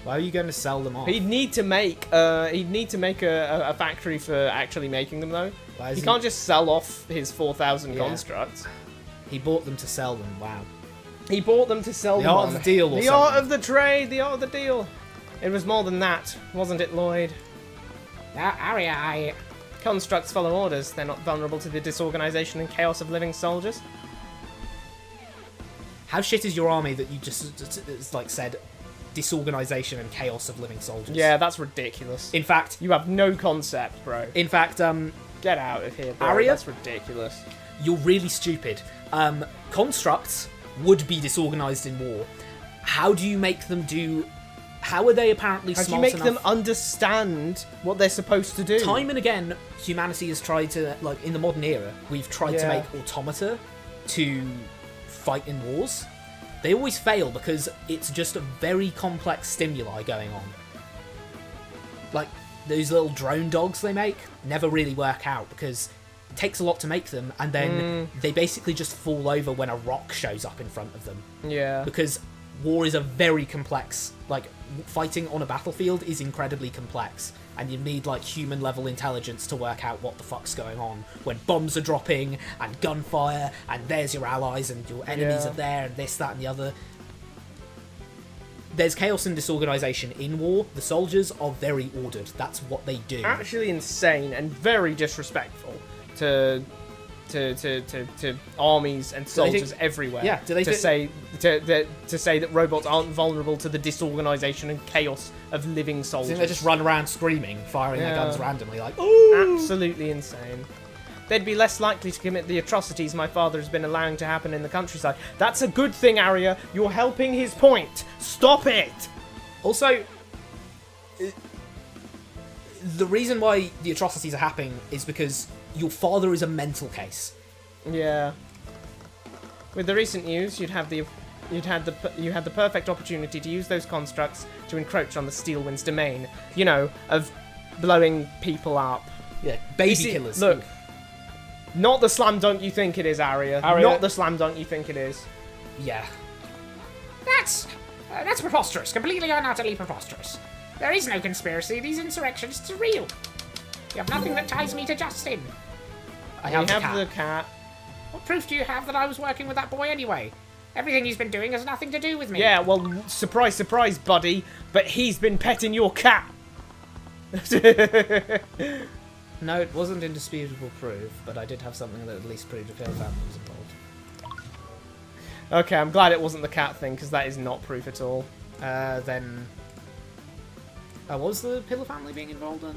Why are you going to sell them off? He'd need to make a factory for actually making them though. Why He isn't- can't just sell off his 4,000 Yeah. constructs. He bought them to sell them, wow. He bought them to sell The them art on. of the deal or The art something. of the trade, the art of the deal. It was more than that, wasn't it, Lloyd? Arya, Constructs follow orders. They're not vulnerable to the disorganization and chaos of living soldiers. How shit is your army that you just it's like said disorganization and chaos of living soldiers? Yeah, that's ridiculous. In fact, You have no concept, bro. Get out of here, bro. Arya? That's ridiculous. you're really stupid. Constructs would be disorganized in war. How do you make them do? How are they apparently How do you smart make enough? them understand what they're supposed to do? Time and again, humanity has tried to, like, in the modern era, we've tried to Yeah. make automata to fight in wars. They always fail because it's just a very complex stimuli going on. Like, those little drone dogs they make never really work out because it takes a lot to make them, and then they basically just fall over when a rock shows up in front of them. Yeah. Because war is a very complex, like, fighting on a battlefield is incredibly complex, and you need, like, human level intelligence to work out what the fuck's going on when bombs are dropping and gunfire and there's your allies and your enemies Yeah. are there and this, that and the other. There's chaos and disorganization in war. The soldiers are very ordered. That's what they do. Actually insane and very disrespectful to armies and they soldiers think- everywhere. Yeah, do they to think- say that robots aren't vulnerable to the disorganization and chaos of living I soldiers? think they just run around screaming, firing their Yeah. guns randomly, like, oh! Absolutely insane. They'd be less likely to commit the atrocities my father has been allowing to happen in the countryside. That's a good thing, Arya. You're helping his point. Stop it. Also, the reason why the atrocities are happening is because your father is a mental case. Yeah. With the recent news, you had the perfect opportunity to use those constructs to encroach on the Steelwind's domain. You know, of blowing people up. Yeah, baby See, killers. Look, not the slam dunk you think it is, Arya. Arya- Not the slam dunk you think it is. Yeah. that's preposterous. Completely and utterly preposterous. There is no conspiracy. These insurrectionists are real. You have nothing that ties me to Justin. I You have, have the the cat. What proof do you have that I was working with that boy anyway? Everything he's been doing has nothing to do with me. Yeah, well, surprise, surprise, buddy. But he's been petting your cat. No, it wasn't indisputable proof, but I did have something that at least proved a Pill family was involved. Okay, I'm glad it wasn't the cat thing, because that is not proof at all. Then... was the Pillar family being involved in?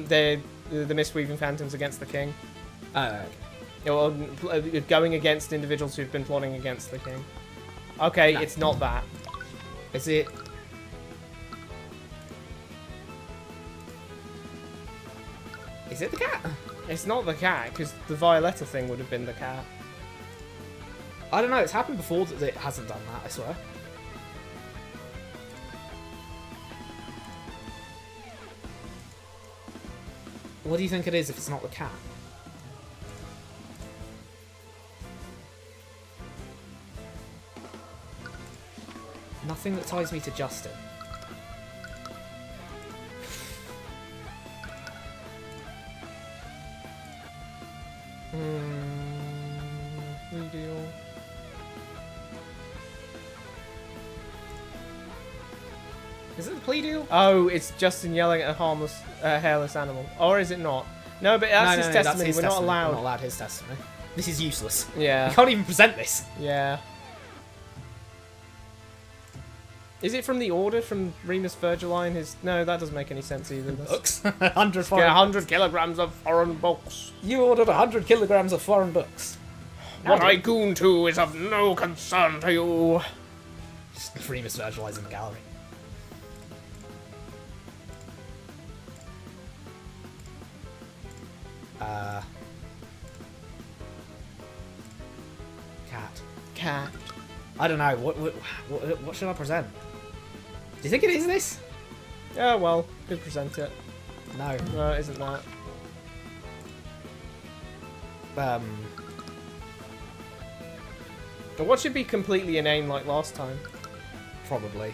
They're the misweaving phantoms against the king. Okay. Or going against individuals who've been plotting against the king. Okay, No. it's not that. Is it... Is it the cat? It's not the cat, because the Violetta thing would have been the cat. I don't know, it's happened before that it hasn't done that, I swear. What do you think it is if it's not the cat? Nothing that ties me to Justin. Redeal. Is it the plea deal? Oh, it's Justin yelling at a harmless, hairless animal. Or is it not? No, but that's his testimony. We're not We're not allowed. allowed his testimony. This is useless. Yeah. You can't even present this. Yeah. Is it from the order from Remus Virgili? His no, that doesn't make any sense either. Books. 100 Get 100 kilograms of foreign books. You ordered 100 kilograms of foreign books. What I goon to is of no concern to you. Remus virtualizing the gallery. Cat. Cat. I don't know. What should I present? Do you think it is this? Yeah, well, could present it. No. No, it isn't that. But what should be completely inane like last time? Probably.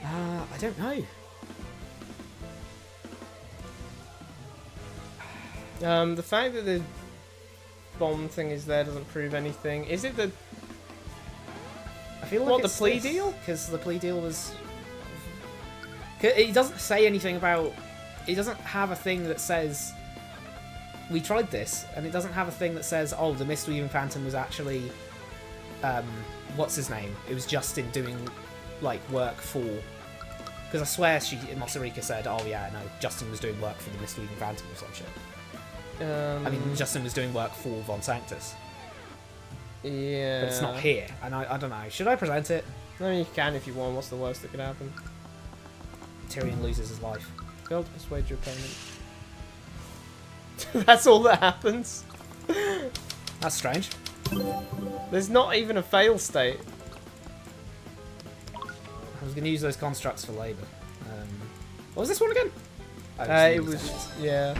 I don't know. The fact that the bomb thing is there doesn't prove anything. Is it the... I feel like What, the it's plea this, deal? Because the plea deal was... 'Cause it doesn't say anything about... It doesn't have a thing that says... We tried this, and it doesn't have a thing that says, oh, the Mistweaving Phantom was actually... what's his name? It was Justin doing, like, work for... Because I swear Mossarika said, oh yeah, no, Justin was doing work for the Mistweaving Phantom or some shit. I mean, Justin was doing work for Von Sanctus. Yeah. But it's not here, and I don't know. Should I present it? I mean, you can if you want. What's the worst that could happen? Tyrion loses his life. Fail to persuade your opponent. That's all that happens. That's strange. There's not even a fail state. I was going to use those constructs for labour. What was this one again? Oh, It the was, unions. yeah.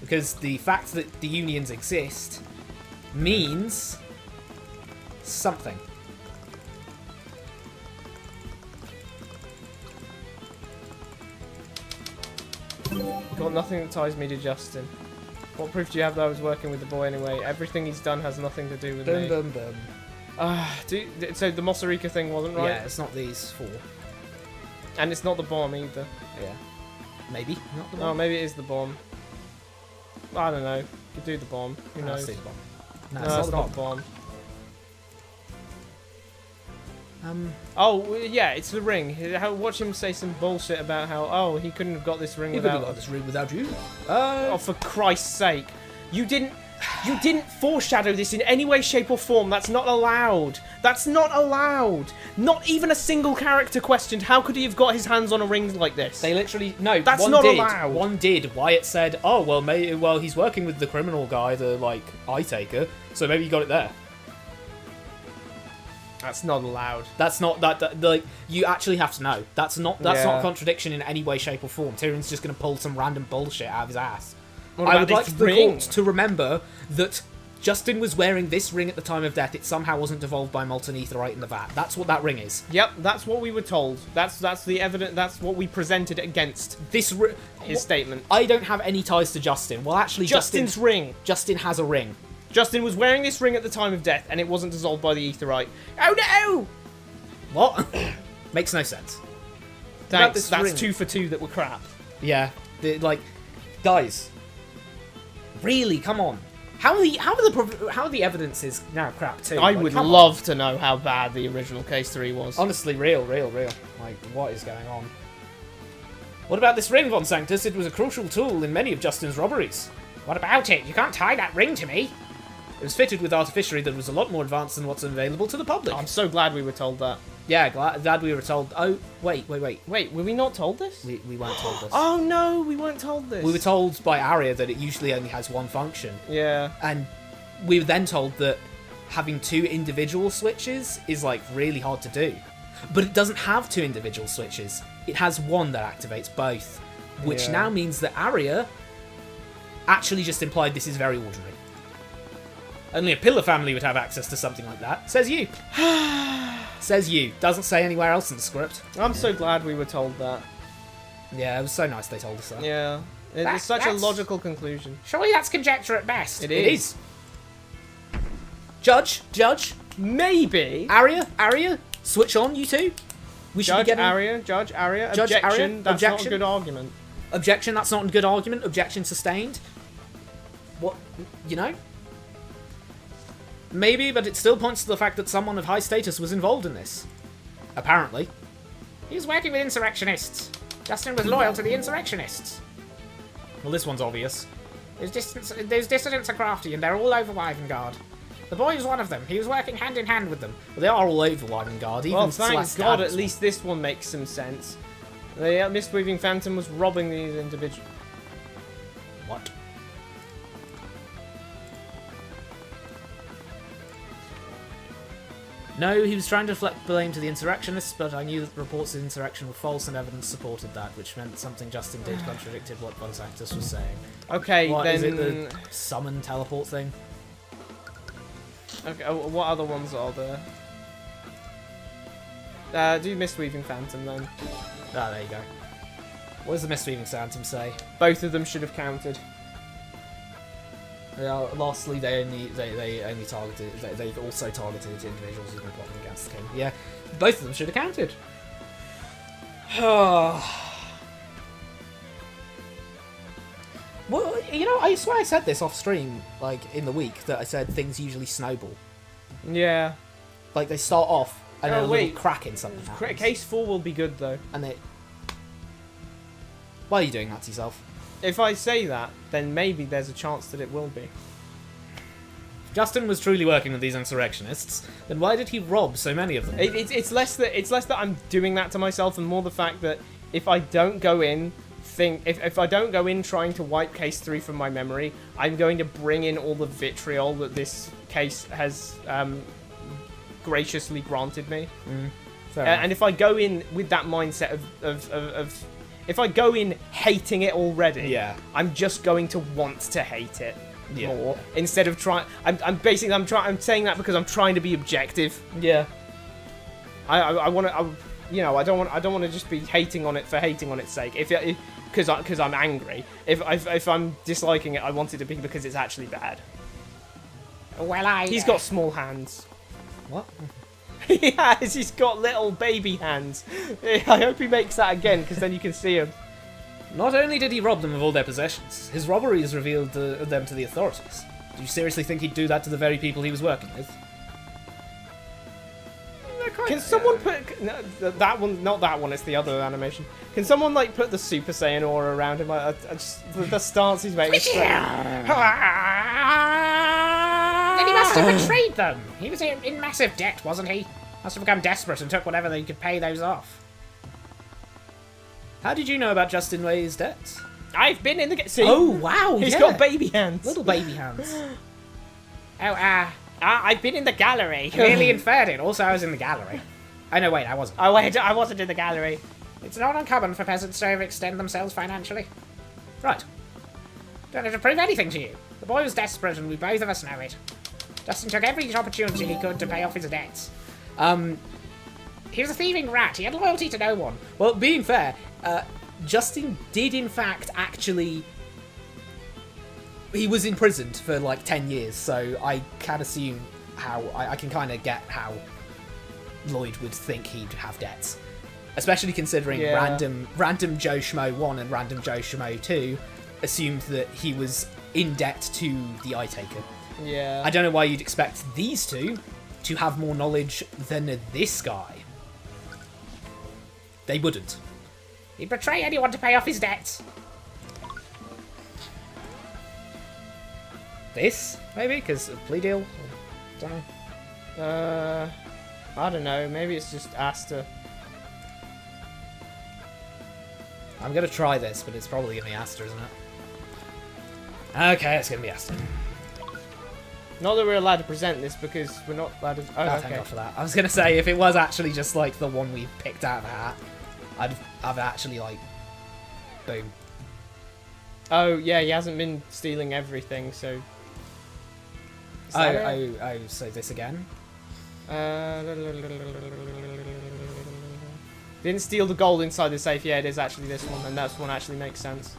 Because the fact that the unions exist means something. Got nothing that ties me to Justin. What proof do you have that I was working with the boy anyway? Everything he's done has nothing to do with me. Dum dum dum. So the Mossarika thing wasn't right? Yeah, it's not these four. And it's not the bomb either. Yeah. Maybe. Not the Oh, one. maybe it is the bomb. I don't know. Could do the bomb. Who No, knows? it's the bomb. No, No, it's it's not not the the bomb. bomb. Oh, yeah, it's the ring. Watch him say some bullshit about how, oh, he couldn't have got this ring He could have without... got this room without you. Oh, for Christ's sake. You didn't foreshadow this in any way, shape or form. That's not allowed. That's not allowed. Not even a single character questioned how could he have got his hands on a ring like this. They literally no. That's one not did. allowed. One did. Wyatt said, "Oh well, he's working with the criminal guy, the like eye taker, so maybe you got it there." That's not allowed. That's not that like you actually have to know. That's not not Yeah. a contradiction in any way, shape, or form. Tyrion's just going to pull some random bullshit out of his ass. What I about would like this the ring? court to remember that Justin was wearing this ring at the time of death. It somehow wasn't devolved by molten aetherite in the vat. That's what that ring is. Yep, that's what we were told. That's the evidence. That's what we presented against This his statement. I don't have any ties to Justin. Well, actually, Justin's ring. Justin has a ring. Justin was wearing this ring at the time of death, and it wasn't dissolved by the aetherite. Oh no! What? Makes no sense. Thanks. this That's ring? 2 for 2 that were crap. Yeah, guys, really, come on. How are the evidences now crap too? I Like, would come on. love to know how bad the original case 3 was. Honestly, real. Like, what is going on? What about this ring, Von Sanctus? It was a crucial tool in many of Justin's robberies. What about it? You can't tie that ring to me. It was fitted with artificery that was a lot more advanced than what's available to the public. I'm so glad we were told that. Yeah, glad we were told. Oh, wait. Wait, were we not told this? We weren't told this. Oh no, we weren't told this. We were told by Arya that it usually only has one function. Yeah. And we were then told that having 2 individual switches is like really hard to do. But it doesn't have 2 individual switches. It has one that activates both. Which Yeah. now means that Arya actually just implied this is very ordinary. Only a pillar family would have access to something like that. Says you. Says you. Doesn't say anywhere else in the script. I'm so glad we were told that. Yeah, it was so nice they told us that. Yeah. It's That- such a that's- logical conclusion. Surely that's conjecture at best. It It is. is. Judge. Maybe. Arya, switch on, you two. We should be Judge getting... Arya. Judge Objection. Arya, That's not a objection. good argument. Objection, that's not a good argument. Objection sustained. What, you know? Maybe, but it still points to the fact that someone of high status was involved in this. Apparently. He's working with insurrectionists. Justin was loyal to the insurrectionists. Well, this one's obvious. Those dissidents are crafty, and they're all over Wyvengard. The boy was one of them. He was working hand in hand with them. Well, they are all over Wyvengard. Even Well, thank Celeste God, Adams at least this one makes some sense. The Mistweaving Phantom was robbing these individuals. What? No, he was trying to deflect blame to the insurrectionists, but I knew that reports of insurrection were false and evidence supported that, which meant something Justin did contradicted what Von Sanctus was saying. Okay, What, then. is it the summon teleport thing? Okay, what other ones are there? Do Mistweaving Phantom then. Ah, there you go. What does the Mistweaving Phantom say? Both of them should have counted. Lastly, they only targeted. They've also targeted individuals who've been plotting against the king. Yeah, both of them should have counted. Well, you know, I swear I said this off stream, like in the week, that I said things usually snowball. Yeah. Like they start off and then a wait. little crack in something happens. Case 4 will be good though. And they. Why are you doing that to yourself? If I say that, then maybe there's a chance that it will be. If Justin was truly working with these insurrectionists, then why did he rob so many of them? It's less that I'm doing that to myself, and more the fact that if I don't go in if I don't go in trying to wipe case 3 from my memory, I'm going to bring in all the vitriol that this case has graciously granted me. And if I go in with that mindset of if I go in hating it already, Yeah. I'm just going to want to hate it Yeah. more instead of trying. I'm saying that because I'm trying to be objective. Yeah. I want to, you know, I don't want to just be hating on it for hating on its sake. Because I'm angry. If I'm disliking it, I want it to be because it's actually bad. Well, He's got small hands. What? He has. He's got little baby hands. I hope he makes that again, because then you can see him. Not only did he rob them of all their possessions, his robberies revealed them to the authorities. Do you seriously think he'd do that to the very people he was working with? Can someone put that one? Not that one. It's the other animation. Can someone like put the Super Saiyan aura around him? I just the stance he's making. Then he must have betrayed them. He was in massive debt, wasn't he? Must have become desperate and took whatever they could pay those off. How did you know about Justin Way's debts? I've been in the see. Oh, wow, He's yeah. got baby hands. Little baby hands. Oh, I've been in the gallery. clearly inferred it. Also, I was in the gallery. Oh, no, wait, I wasn't. Oh wait, I wasn't in the gallery. It's not uncommon for peasants to overextend themselves financially. Right. Don't have to prove anything to you. The boy was desperate, and we both of us know it. Justin took every opportunity he could to pay off his debts. He was a thieving rat. He had loyalty to no one. Well, being fair, Justin did in fact actually... He was imprisoned for like 10 years, so I can assume how... I can kind of get how Lloyd would think he'd have debts. Especially considering random Joe Schmo 1 and random Joe Schmo 2 assumed that he was in debt to the Eye Taker. Yeah. I don't know why you'd expect these two to have more knowledge than this guy. They wouldn't. He'd betray anyone to pay off his debts. This, maybe? Because a plea deal? Don't know. I don't know. Maybe it's just Asta. I'm going to try this, but it's probably going to be Asta, isn't it? Okay, it's going to be Asta. Not that we're allowed to present this because we're not allowed to. Oh, Thank okay. God for that. I was going to say, if it was actually just like the one we picked out of the hat, I'd have actually like, boom. Oh yeah, he hasn't been stealing everything, so. So this again? Didn't steal the gold inside the safe. Yeah, it is actually this one, and that one actually makes sense.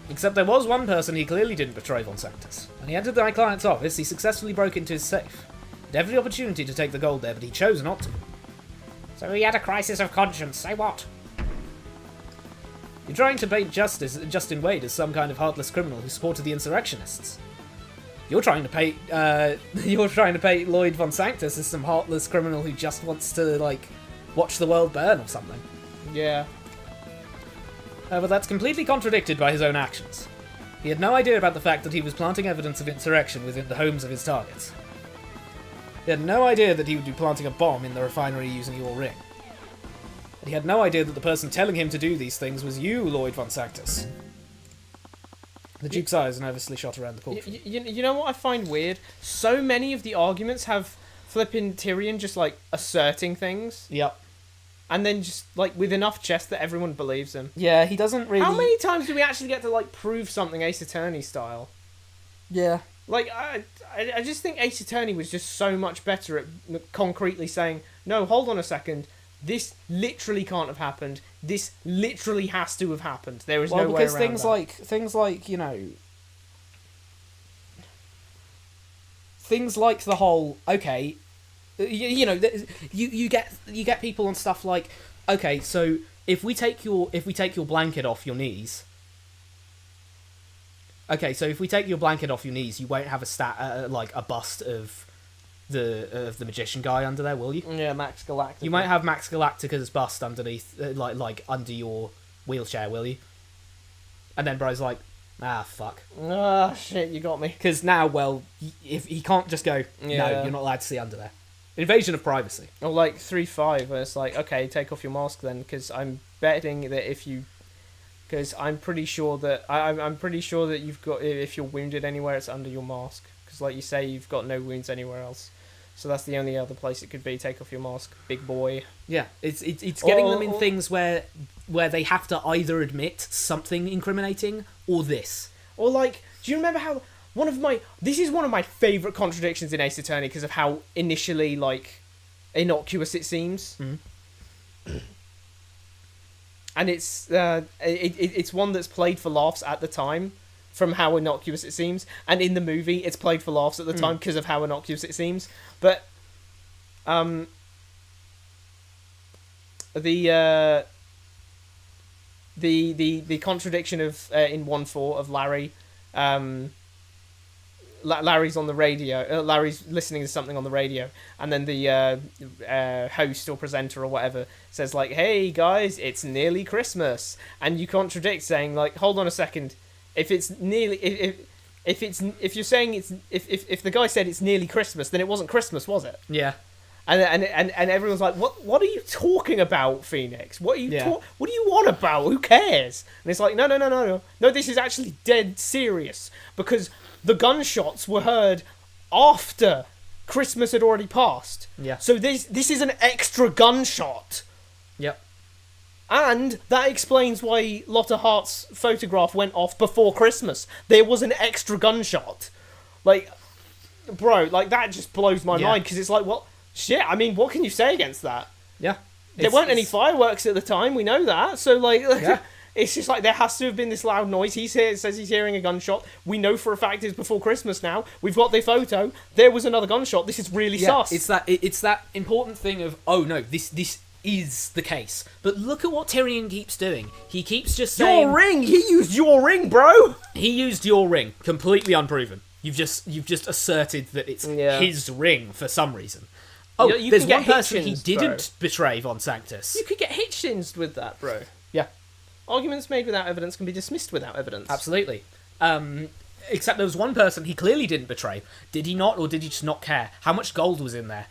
Except there was one person he clearly didn't betray Von Sanctus. When he entered my client's office, he successfully broke into his safe. He had every opportunity to take the gold there, but he chose not to. So he had a crisis of conscience. Say what? You're trying to paint Justin Wade as some kind of heartless criminal who supported the insurrectionists. You're trying to paint Lloyd Von Sanctus as some heartless criminal who just wants to like watch the world burn or something. Yeah. But that's completely contradicted by his own actions. He had no idea about the fact that he was planting evidence of insurrection within the homes of his targets. He had no idea that he would be planting a bomb in the refinery using your ring. And he had no idea that the person telling him to do these things was you, Lloyd von Sanctus. The Duke's eyes nervously shot around the courtroom. You know what I find weird? So many of the arguments have flipping Tyrion just, like, asserting things. Yep. And then just, like, with enough chest that everyone believes him. Yeah, he doesn't really... How many times do we actually get to, like, prove something Ace Attorney style? Yeah. Like, I just think Ace Attorney was just so much better at concretely saying, no, hold on a second, this literally can't have happened. This literally has to have happened. There is no way around because that. things like, you know... Things like the whole, okay... You know, you get people on stuff like, okay, so if we take your blanket off your knees, you won't have a bust of the magician guy under there, will you? Yeah, Max Galactica. You might have Max Galactica's bust underneath, like under your wheelchair, will you? And then bro's like, fuck. Ah, shit, you got me. Because now, well, if he can't just go, no, you're not allowed to see under there. Invasion of privacy. Or like 3-5, where it's like, okay, take off your mask then, because I'm betting that because I'm pretty sure that I'm pretty sure that you've got, if you're wounded anywhere, it's under your mask. Because like you say, you've got no wounds anywhere else, so that's the only other place it could be. Take off your mask, big boy. Yeah, it's getting them in things where they have to either admit something incriminating or this. Or like, do you remember how this is one of my favourite contradictions in Ace Attorney because of how initially, like, innocuous it seems. Mm-hmm. And it's one that's played for laughs at the time from how innocuous it seems. And in the movie, it's played for laughs at the time because of how innocuous it seems. But the contradiction of in 1-4 of Larry... Larry's on the radio. Larry's listening to something on the radio, and then the host or presenter or whatever says like, "Hey guys, it's nearly Christmas," and you contradict saying like, "Hold on a second, if it's nearly if you're saying it's if the guy said it's nearly Christmas, then it wasn't Christmas, was it?" Yeah. And everyone's like, what are you talking about, Phoenix? What are you what do you want about? Who cares? And it's like, no, this is actually dead serious because the gunshots were heard after Christmas had already passed. Yeah. So this is an extra gunshot. Yep. And that explains why Lotta Hart's photograph went off before Christmas. There was an extra gunshot. Like, bro, like that just blows my mind because it's like, well, shit, I mean, what can you say against that? Yeah. There weren't any fireworks at the time, we know that. So, like, it's just like there has to have been this loud noise. Says he's hearing a gunshot. We know for a fact it's before Christmas now. We've got the photo. There was another gunshot. This is really sus. It's that important thing of, oh no, this is the case. But look at what Tyrion keeps doing. He keeps just saying... Your ring! He used your ring, bro! He used your ring. Completely unproven. You've just asserted that it's his ring for some reason. Oh, you there's can get one person he Hitchens, didn't betray Von Sanctus. You could get Hitchens with that, bro. Yeah. Arguments made without evidence can be dismissed without evidence. Absolutely. Except there was one person he clearly didn't betray. Did he not, or did he just not care? How much gold was in there?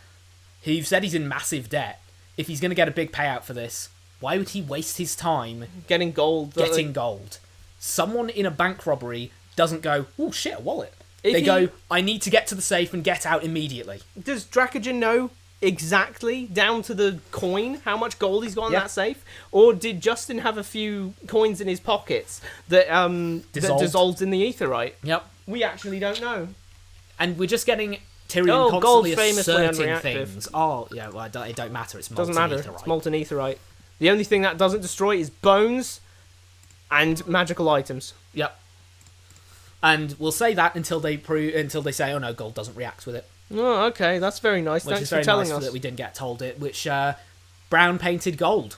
You've said he's in massive debt. If he's going to get a big payout for this, why would he waste his time getting gold? Gold. Someone in a bank robbery doesn't go, oh shit, a wallet. They go, I need to get to the safe and get out immediately. Does Dracogen know exactly, down to the coin, how much gold he's got in that safe? Or did Justin have a few coins in his pockets that dissolved in the aetherite? Yep. We actually don't know. And we're just getting Tyrion constantly asserting unreactive. things. Oh, yeah, well, it don't matter. It's molten doesn't matter. aetherite. It's molten aetherite. The only thing that doesn't destroy is bones and magical items. Yep. And we'll say that until they say, oh no, gold doesn't react with it. Oh, okay, that's very nice. Which Thanks is very for telling nice us. that we didn't get told it. Which brown painted gold.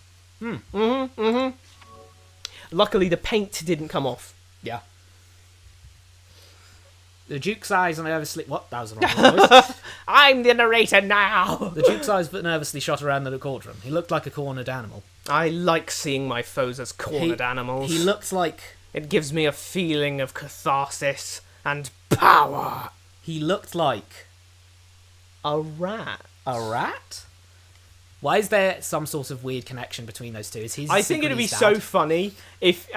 Luckily, the paint didn't come off. Yeah. The Duke's eyes nervously... What? That was the wrong voice. I'm the narrator now. The Duke's eyes nervously shot around the courtroom. He looked like a cornered animal. I like seeing my foes as cornered animals. He looked like... It gives me a feeling of catharsis and power. He looked like... A rat. A rat? Why is there some sort of weird connection between those two? Is he? I think it'd be so funny if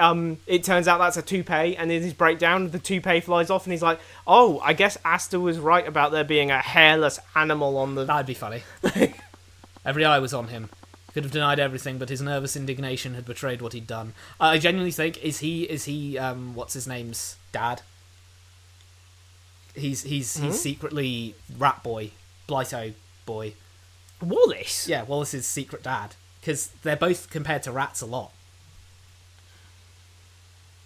it turns out that's a toupee, and in his breakdown, the toupee flies off, and he's like, "Oh, I guess Asta was right about there being a hairless animal on the." That'd be funny. Every eye was on him. Could have denied everything, but his nervous indignation had betrayed what he'd done. I genuinely think is he what's his name's dad? He's secretly Rat Boy, Blighto Boy. Wallace? Yeah, Wallace's secret dad. Because they're both compared to rats a lot.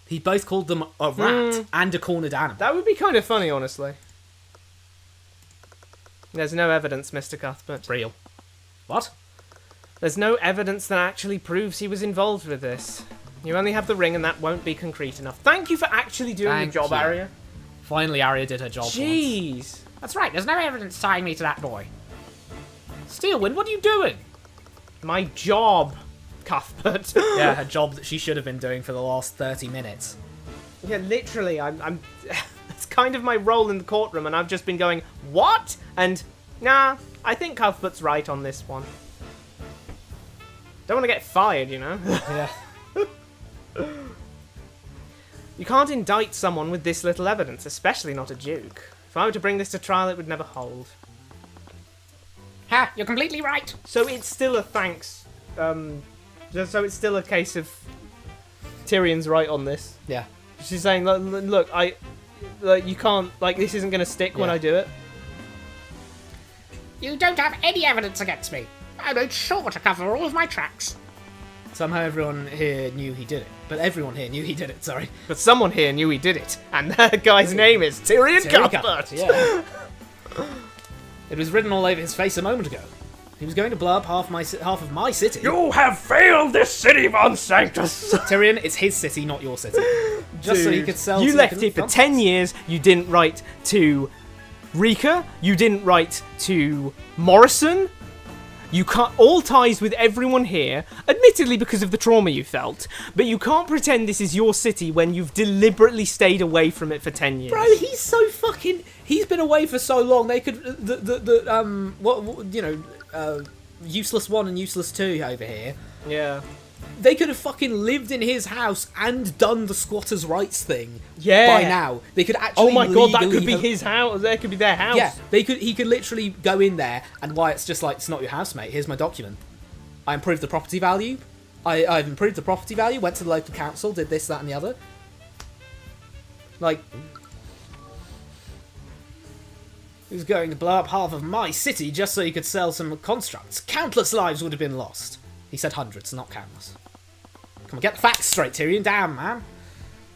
He both called them a rat and a cornered animal. That would be kind of funny, honestly. There's no evidence, Mr. Cuthbert. Real. What? There's no evidence that actually proves he was involved with this. You only have the ring, and that won't be concrete enough. Thank you for actually doing Thank the job, you. Arya. Finally, Arya did her job once. Jeez. That's right, there's no evidence tying me to that boy. Steelwind, what are you doing? My job, Cuthbert. Yeah, her job that she should have been doing for the last 30 minutes. Yeah, literally, I'm it's kind of my role in the courtroom, and I've just been going, what? And, nah, I think Cuthbert's right on this one. Don't want to get fired, you know? Yeah. You can't indict someone with this little evidence, especially not a duke. If I were to bring this to trial, it would never hold. Ha, you're completely right. So it's still a thanks. So it's still a case of Tyrion's right on this. Yeah. She's saying, look, you can't, this isn't going to stick when Yeah. I do it. You don't have any evidence against me. I made sure to cover all of my tracks. Somehow everyone here knew he did it. But everyone here knew he did it, sorry. But someone here knew he did it, and that guy's name is Tyrion Cuthbert. Yeah. It was written all over his face a moment ago. He was going to blow up half of my city. You have failed this city, Von Sanctus! Tyrion, it's his city, not your city. Just so he could sell. You to left the it for confront- 10 years, you didn't write to Rika, you didn't write to Morrison, you cut all ties with everyone here, admittedly because of the trauma you felt, but you can't pretend this is your city when you've deliberately stayed away from it for 10 years. Bro, he's so fucking. He's been away for so long. They could useless 1 and useless 2 over here. Yeah. They could have fucking lived in his house and done the squatters' rights thing. Yeah. By now, they could actually. Oh my god, that could legally be his house. That could be their house. Yeah, they could. He could literally go in there, and Wyatt's just like, "It's not your house, mate. Here's my document. I improved the property value. I've improved the property value. Went to the local council, did this, that, and the other. Like, he was going to blow up half of my city just so he could sell some constructs. Countless lives would have been lost." He said hundreds, not countless. Come on, get the facts straight, Tyrion. Damn, man.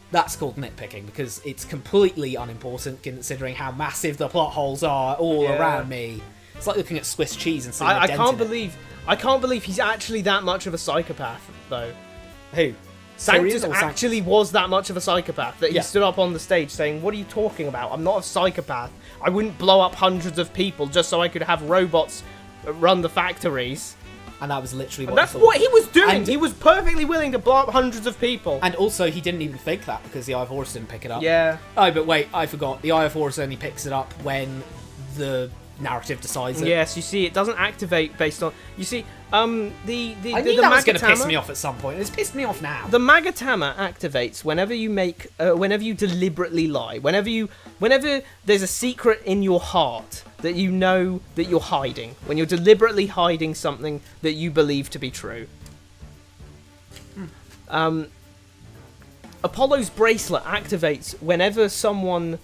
That's called nitpicking, because it's completely unimportant considering how massive the plot holes are all around me. It's like looking at Swiss cheese and seeing a I dent can't in it. I can't believe he's actually that much of a psychopath, though. Who? Sanctus Tyrion or actually was that much of a psychopath that he Yeah. stood up on the stage saying, "What are you talking about? I'm not a psychopath. I wouldn't blow up hundreds of people just so I could have robots run the factories." And that was literally what And that's he thought. what he was doing. And- He was perfectly willing to blow up hundreds of people. And also, he didn't even think that because the Eye of Horus didn't pick it up. Yeah. Oh, but wait, I forgot. The Eye of Horus only picks it up when the narrative decides it. Yes, you see, it doesn't activate based on. You see, I knew that was going to piss me off at some point. It's pissed me off now. The Magatama activates whenever you make, whenever you deliberately lie, whenever there's a secret in your heart that you know that you're hiding, when you're deliberately hiding something that you believe to be true. Apollo's bracelet activates whenever someone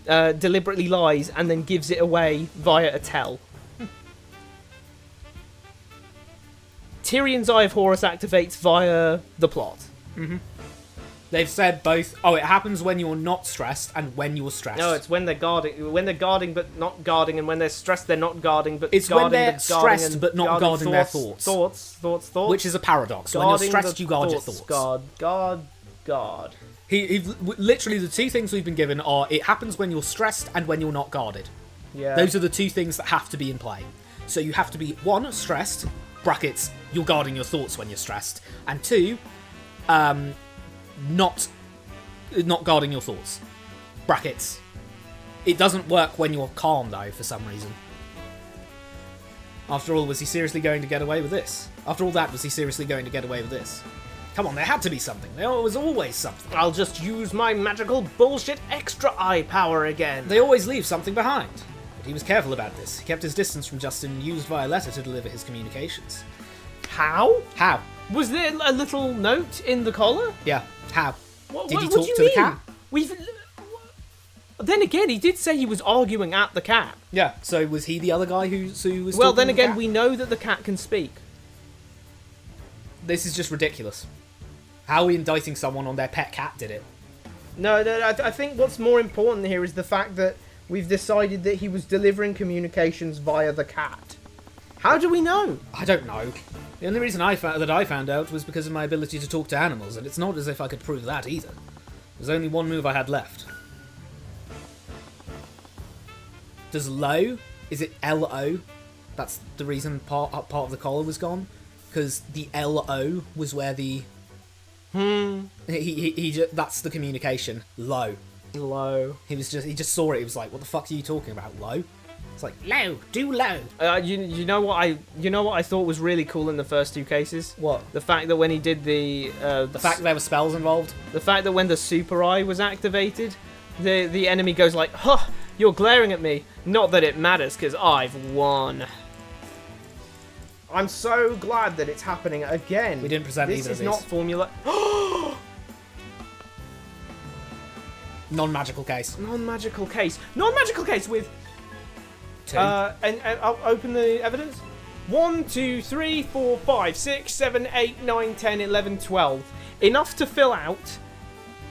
deliberately lies and then gives it away via a tell. Tyrion's Eye of Horus activates via the plot. They've said both. Oh, it happens when you're not stressed and when you're stressed. No, it's when they're guarding. When they're guarding but not guarding, and when they're stressed, they're not guarding but It's guarding. when they're but guarding stressed and but not guarding their thoughts. Thoughts. Which is a paradox. When you're Guarding stressed, the you guard your thoughts. God. Literally, the two things we've been given are it happens when you're stressed and when you're not guarded. Yeah. Those are the two things that have to be in play. So you have to be, one, stressed, brackets, you're guarding your thoughts when you're stressed, and two, not guarding your thoughts, brackets. It doesn't work when you're calm, though, for some reason. After all, was he seriously going to get away with this? After all that, was he seriously going to get away with this? Come on, there had to be something. There was always something. I'll just use my magical bullshit extra eye power again. They always leave something behind. But he was careful about this. He kept his distance from Justin and used Violetta to deliver his communications. How? How? Was there a little note in the collar? Yeah, how? What, Did he what talk do you to mean? the cat? Then again, he did say he was arguing at the cat. Yeah, so was he the other guy who was Well, talking then to the again, cat? we know that the cat can speak. This is just ridiculous. How are we indicting someone on their pet cat did it? No, I think what's more important here is the fact that we've decided that he was delivering communications via the cat. How do we know? I don't know. The only reason I found out was because of my ability to talk to animals, and it's not as if I could prove that either. There's only one move I had left. Does low? Is it L-O? That's the reason part of the collar was gone? Because the L-O was where the... that's the communication. Low. Low. He just saw it. He was like, "What the fuck are you talking about? Low?" It's like, low. Do low. You know what I thought was really cool in the first two cases? What? The fact that when he did the fact that there were spells involved. The fact that when the super eye was activated, the enemy goes like, "Huh, you're glaring at me. Not that it matters, because I've won." I'm so glad that it's happening again. We didn't present this either of is not these. formula. Non-magical case. Non-magical case. Non-magical case with. Two. And I'll open the evidence. 1, 2, 3, 4, 5, 6, 7, 8, 9, 10, 11, 12. Enough to fill out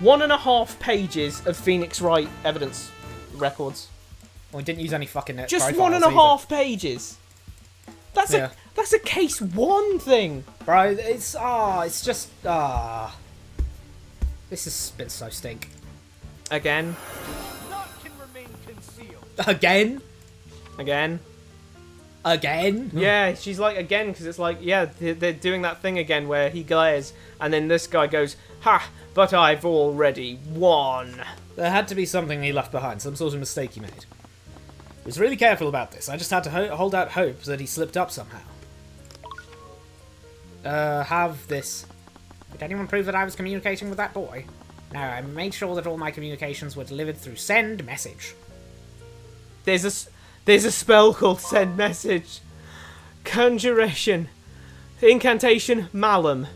1.5 pages of Phoenix Wright evidence records. Well, we didn't use any fucking net Just profiles 1.5 pages. That's Yeah. that's a case 1 thing. Bro, it's just this has been so stink. Again. None can remain concealed. Again? Yeah, she's like again because it's like they're doing that thing again where he glares and then this guy goes, "Ha! But I've already won." There had to be something he left behind, some sort of mistake he made. He was really careful about this. I just had to hold out hope that he slipped up somehow. Have this. Did anyone prove that I was communicating with that boy? No, I made sure that all my communications were delivered through send message. There's a spell called Send Message. Conjuration. Incantation, Malum.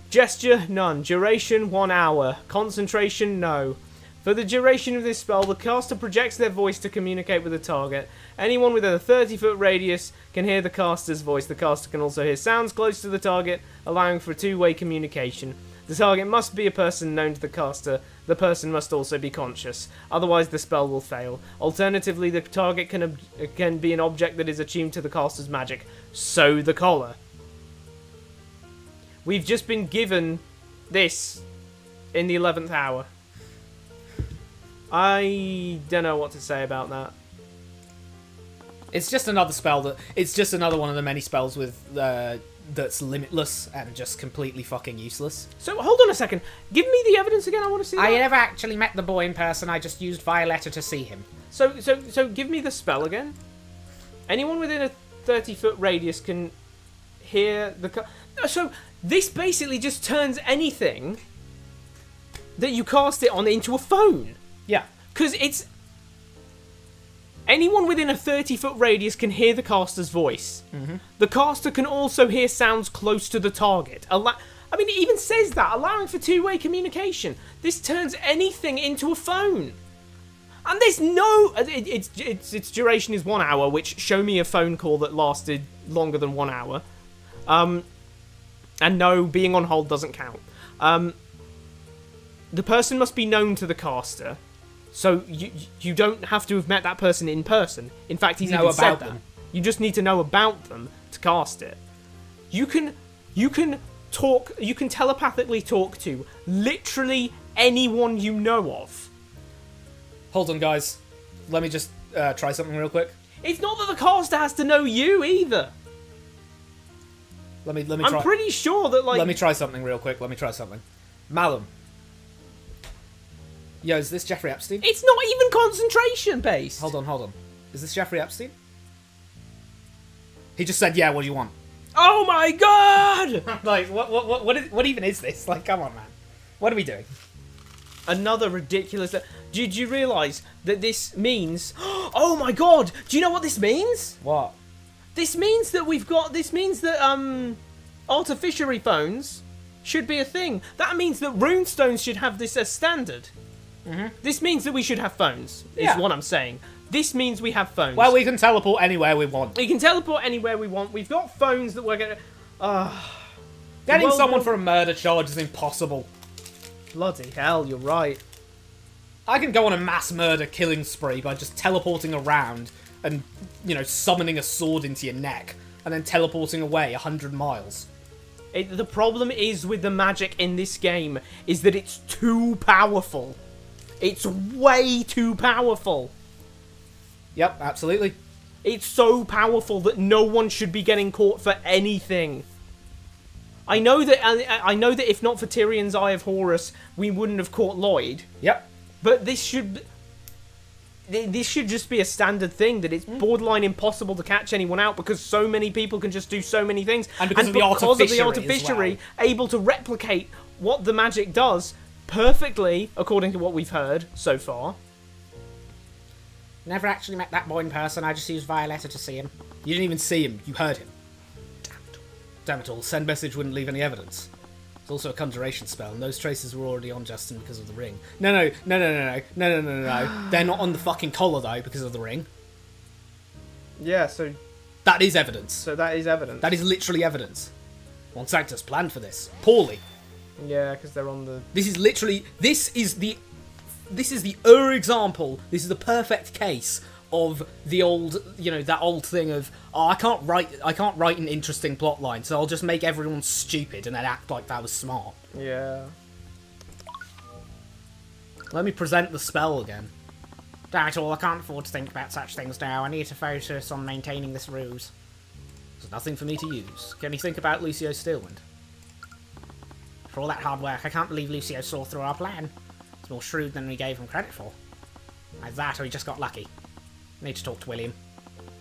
Gesture, none. Duration, 1 hour. Concentration, no. For the duration of this spell, the caster projects their voice to communicate with the target. Anyone within a 30-foot radius can hear the caster's voice. The caster can also hear sounds close to the target, allowing for two-way communication. The target must be a person known to the caster. The person must also be conscious. Otherwise, the spell will fail. Alternatively, the target can be an object that is attuned to the caster's magic. So the collar. We've just been given this in the 11th hour. I don't know what to say about that. It's just another spell it's just another one of the many spells with that's limitless and just completely fucking useless. So hold on a second. Give me the evidence again. I want to see that. I never actually met the boy in person. I just used Violetta to see him. So give me the spell again. Anyone within a 30-foot radius can hear the... So this basically just turns anything that you cast it on into a phone. Yeah. Because it's... Anyone within a 30-foot radius can hear the caster's voice. Mm-hmm. The caster can also hear sounds close to the target. I mean, it even says that, allowing for two-way communication. This turns anything into a phone. And there's no... Its duration is 1 hour, which show me a phone call that lasted longer than 1 hour. And no, being on hold doesn't count. The person must be known to the caster. So you don't have to have met that person in person. In fact, he's even said that. You just need to know about them to cast it. You can telepathically talk to literally anyone you know of. Hold on, guys. Let me just try something real quick. It's not that the caster has to know you either. Let me try. I'm pretty sure that, like... Let me try something real quick. Let me try something. Malum. Yo, is this Jeffrey Epstein? It's not even concentration-based. Hold on. Is this Jeffrey Epstein? He just said, yeah, what do you want? Oh my god! Like, what even is this? Like, come on, man. What are we doing? Another ridiculous... Did you realise that this means... Oh my god! Do you know what this means? What? This means that This means that, artificiary phones should be a thing. That means that runestones should have this as standard. Mm-hmm. This means that we should have phones, is Yeah. what I'm saying. This means we have phones. Well, we can teleport anywhere we want. We can teleport anywhere we want. We've got phones that we're gonna... Getting Well, someone well- for a murder charge is impossible. Bloody hell, you're right. I can go on a mass murder killing spree by just teleporting around and, you know, summoning a sword into your neck and then teleporting away 100 miles. The problem is with the magic in this game is that it's too powerful. It's way too powerful. Yep, absolutely. It's so powerful that no one should be getting caught for anything. I know that if not for Tyrion's Eye of Horus, we wouldn't have caught Lloyd. Yep. But this should just be a standard thing, that it's borderline impossible to catch anyone out because so many people can just do so many things. And because of the artificery as able to replicate what the magic does perfectly, according to what we've heard so far. Never actually met that boy in person, I just used Violetta to see him. You didn't even see him. You heard him. Damn it all. Send message wouldn't leave any evidence. It's also a conjuration spell, and those traces were already on Justin because of the ring. No. They're not on the fucking collar, though, because of the ring. Yeah, so That is evidence. that is evidence. That is literally evidence. One Sanctus planned for this. Poorly. Yeah, because they're on the... This is literally... This is the example. This is the perfect case of the old, you know, that old thing of, oh, I can't write an interesting plot line, so I'll just make everyone stupid and then act like that was smart. Yeah. Let me present the spell again. Damn it all, I can't afford to think about such things now. I need to focus on maintaining this ruse. There's nothing for me to use. Can you think about Lucio Steelwind? For all that hard work, I can't believe Lucio saw through our plan. It's more shrewd than we gave him credit for. Either that or he just got lucky. Need to talk to William.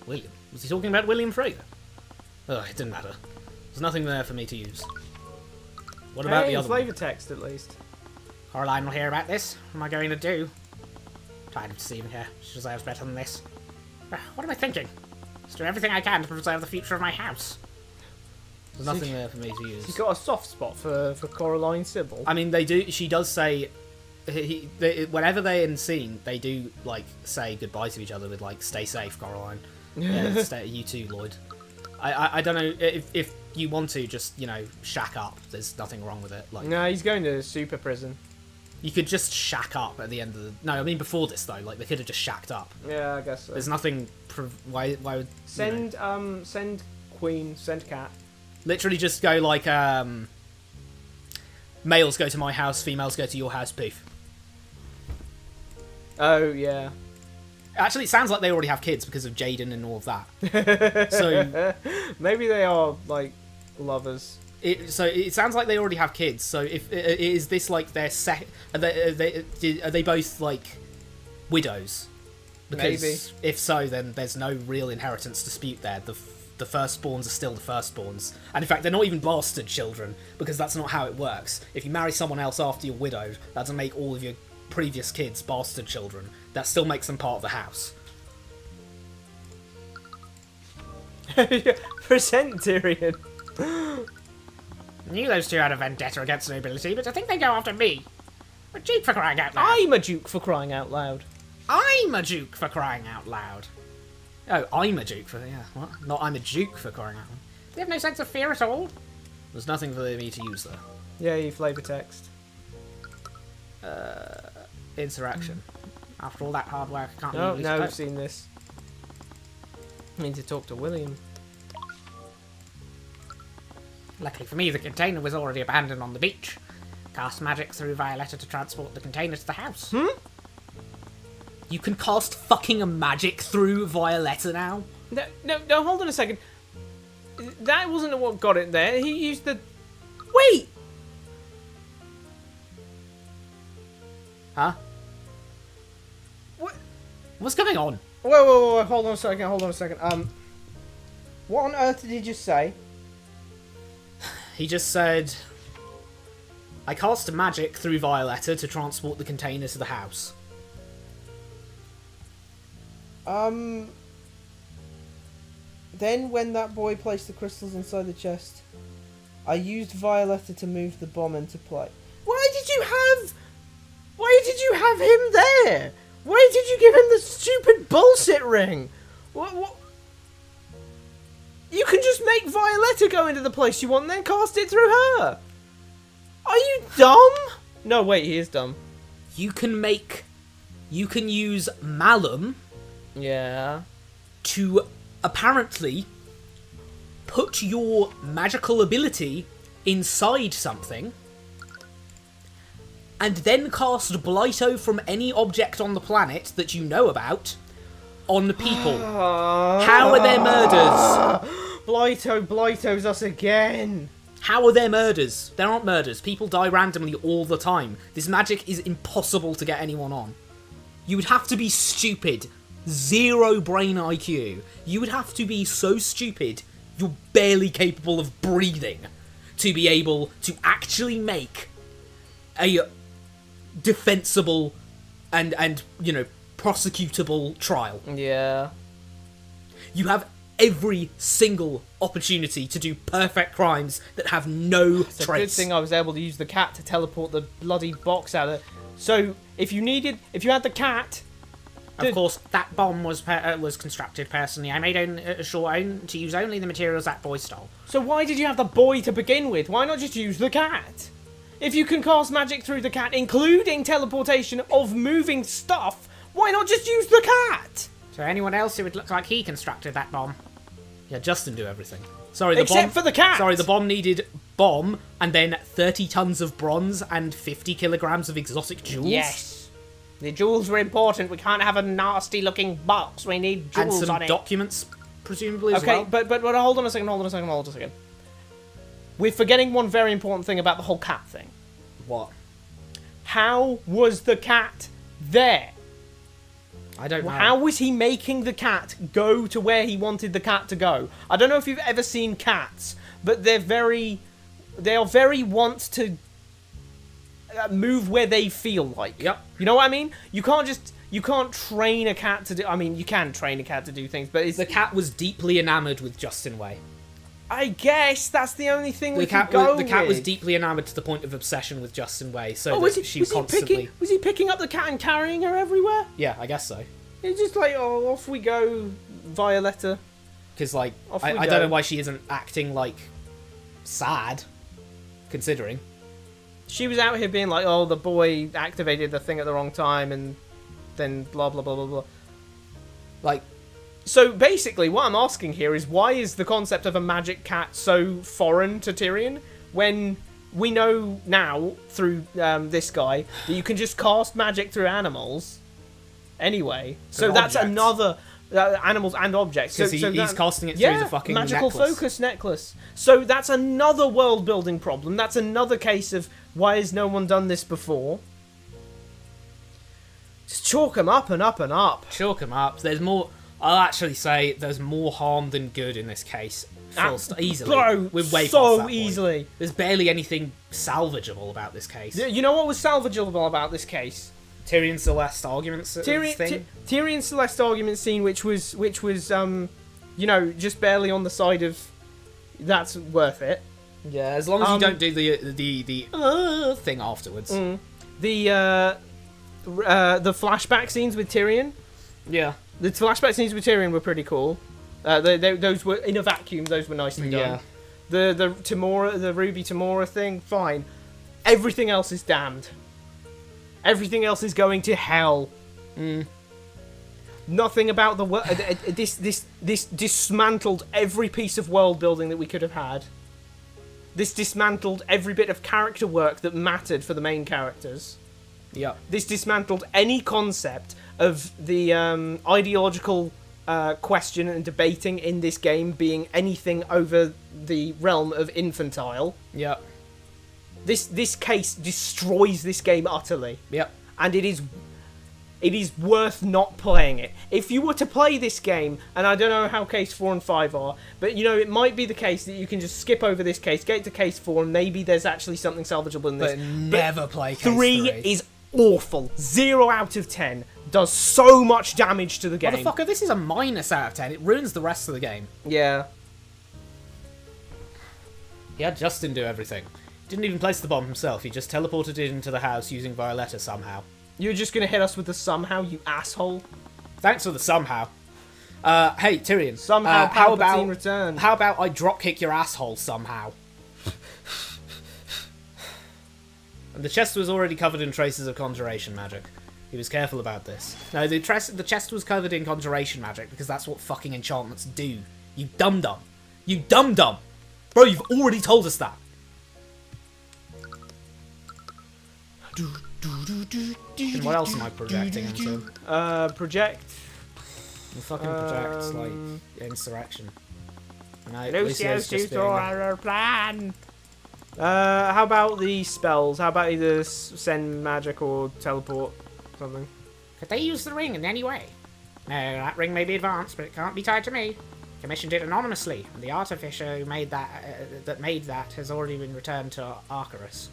William? Was he talking about William Fraser? Ugh, it didn't matter. There's nothing there for me to use. What about the other one? flavor text at least. Coraline will hear about this. What am I going to do? Tired of deceiving her. She deserves better than this. What am I thinking? Just do everything I can to preserve the future of my house. There's nothing there for me to use. He's got a soft spot for Coraline Sybil. I mean, they do. She does say, whenever they're in scene, they do like say goodbye to each other with like "Stay safe, Coraline." Yeah, you too, Lloyd. I don't know if you want to just shack up. There's nothing wrong with it. Like, No, he's going to super prison. you could just shack up at the end of the. No, I mean before this though. Like they could have just shacked up. Yeah, I guess so. There's nothing. Why would Send send Queen, send Cat. literally just go like males go to my house, females go to your house, poof. Oh yeah. Actually, it sounds like they already have kids because of Jaden and all of that. So Maybe they are like lovers. it sounds like they already have kids. So if is this like their are they both like widows? Because Maybe. if so, then there's no real inheritance dispute there. The firstborns are still the firstborns, and in fact, they're not even bastard children because that's not how it works. If you marry someone else after you're widowed, that doesn't make all of your previous kids bastard children. That still makes them part of the house. Present Tyrion. I knew those two had a vendetta against the nobility, but I think they go after me. A duke for crying out loud. I'm a duke for crying out loud. I'm a duke for crying out loud. Oh, I'm a duke for what? Not I'm a duke for crying out loud. You have no sense of fear at all? There's nothing for me to use there. Yeah, you flavor text. Interaction. After all that hard work, I can't No, believe no, we we've seen this. I need to talk to William. Luckily for me, the container was already abandoned on the beach. Cast magic through Violetta to transport the container to the house. You can cast fucking a magic through Violetta now? No, hold on a second. That wasn't what got it there. He used the... Wait! Huh? What? What's going on? Whoa, hold on a second. What on earth did he just say? He just said, I cast a magic through Violetta to transport the container to the house. Then when that boy placed the crystals inside the chest, I used Violetta to move the bomb into play. Why did you have him there? Why did you give him the stupid bullshit ring? What? You can just make Violetta go into the place you want and then cast it through her. Are you dumb? No, wait, he is dumb. You can use Malum Yeah. to apparently put your magical ability inside something and then cast Blighto from any object on the planet that you know about on the people. How are there murders? Blighto's us again. How are there murders? There aren't murders. People die randomly all the time. This magic is impossible to get anyone on. You would have to be stupid. 0 brain IQ. You would have to be so stupid you're barely capable of breathing to be able to actually make a defensible and prosecutable trial. Yeah. You have every single opportunity to do perfect crimes that have no It's a good trace. thing I was able to use the cat to teleport the bloody box out of it. So, if you had the cat... Of course, that bomb was constructed personally. I made sure to use only the materials that boy stole. So why did you have the boy to begin with? Why not just use the cat? If you can cast magic through the cat, including teleportation of moving stuff, why not just use the cat? So anyone else, it would look like he constructed that bomb. Yeah, Justin do everything. Sorry, Except for the cat! Sorry, the bomb needed bomb and then 30 tons of bronze and 50 kilograms of exotic jewels. Yes. The jewels were important. We can't have a nasty-looking box. We need And jewels some on it. documents, presumably, as Okay, well. but hold on a second. We're forgetting one very important thing about the whole cat thing. What? How was the cat there? I don't know. How was he making the cat go to where he wanted the cat to go? I don't know if you've ever seen cats, but they are very want to move where they feel like. Yep. You know what I mean? You can't train a cat to do... I mean, you can train a cat to do things, but it's... The cat was deeply enamoured with Justin Way. I guess that's the only thing we can The go cat was with. deeply enamoured to the point of obsession with Justin Way, so was that he, she was he constantly... was he picking up the cat and carrying her everywhere? Yeah, I guess so. It's just like, oh, off we go, Violetta. Because, like, Off we I go. don't know why she isn't acting, like, sad, considering. She was out here being like, oh, the boy activated the thing at the wrong time, and then blah, blah, blah, blah, blah. Like, So basically, what I'm asking here is, why is the concept of a magic cat so foreign to Tyrion, when we know now, through this guy, that you can just cast magic through animals anyway. So Through that's objects. another... animals and objects. because So he's that- casting it through yeah, the fucking magical necklace. focus necklace. So that's another world building problem. That's another case of why has no one done this before? Just chalk them up and up and up. Chalk him up. There's more... I'll actually say there's more harm than good in this case. Easily. Bro, We're way so past that point. easily. There's barely anything salvageable about this case. You know what was salvageable about this case? Tyrion Celeste arguments thing. Tyrion Celeste argument scene, which was just barely on the side of that's worth it. Yeah, as long as you don't do the thing afterwards. The flashback scenes with Tyrion. Yeah. The flashback scenes with Tyrion were pretty cool. Those were in a vacuum. Those were nicely done. Yeah. The Tamora, the Ruby Tamora thing, fine. Everything else is damned. Everything else is going to hell. Nothing about the world. This dismantled every piece of world building that we could have had. This dismantled every bit of character work that mattered for the main characters. Yep. This dismantled any concept of the ideological question and debating in this game being anything over the realm of infantile. Yep. This case destroys this game utterly. Yep. And it is worth not playing it. If you were to play this game, and I don't know how case 4 and 5 are, but you know, it might be the case that you can just skip over this case, get to case 4, and maybe there's actually something salvageable in this. But never play case 3 is awful. 0 out of 10. Does so much damage to the game. Motherfucker, this is a minus out of 10. It ruins the rest of the game. Yeah. He had Justin do everything. Didn't even place the bomb himself. He just teleported it into the house using Violetta somehow. You're just gonna hit us with the somehow, you asshole. Thanks for the somehow. Hey, Tyrion. Somehow how Palpatine about returned. How about I drop kick your asshole somehow? And the chest was already covered in traces of conjuration magic. He was careful about this. No, the chest was covered in conjuration magic because that's what fucking enchantments do. You dum-dum. You dum-dum. Bro, you've already told us that. And what else am I projecting into? Project. You fucking project, like, insurrection. No, Lucio's just tutorial plan. How about the spells? How about either send magic or teleport something? Could they use the ring in any way? No, that ring may be advanced, but it can't be tied to me. Commissioned it anonymously, and the artificer who made that has already been returned to Arcturus.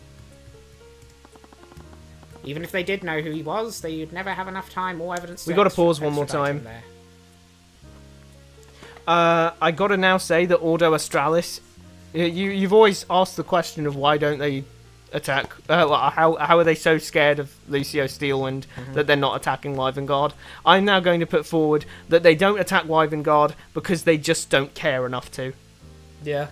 Even if they did know who he was, they'd never have enough time or evidence. We gotta pause one more time. I gotta now say that Ordo Australis. You've always asked the question of why don't they attack? How are they so scared of Lucio Steelwind that they're not attacking Wyvern I'm now going to put forward that they don't attack Wyvern because they just don't care enough to. Yeah.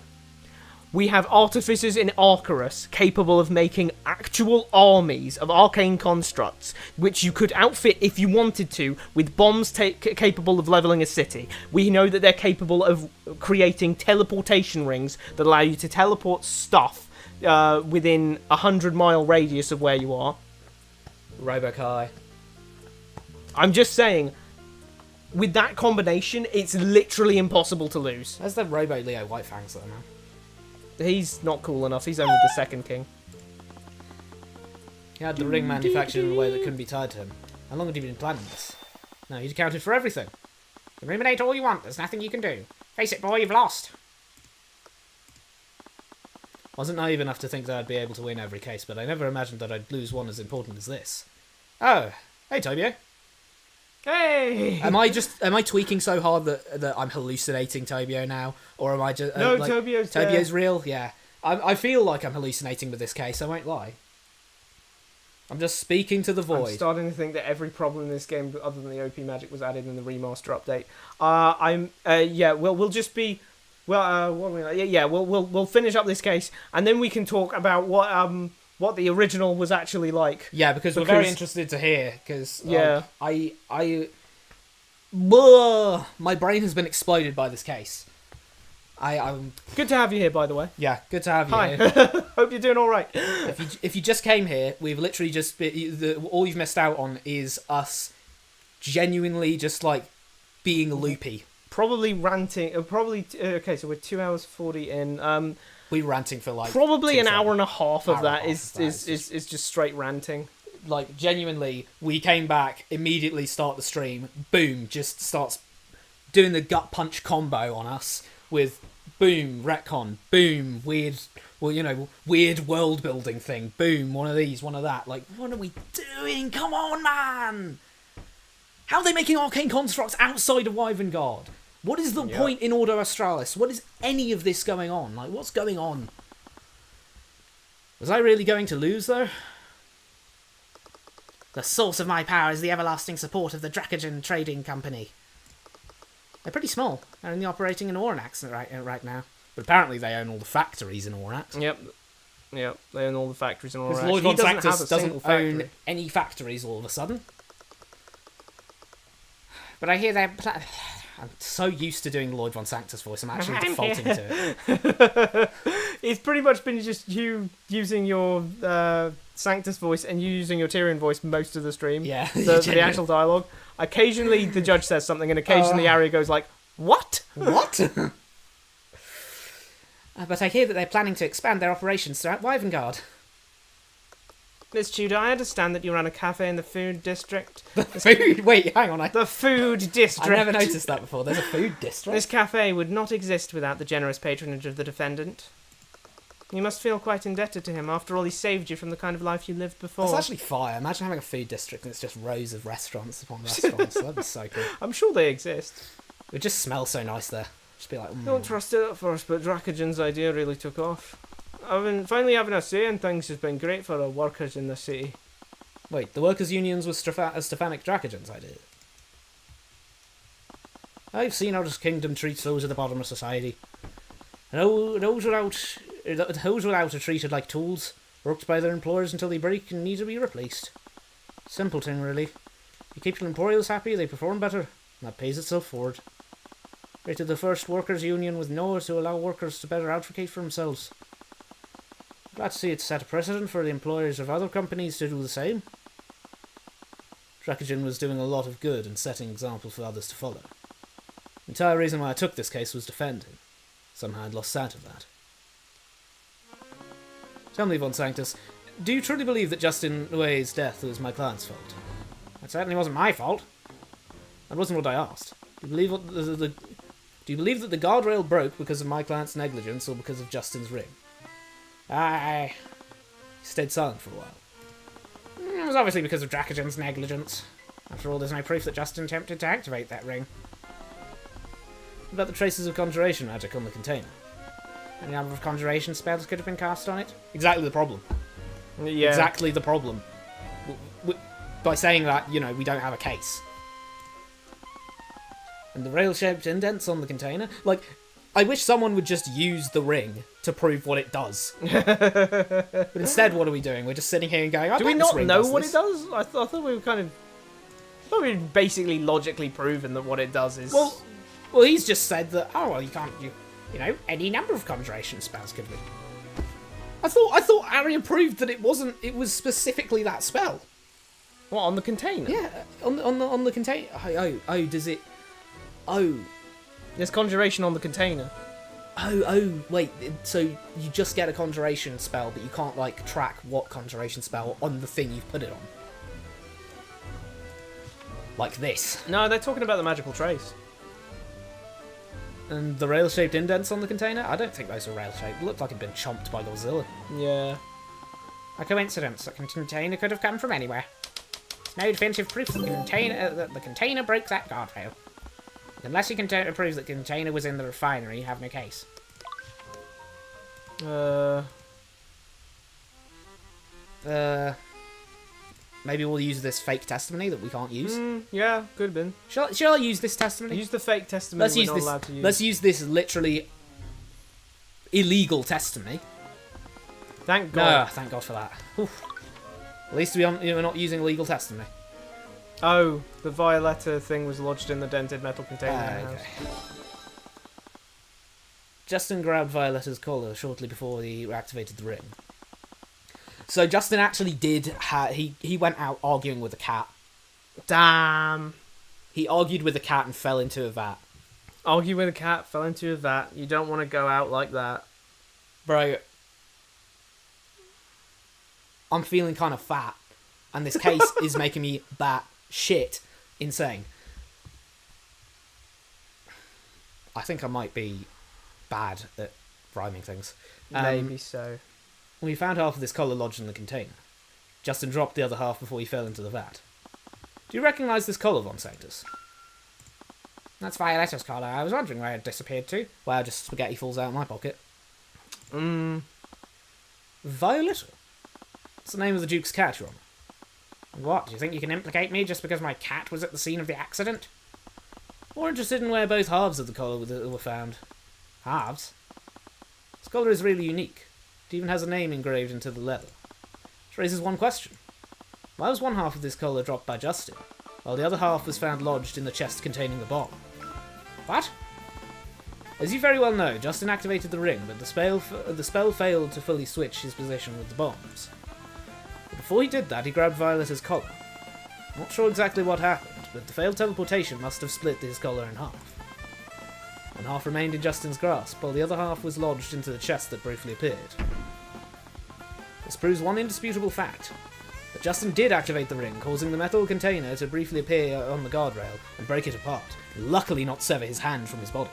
We have artificers in Arcturus capable of making actual armies of arcane constructs, which you could outfit if you wanted to with bombs capable of leveling a city. We know that they're capable of creating teleportation rings that allow you to teleport stuff within a 100-mile radius of where you are. Robokai. I'm just saying, with that combination, it's literally impossible to lose. There's the Robo Leo Whitefangs though, man. He's not cool enough. He's only the second king. He had the ring manufactured in a way that couldn't be tied to him. How long had he been planning this? No, he'd accounted for everything. Ruminate all you want, there's nothing you can do. Face it, boy, you've lost. Wasn't naive enough to think that I'd be able to win every case, but I never imagined that I'd lose one as important as this. Oh, hey Tobio. Hey! Am I tweaking so hard that I'm hallucinating Tobio now? Or am I just... No, Tobio's there. Tobio's real? Yeah. I feel like I'm hallucinating with this case, I won't lie. I'm just speaking to the void. I'm starting to think that every problem in this game, other than the OP magic, was added in the remaster update. We'll finish up this case, and then we can talk about what the original was actually like. Yeah, because we're very interested to hear. Because my brain has been exploded by this case. I'm good to have you here, by the way. Yeah, good to have you Hi. here. Hope you're doing all right. If you just came here, we've literally just all you've missed out on is us genuinely just like being loopy. Probably ranting. Okay, so we're 2 hours 40 in. We were ranting for like probably an hour and a half of that is just straight ranting. Like genuinely, we came back immediately, start the stream, boom, just starts doing the gut punch combo on us with boom retcon, boom weird world building thing, boom one of these, one of that. Like, what are we doing? Come on, man! How are they making arcane constructs outside of Wyvern? What is the point in Ordo Australis? What is any of this going on? Like, what's going on? Was I really going to lose, though? The source of my power is the everlasting support of the Dracogen Trading Company. They're pretty small. They're only operating in Oranax right now. But apparently they own all the factories in Oranax. Yep, they own all the factories in Oranax. Because Lloyd Von Sanctus doesn't own any factories all of a sudden. But I hear they're... I'm so used to doing the Lloyd Von Sanctus voice, I'm actually defaulting to it. It's pretty much been just you using your Sanctus voice and you using your Tyrion voice most of the stream. Yeah. The actual dialogue. Occasionally the judge says something, and occasionally Arya goes like, "What? What? But I hear that they're planning to expand their operations throughout Wyvengard. Miss Tudor, I understand that you run a cafe in the food district. Food? Wait, hang on. The food district. I never noticed that before. There's a food district. This cafe would not exist without the generous patronage of the defendant. You must feel quite indebted to him. After all, he saved you from the kind of life you lived before. That's actually fire. Imagine having a food district and it's just rows of restaurants upon restaurants. That'd be so cool. I'm sure they exist. It would just smell so nice there. Just be like, Don't trust it at first, but Dracogen's idea really took off. Finally having a say in things has been great for the workers in the city. Wait, the workers' unions was Stephanic Dracogen's idea? I've seen how this kingdom treats those at the bottom of society. And those without are treated like tools, worked by their employers until they break and need to be replaced. Simple thing, really. You keep your employers happy, they perform better, and that pays itself forward. Created the first workers' union with Noah to allow workers to better advocate for themselves. Glad to see it set a precedent for the employers of other companies to do the same. Dracogen was doing a lot of good and setting examples for others to follow. The entire reason why I took this case was to defend him. Somehow I'd lost sight of that. Tell me, Von Sanctus, do you truly believe that Justin Way's death was my client's fault? It certainly wasn't my fault. That wasn't what I asked. Do you believe that the guardrail broke because of my client's negligence or because of Justin's ring? I... He stayed silent for a while. It was obviously because of Dracogen's negligence. After all, there's no proof that Justin attempted to activate that ring. What about the traces of conjuration magic on the container? Any number of conjuration spells could have been cast on it. Exactly the problem. Yeah. Exactly the problem. By saying that, you know, we don't have a case. And the rail-shaped indents on the container? Like, I wish someone would just use the ring to prove what it does. But instead, what are we doing? We're just sitting here and going, Do we not know what it does? I thought we were kind of... I thought we'd basically logically proven that what it does is... Well, he's just said that, Oh, well, you know, any number of conjuration spells could be. I thought Arya proved that it was specifically that spell. What, on the container? Yeah, on the container. Oh, does it... Oh. There's conjuration on the container. Oh, wait, so you just get a conjuration spell, but you can't, like, track what conjuration spell on the thing you've put it on. Like this. No, they're talking about the magical trace. And the rail-shaped indents on the container? I don't think those are rail-shaped. It looked like it'd been chomped by Godzilla. Yeah. A coincidence. The container could have come from anywhere. There's no definitive proof that the container broke that guardrail. Unless you can prove that the container was in the refinery, you have no case. Maybe we'll use this fake testimony that we can't use. Yeah, could have been. Shall I use this testimony? Use the fake testimony we're not allowed to use. Let's use this literally illegal testimony. Thank God. No, thank God for that. Oof. At least we're not using illegal testimony. Oh, the Violetta thing was lodged in the dented metal container in the house. Justin grabbed Violetta's collar shortly before he activated the ring. So Justin actually did. He went out arguing with a cat. Damn. He argued with a cat and fell into a vat. Argue with a cat, fell into a vat. You don't want to go out like that. Bro, I'm feeling kind of fat, and this case is making me bat shit insane. I think I might be bad at rhyming things. Maybe so. We found half of this collar lodged in the container. Justin dropped the other half before he fell into the vat. Do you recognise this collar, Von Sanctus? That's Violetta's collar. I was wondering where it disappeared to. Wow, just spaghetti falls out of my pocket. Violetta? What's the name of the Duke's cat you're on? What, do you think you can implicate me just because my cat was at the scene of the accident? More interested in where both halves of the collar were found. Halves? This collar is really unique. It even has a name engraved into the leather. Which raises one question. Why was one half of this collar dropped by Justin, while the other half was found lodged in the chest containing the bomb? What? As you very well know, Justin activated the ring, but the spell failed to fully switch his position with the bombs. But before he did that, he grabbed Violet's collar. Not sure exactly what happened, but the failed teleportation must have split his collar in half. One half remained in Justin's grasp, while the other half was lodged into the chest that briefly appeared. This proves one indisputable fact. That Justin did activate the ring, causing the metal container to briefly appear on the guardrail and break it apart, and luckily not sever his hand from his body.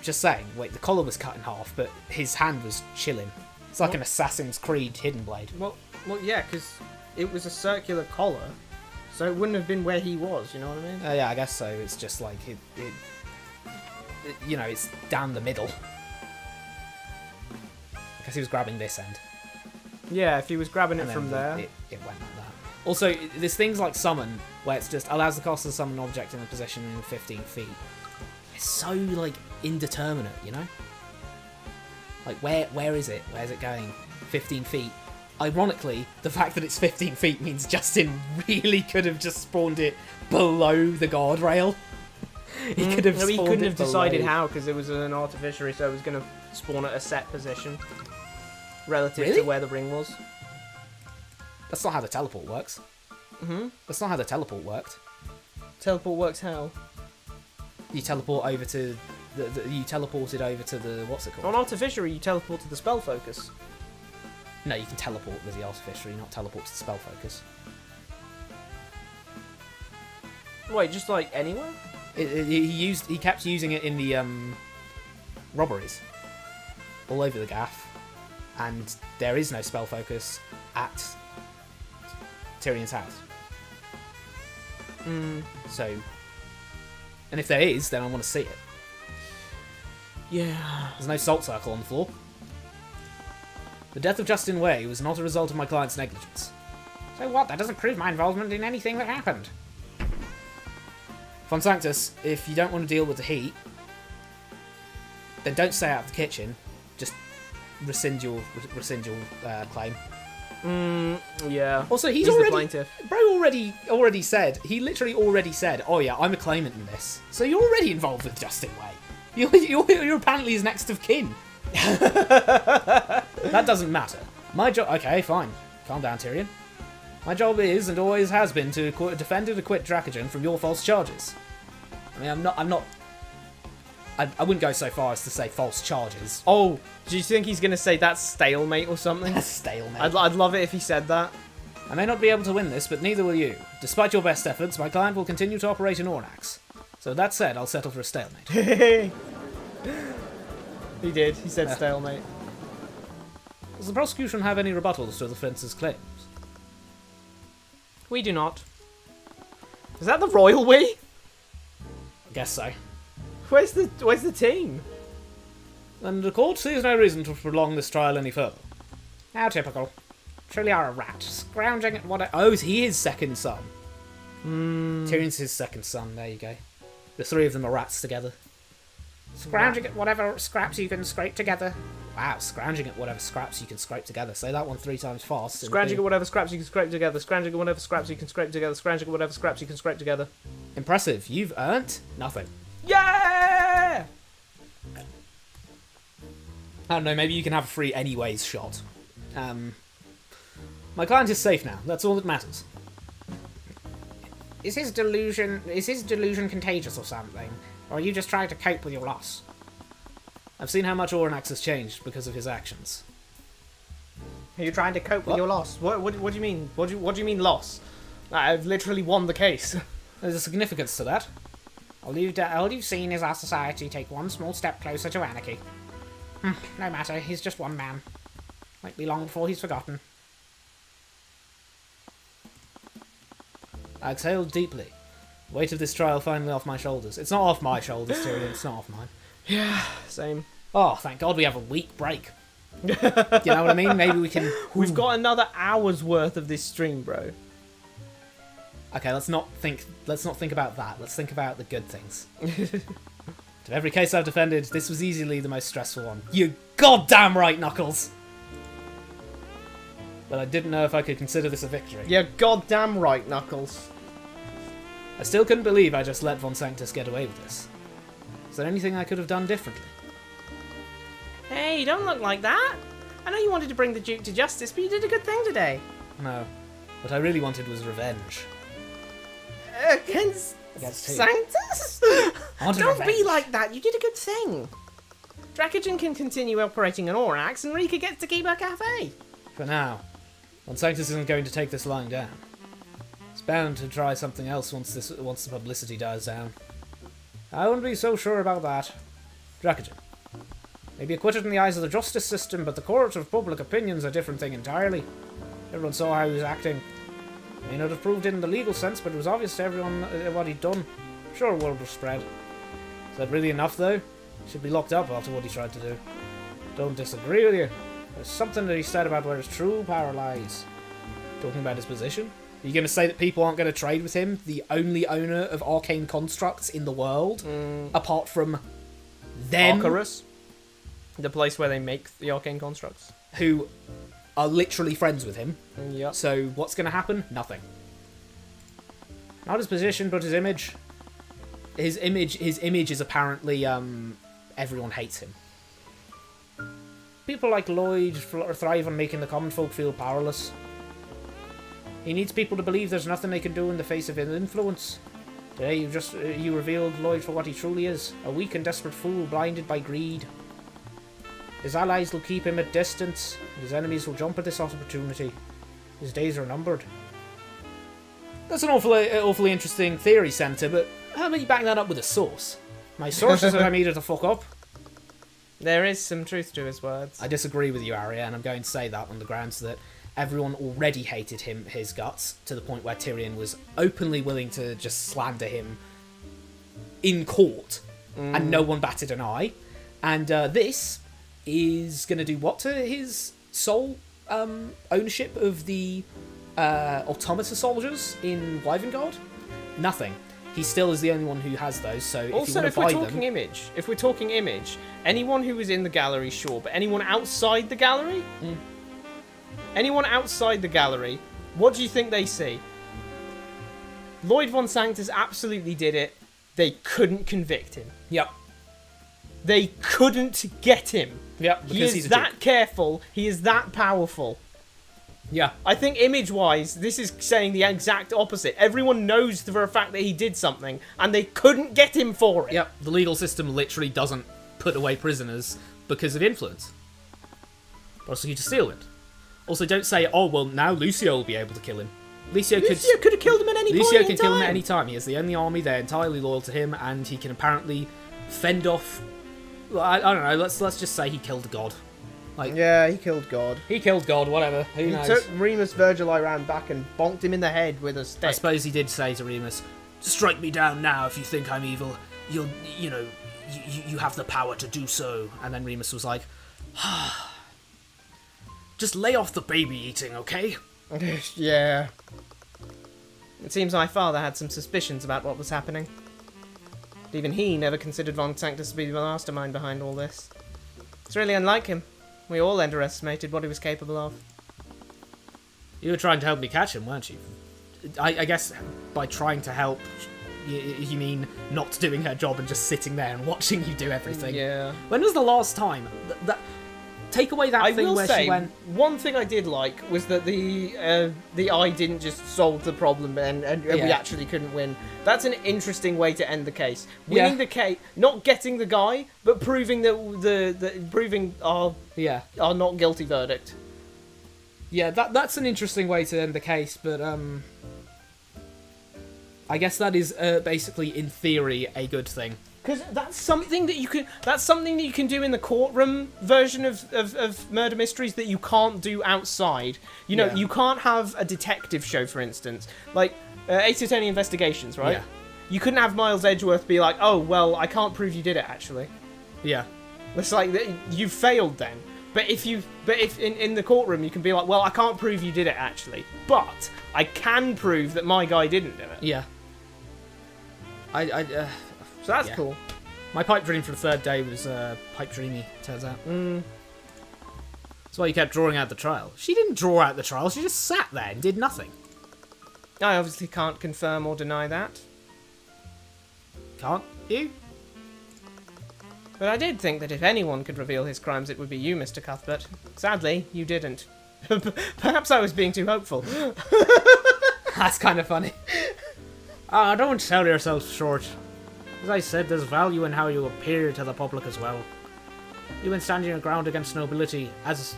Just saying, wait, the collar was cut in half, but his hand was chilling. It's like an Assassin's Creed hidden blade. Well, yeah, because it was a circular collar, so it wouldn't have been where he was, you know what I mean? Yeah, I guess so. It's just like, you know, it's down the middle. I guess he was grabbing this end. Yeah, if he was grabbing it And from then there. It went like that. Also, there's things like summon, where it's just allows the caster to summon an object in a position 15 feet. It's so, like, indeterminate, you know? Like, where is it? Where's it going? 15 feet. Ironically, the fact that it's 15 feet means Justin really could have just spawned it below the guardrail. He could have No, he spawned couldn't it have decided below. how, because it was an artificiery, so it was going to spawn at a set position relative Really? to where the ring was. That's not how the teleport works. That's not how the teleport worked. Teleport works how? You teleport over to you teleported over to the what's it called? On artificiery, you teleport to the spell focus. No, you can teleport with the artificiery, not teleport to the spell focus. Wait, just like anywhere? He kept using it in the robberies, all over the gaff, and there is no spell focus at Tyrion's house. So, and if there is, then I want to see it. Yeah. There's no salt circle on the floor. The death of Justin Way was not a result of my client's negligence. So what? That doesn't prove my involvement in anything that happened. Von Sanctus, if you don't want to deal with the heat, then don't stay out of the kitchen. Just rescind your claim. Yeah. Also, he's the already plaintiff. bro already said, he literally already said, oh yeah, I'm a claimant in this. So you're already involved with Justin Way. You're apparently his next of kin. That doesn't matter. My job. Okay, fine. Calm down, Tyrion. My job is and always has been to defend and acquit Dracogen from your false charges. I mean, I'm not. I wouldn't go so far as to say false charges. Oh, do you think he's going to say that's stalemate or something? That's stalemate. I'd love it if he said that. I may not be able to win this, but neither will you. Despite your best efforts, my client will continue to operate in Ornax. So with that said, I'll settle for a stalemate. He did. He said stalemate. Does the prosecution have any rebuttals to the defence's claims? We do not. Is that the royal we? I guess so. Where's the team? Then the court sees no reason to prolong this trial any further. How typical. Truly are a rat, scrounging at what a... Oh, he is second son. Tyrion's his second son, there you go. The three of them are rats together. Scrounging at whatever scraps you can scrape together. Wow, scrounging at whatever scraps you can scrape together. Say that one 3 times fast. Scrounging at whatever scraps you can scrape together. Scrounging at whatever scraps you can scrape together. Scrounging at whatever scraps you can scrape together. Impressive. You've earned nothing. Yeah! I don't know, maybe you can have a free anyways shot. My client is safe now. That's all that matters. Is his delusion contagious or something? Or are you just trying to cope with your loss? I've seen how much Oranax has changed because of his actions. Are you trying to cope with What? your loss? What do you mean? What do you mean loss? I've literally won the case. There's a significance to that. All you've seen is our society take one small step closer to anarchy. No matter, he's just one man. Might be long before he's forgotten. I exhaled deeply. The weight of this trial finally off my shoulders. It's not off my shoulders, Tyrion. It's not off mine. Yeah, same. Oh, thank God we have a week break. You know what I mean? Maybe we can... We've got another hour's worth of this stream, bro. Okay, let's not think about that. Let's think about the good things. To every case I've defended, this was easily the most stressful one. You goddamn right, Knuckles! But I didn't know if I could consider this a victory. You're goddamn right, Knuckles. I still couldn't believe I just let Von Sanctus get away with this. Is there anything I could have done differently? Hey, don't look like that. I know you wanted to bring the Duke to justice, but you did a good thing today. No. What I really wanted was revenge. Against Against who? Sanctus? I wanted Don't be revenge. like that. You did a good thing. Dracogen can continue operating an Orax, and Rika gets to keep her cafe. For now. When Sanctus isn't going to take this lying down. It's bound to try something else once the publicity dies down. I wouldn't be so sure about that. Dracogen. Maybe acquitted in the eyes of the justice system, but the court of public opinion's a different thing entirely. Everyone saw how he was acting. May not have proved it in the legal sense, but it was obvious to everyone what he'd done. Sure, word was spread. Is that really enough, though? He should be locked up after what he tried to do. Don't disagree with you. There's something that he said about where his true power lies. Talking about his position? Are you going to say that people aren't going to trade with him, the only owner of arcane constructs in the world, apart from them, Arcarus, the place where they make the arcane constructs. who are literally friends with him? Yep. So what's going to happen? Nothing. Not his position, but his image. His image is apparently everyone hates him. People like Lloyd thrive on making the common folk feel powerless. He needs people to believe there's nothing they can do in the face of his influence. Today you revealed Lloyd for what he truly is, a weak and desperate fool blinded by greed. His allies will keep him at distance, and his enemies will jump at this opportunity. His days are numbered. That's an awfully interesting theory, Senator, but how about you back that up with a source? My source says I'm eager to fuck up. There is some truth to his words. I disagree with you, Arya, and I'm going to say that on the grounds that everyone already hated his guts, to the point where Tyrion was openly willing to just slander him in court, and no one batted an eye. And this is going to do what to his sole ownership of the automata soldiers in Wyvengard? Nothing. He still is the only one who has those, so Also, if you want to buy if we're talking image, anyone who was in the gallery, sure, but anyone outside the gallery? Anyone outside the gallery, what do you think they see? Lloyd von Sanctus absolutely did it. They couldn't convict him. Yep. They couldn't get him. Yep, He because is he's a that duke. careful. He is that powerful. Yeah. I think image-wise, this is saying the exact opposite. Everyone knows for a fact that he did something, and they couldn't get him for it. Yep, the legal system literally doesn't put away prisoners because of influence. Prosecutors steal it. Also, don't say, oh, well, now Lucio will be able to kill him. Lucio could have killed him at any point Lucio in can kill him at time. any time. He has the only army, they're entirely loyal to him, and he can apparently fend off... Well, I don't know, let's just say he killed God. Yeah, he killed God. He killed God, whatever. Who He knows? took Remus Virgili round back and bonked him in the head with a stick. I suppose he did say to Remus, strike me down now if you think I'm evil. You have the power to do so. And then Remus was like, just lay off the baby eating, okay? Yeah. It seems my father had some suspicions about what was happening. Even he never considered Von Sanctus to be the mastermind behind all this. It's really unlike him. We all underestimated what he was capable of. You were trying to help me catch him, weren't you? I guess by trying to help, you mean not doing her job and just sitting there and watching you do everything. Yeah. When was the last time? Take away that I thing will where say, she went... one thing I did like was that the eye didn't just solve the problem and we Yeah. actually couldn't win. That's an interesting way to end the case. Yeah. Winning the case, not getting the guy, but proving that proving our Yeah. not guilty verdict. Yeah, that's an interesting way to end the case, but I guess that is basically, in theory, a good thing. Because that's something that you can do in the courtroom version of murder mysteries that you can't do outside. You know, Yeah. you can't have a detective show, for instance, like Ace Attorney Investigations, right? Yeah. You couldn't have Miles Edgeworth be like, "Oh, well, I can't prove you did it." Actually, Yeah. it's like you failed then. But if in the courtroom you can be like, "Well, I can't prove you did it actually, but I can prove that my guy didn't do it." Yeah. So that's Yeah. cool. My pipe dream for the third day was pipe dreamy, turns out. That's why you kept drawing out the trial. She didn't draw out the trial, she just sat there and did nothing. I obviously can't confirm or deny that. Can't you? But I did think that if anyone could reveal his crimes, it would be you, Mr. Cuthbert. Sadly, you didn't. Perhaps I was being too hopeful. That's kind of funny. Don't sell yourself short. As I said, there's value in how you appear to the public as well. You've been standing your ground against nobility as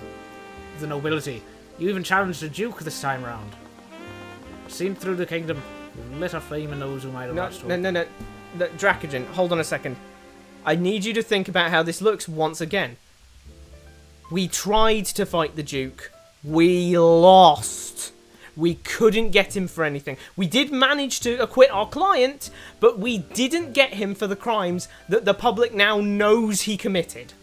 the nobility. You even challenged the Duke this time round. Seen through the kingdom, you've lit a flame in those who might have watched No, Dracogen, hold on a second. I need you to think about how this looks once again. We tried to fight the Duke. We lost. We couldn't get him for anything. We did manage to acquit our client, but we didn't get him for the crimes that the public now knows he committed.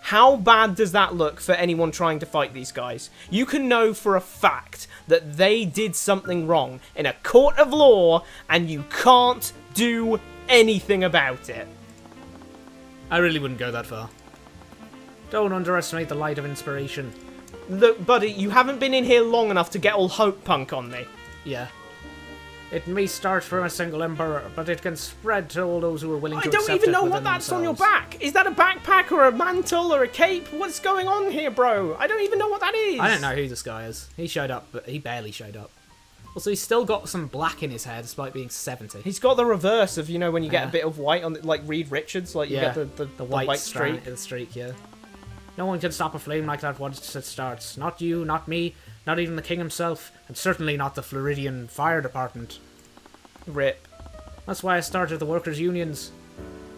How bad does that look for anyone trying to fight these guys? You can know for a fact that they did something wrong in a court of law, and you can't do anything about it. I really wouldn't go that far. Don't underestimate the light of inspiration. Look, buddy, you haven't been in here long enough to get all hope punk on me. Yeah. It may start from a single emperor, but it can spread to all those who are willing to I accept it don't even know within what that's on your themselves. back. Is that a backpack or a mantle or a cape? What's going on here, bro? I don't even know what that is. I don't know who this guy is. He showed up, but he barely showed up. Also, he's still got some black in his hair despite being 70. He's got the reverse of, when you get Yeah. a bit of white on, like Reed Richards, like you Yeah, get the white streak. streak, yeah. No one can stop a flame like that once it starts. Not you, not me, not even the king himself, and certainly not the Floridian Fire Department. Rip. That's why I started the workers' unions.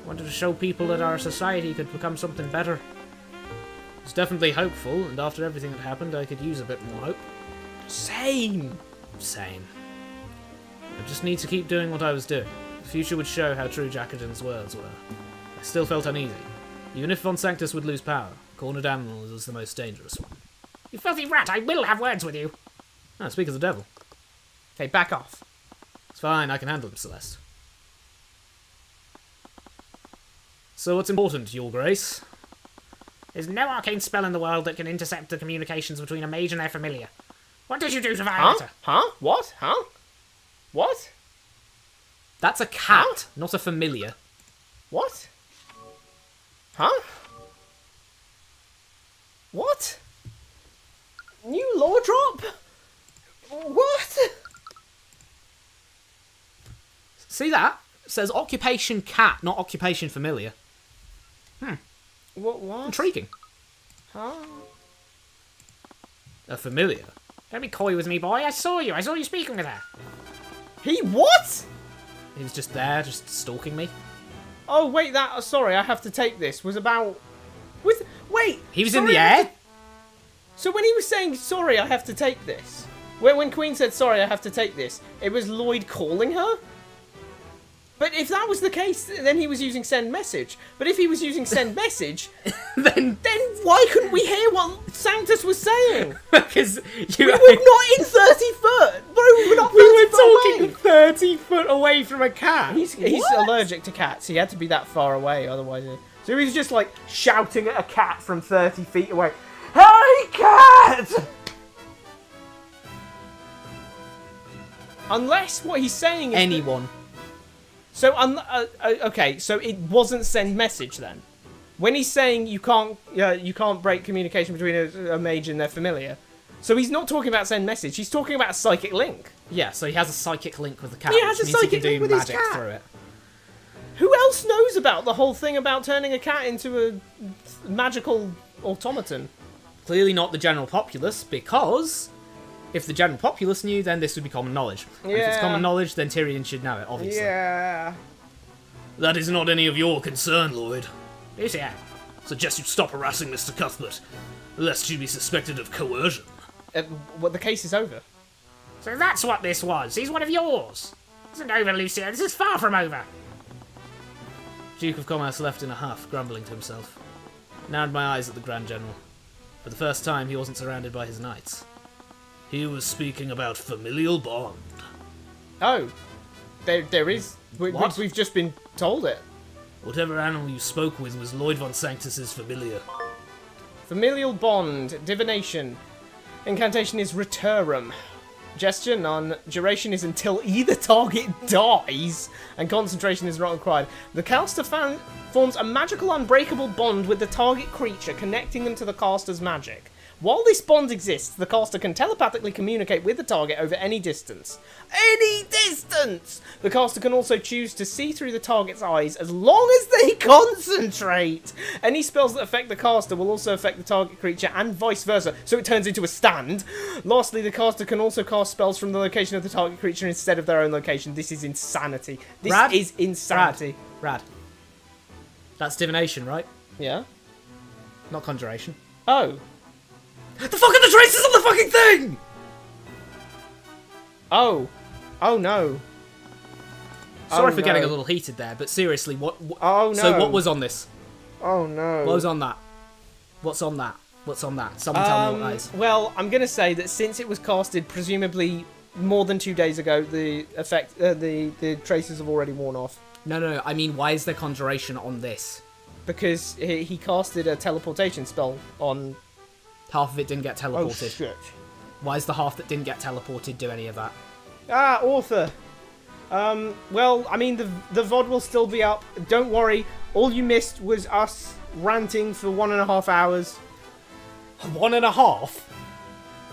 I wanted to show people that our society could become something better. It's definitely hopeful, and after everything that happened, I could use a bit more hope. Same. Same. I just need to keep doing what I was doing. The future would show how true Jackagin's words were. I still felt uneasy. Even if Von Sanctus would lose power, Cornered Animal was the most dangerous one. You filthy rat, I will have words with you. Ah, speak of the devil. Okay, back off. It's fine, I can handle him, Celeste. So what's important, Your Grace? There's no arcane spell in the world that can intercept the communications between a mage and their familiar. What did you do to Huh? violate her? Huh? What? Huh? What? That's a cat, not a familiar. What? Huh? What? New law drop? What? See that? It says occupation cat, not occupation familiar. What? Intriguing. Huh? A familiar? Don't be coy with me, boy. I saw you speaking with her. He what? He was just there, just stalking me. Oh wait, that. Sorry, I have to take this. Was about. Wait. He was in sorry, the I have air? to- So when he was saying sorry, I have to take this. When Queen said sorry, I have to take this, it was Lloyd calling her. But if that was the case, then he was using send message. But if he was using send message, then why couldn't we hear what Sanctus was saying? Because We were not in 30 foot! Bro, we were not 30 foot away! 30 foot away from a cat. He's allergic to cats. He had to be that far away, otherwise... So he was just, like, shouting at a cat from 30 feet away. Hey, cat! Unless what he's saying is... Anyone. So, okay, so it wasn't send message then. When he's saying you can't break communication between a mage and their familiar, so he's not talking about send message. He's talking about a psychic link. Yeah, so he has a psychic link with the cat. He has which a means psychic he can link do with his magic cat. through it. Who else knows about the whole thing about turning a cat into a magical automaton? Clearly not the general populace, because if the general populace knew, then this would be common knowledge. And if it's Yeah. common knowledge, then Tyrion should know it, obviously. Yeah. That is not any of your concern, Lloyd. Who's here? Suggest you stop harassing Mr. Cuthbert, lest you be suspected of coercion. Well, the case is over. So that's what this was. He's one of yours. This isn't over, Lucio. This is far from over. Duke of Commerce left in a huff, grumbling to himself. Narrowed my eyes at the Grand General. For the first time, he wasn't surrounded by his knights. He was speaking about familial bond. Oh, there is. What? We've just been told it. Whatever animal you spoke with was Lloyd von Sanctus's familiar. Familial bond, divination. Incantation is returum. Gesture, none. Duration is until either target dies, and concentration is not required. The caster forms a magical unbreakable bond with the target creature, connecting them to the caster's magic. While this bond exists, the caster can telepathically communicate with the target over any distance. Any distance! The caster can also choose to see through the target's eyes as long as they concentrate. Any spells that affect the caster will also affect the target creature and vice versa, so it turns into a stand. Lastly, the caster can also cast spells from the location of the target creature instead of their own location. This is insanity. This Rad? is insanity. Rad. That's divination, right? Yeah? Not conjuration. Oh. The fuck are the traces on the fucking thing? Oh. Oh no. Sorry Oh, for getting no. a little heated there, but seriously, what Oh no. So what was on this? Oh no. What was on that? What's on that? What's on that? Someone tell me what that is. Well, I'm gonna say that since it was casted presumably more than 2 days ago, the effect, the traces have already worn off. No. I mean, why is there conjuration on this? Because he casted a teleportation spell on. Half of it didn't get Oh teleported. shit. Why is the half that didn't get teleported do any of that? Ah, author. Well, I mean, the VOD will still be up. Don't worry. All you missed was us ranting for 1.5 hours. 1.5?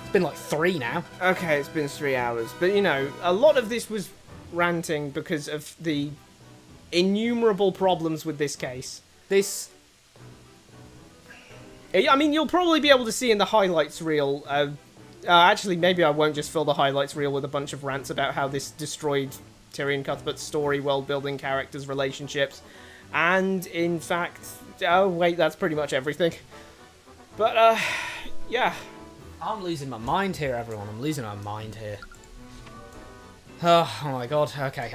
It's been like 3 now. Okay, it's been 3 hours. But, you know, a lot of this was ranting because of the innumerable problems with this case. This... I mean, you'll probably be able to see in the highlights reel. Actually, maybe I won't just fill the highlights reel with a bunch of rants about how this destroyed Tyrion Cuthbert's story, world-building, characters, relationships, and, in fact... Oh, wait, that's pretty much everything. But, yeah. I'm losing my mind here, everyone. I'm losing my mind here. Oh my god, okay,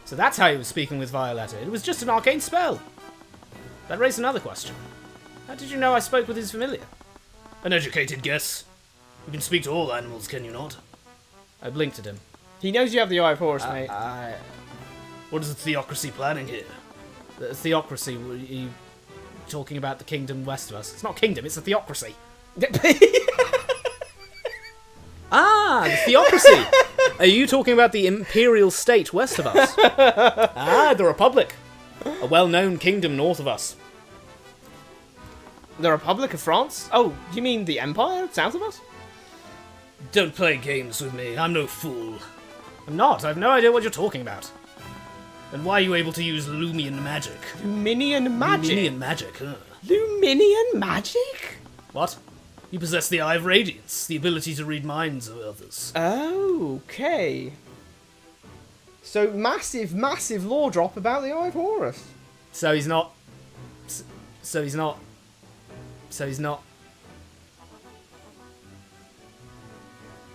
so that's how he was speaking with Violetta. It was just an arcane spell. That raised another question. How did you know I spoke with his familiar? An educated guess. You can speak to all animals, can you not? I blinked at him. He knows you have the Eye of Horus, mate. What is the theocracy planning here? The theocracy, were you talking about the kingdom west of us? It's not kingdom, it's a theocracy. Ah, the theocracy! Are you talking about the imperial state west of us? Ah, the Republic. A well-known kingdom north of us. The Republic of France? Oh, you mean the Empire south of us? Don't play games with me, I'm no fool. I'm not, I have no idea what you're talking about. Then why are you able to use Lumian magic? Luminian magic? Luminian magic, huh? Luminian magic? What? You possess the Eye of Radiance, the ability to read minds of others. Okay. So massive lore drop about the Eye of Horus. So he's not... So he's not...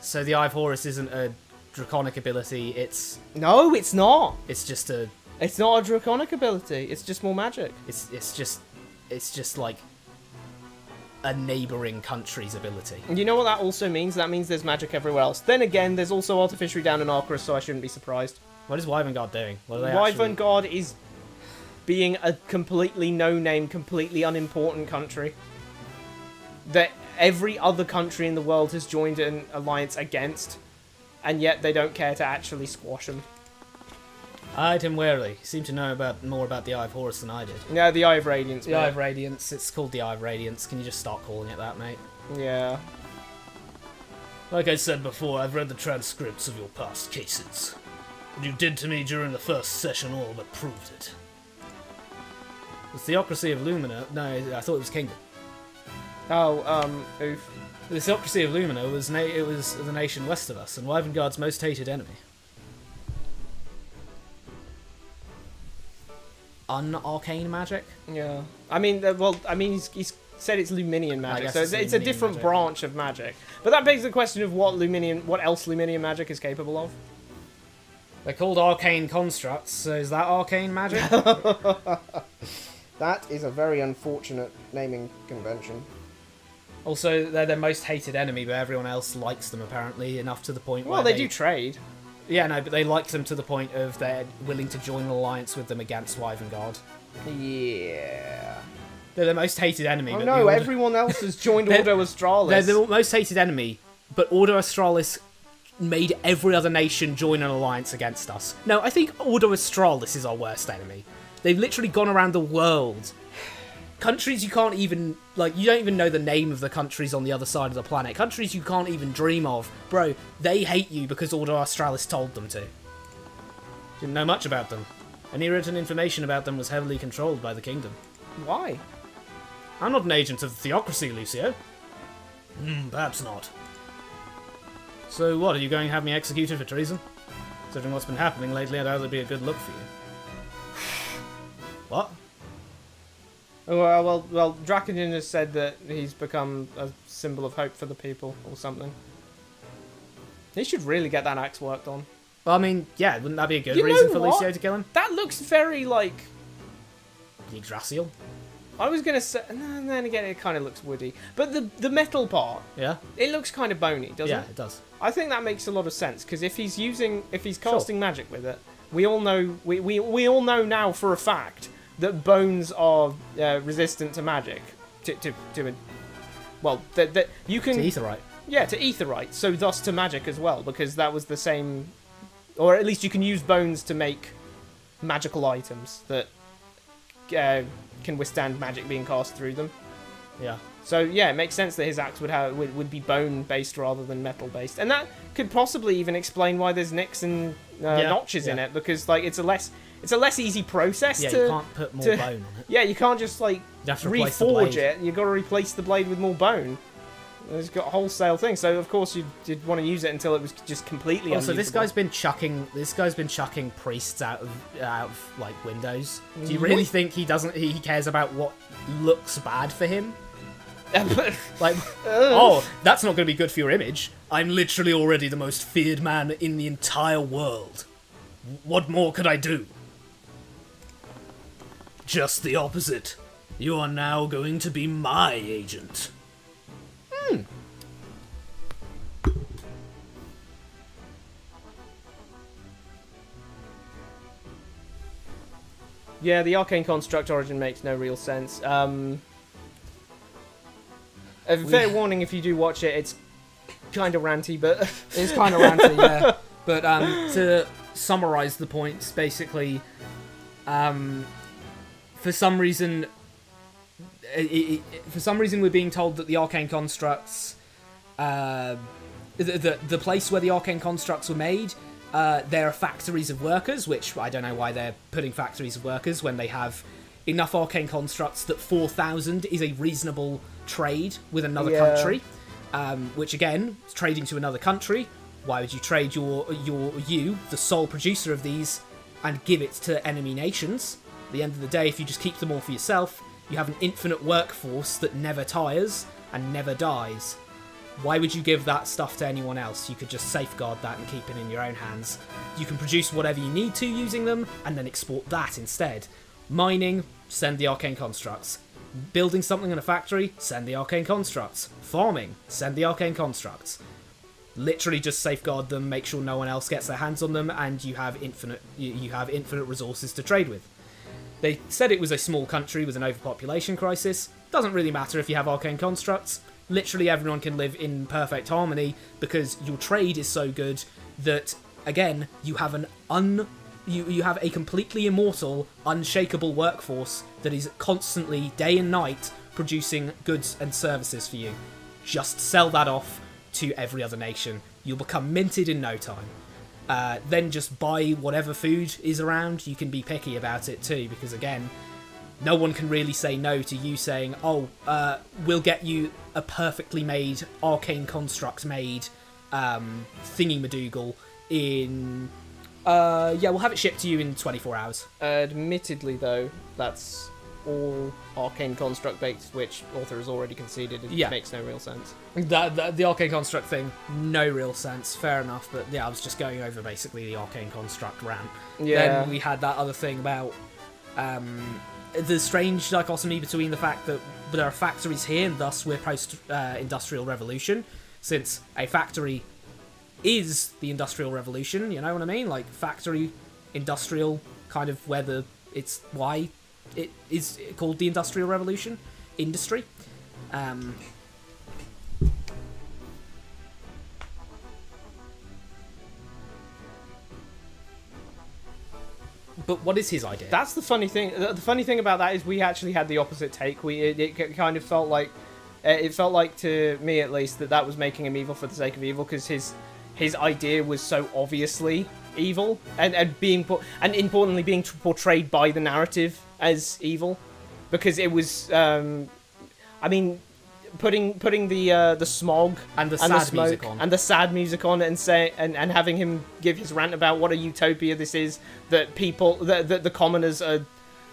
So the Eye of Horus isn't a draconic ability, it's No, it's not. just a... It's not a draconic ability. It's just more magic. It's just like a neighbouring country's ability. And you know what that also means? That means there's magic everywhere else. Then again, there's also artificery down in Arcturus, so I shouldn't be surprised. What is Wyvern God doing? What are they Wyvern actually... God is being a completely no-name, completely unimportant country that every other country in the world has joined an alliance against, and yet they don't care to actually squash them. Eyed him warily. He seemed to know more about the Eye of Horus than I did. Yeah, the Eye of Radiance. The mate. Eye of Radiance. It's called the Eye of Radiance. Can you just start calling it that, mate? Yeah. Like I said before, I've read the transcripts of your past cases. What you did to me during the first session all but proved it. The Theocracy of Lumina... No, I thought it was Kingdom. Oh, oof. The Theocracy of Lumina was the nation west of us, and Wyvern most hated enemy. Un-arcane magic? Yeah. I mean, he's said it's Luminian magic, guess so it's it's a Luminian different magic. branch of magic. But that begs the question of what else Luminian magic is capable of. They're called arcane constructs, so is that arcane magic? That is a very unfortunate naming convention. Also, they're their most hated enemy, but everyone else likes them apparently enough to the point where Well, they do trade. Yeah, no, but they like them to the point of they're willing to join an alliance with them against Wyvern God. Yeah. They're the most hated enemy. Oh but no, everyone else has joined They're- Ordo Australis. They're the most hated enemy, but Ordo Australis made every other nation join an alliance against us. No, I think Order Australis is our worst enemy. They've literally gone around the world. Countries you can't even, like, you don't even know the name of the countries on the other side of the planet. Countries you can't even dream of. Bro, they hate you because Order Australis told them to. Didn't know much about them. Any written information about them was heavily controlled by the kingdom. Why? I'm not an agent of the theocracy, Lucio. Perhaps not. So what, are you going to have me executed for treason? Considering what's been happening lately, I doubt it'd be a good look for you. What? Well, Draconian has said that he's become a symbol of hope for the people, or something. He should really get that axe worked on. Well, I mean, yeah, wouldn't that be a good You know reason for what? Lucio to kill him? That looks very, like... Yggdrasil? I was going to say... No, then again, it kind of looks woody. But the metal part, Yeah? it looks kind of bony, doesn't Yeah, it? it does. I think that makes a lot of sense, because if he's casting magic with it, we all know... We all know now for a fact that bones are resistant to magic. Well, that you can... To Aetherite. Yeah, to Aetherite, so thus to magic as well, because that was the same... Or at least you can use bones to make magical items that can withstand magic being cast through them. Yeah. So yeah, it makes sense that his axe would be bone-based rather than metal-based. And that could possibly even explain why there's nicks and notches in it, because like it's a less easy process Yeah, to... you can't put more bone on it. Yeah, you can't just like You have to replace the reforge blade. it. You've got to replace the blade with more bone. It's got a wholesale thing, so of course you'd want to use it until it was just completely Also, this unusable. guy's been chucking priests out of like windows. Do you really think he cares about what looks bad for him? Like, oh, that's not going to be good for your image. I'm literally already the most feared man in the entire world. What more could I do? Just the opposite. You are now going to be my agent. Yeah, the Arcane Construct origin makes no real sense. A fair warning if you do watch it, it's kind of ranty, but... It's kind of ranty, yeah. But to summarise the points, basically, for some reason, we're being told that the Arcane Constructs, the place where the Arcane Constructs were made, there are factories of workers, which I don't know why they're putting factories of workers when they have enough Arcane Constructs that 4,000 is a reasonable trade with another country. Which again, trading to another country. Why would you trade you, the sole producer of these, and give it to enemy nations? At the end of the day, if you just keep them all for yourself, you have an infinite workforce that never tires and never dies. Why would you give that stuff to anyone else? You could just safeguard that and keep it in your own hands. You can produce whatever you need to using them, and then export that instead. Mining, send the Arcane Constructs. Building something in a factory, send the Arcane Constructs. Farming, send the Arcane Constructs. Literally just safeguard them, make sure no one else gets their hands on them, and you have infinite resources to trade with. They said it was a small country with an overpopulation crisis. Doesn't really matter if you have Arcane Constructs. Literally everyone can live in perfect harmony because your trade is so good that, again, you have you have a completely immortal, unshakable workforce that is constantly, day and night, producing goods and services for you. Just sell that off to every other nation. You'll become minted in no time. Then just buy whatever food is around. You can be picky about it too, because again, no one can really say no to you saying, oh, we'll get you a perfectly made, Arcane Construct made thingy-madoogle in... we'll have it shipped to you in 24 hours. Admittedly, though, that's all Arcane Construct based, which author has already conceded it makes no real sense. The Arcane Construct thing, no real sense, fair enough, but yeah, I was just going over basically the Arcane Construct rant. Yeah. Then we had that other thing about the strange dichotomy between the fact that there are factories here and thus we're post-industrial revolution, since a factory is the Industrial Revolution, you know what I mean? Like, factory, industrial, kind of it's why it is called the Industrial Revolution. Industry. But what is his idea? That's the funny thing. The funny thing about that is we actually had the opposite take. It kind of felt like, it felt like to me at least that was making him evil for the sake of evil, because his idea was so obviously evil and importantly being portrayed by the narrative as evil, because it was putting the smog And the and sad smoke music on. and the sad music on and having him give his rant about what a utopia this is, that the commoners are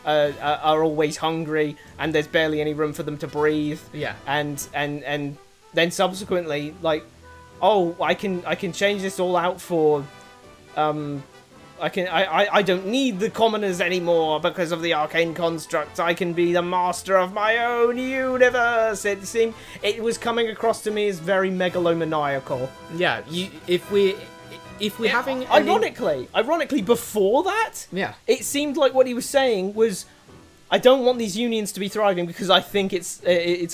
always hungry and there's barely any room for them to breathe. Yeah. And then subsequently, like, oh, I can change this all out for I don't need the commoners anymore because of the arcane construct. I can be the master of my own universe. It was coming across to me as very megalomaniacal. Yeah, if we're having Ironically, before that, Yeah. it seemed like what he was saying was, I don't want these unions to be thriving because I think it's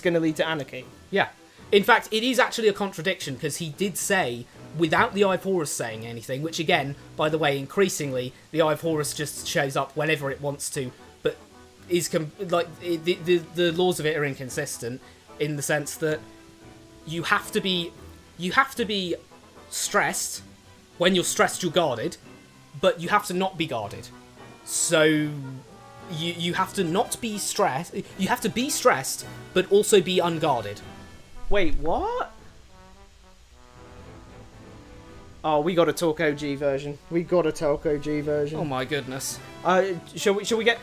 going to lead to anarchy. Yeah. In fact, it is actually a contradiction, because he did say, without the Eye of Horus saying anything, which again, by the way, increasingly, the Eye of Horus just shows up whenever it wants to, but is the laws of it are inconsistent in the sense that you have to be stressed. When you're stressed, you're guarded, but you have to not be guarded. So you have to not be stressed. You have to be stressed, but also be unguarded. Wait, what? Oh, we got a talk OG version. Oh my goodness. Shall we get?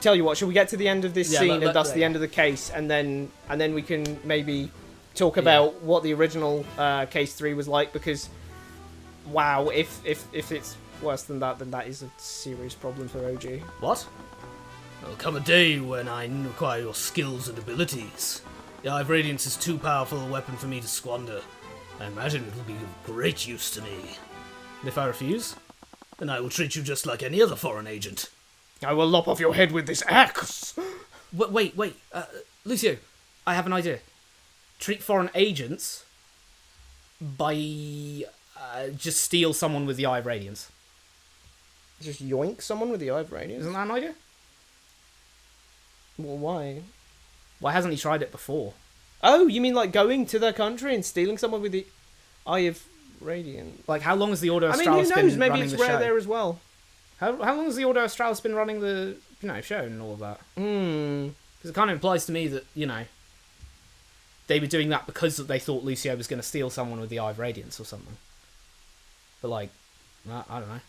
Tell you what. Shall we get to the end of this scene and thus the yeah. end of the case, and then we can maybe talk about what the original case 3 was like? Because, wow, if it's worse than that, then that is a serious problem for OG. What? There'll come a day when I require your skills and abilities. The Eye of Radiance is too powerful a weapon for me to squander. I imagine it will be of great use to me. And if I refuse, then I will treat you just like any other foreign agent. I will lop off your head with this axe. Wait, Lucio, I have an idea. Treat foreign agents by just steal someone with the Eye of Radiance. Just yoink someone with the Eye of Radiance? Isn't that an idea? Well, why? Why hasn't he tried it before? Oh, you mean like going to their country and stealing someone with the Eye of Radiance? Like, how long has the Ordo I Australis mean, who knows? been Maybe running it's the rare show? there as well. How long has the Ordo Australis been running the show and all of that? Because it kind of implies to me that, they were doing that because they thought Lucio was going to steal someone with the Eye of Radiance or something. But, like, I don't know.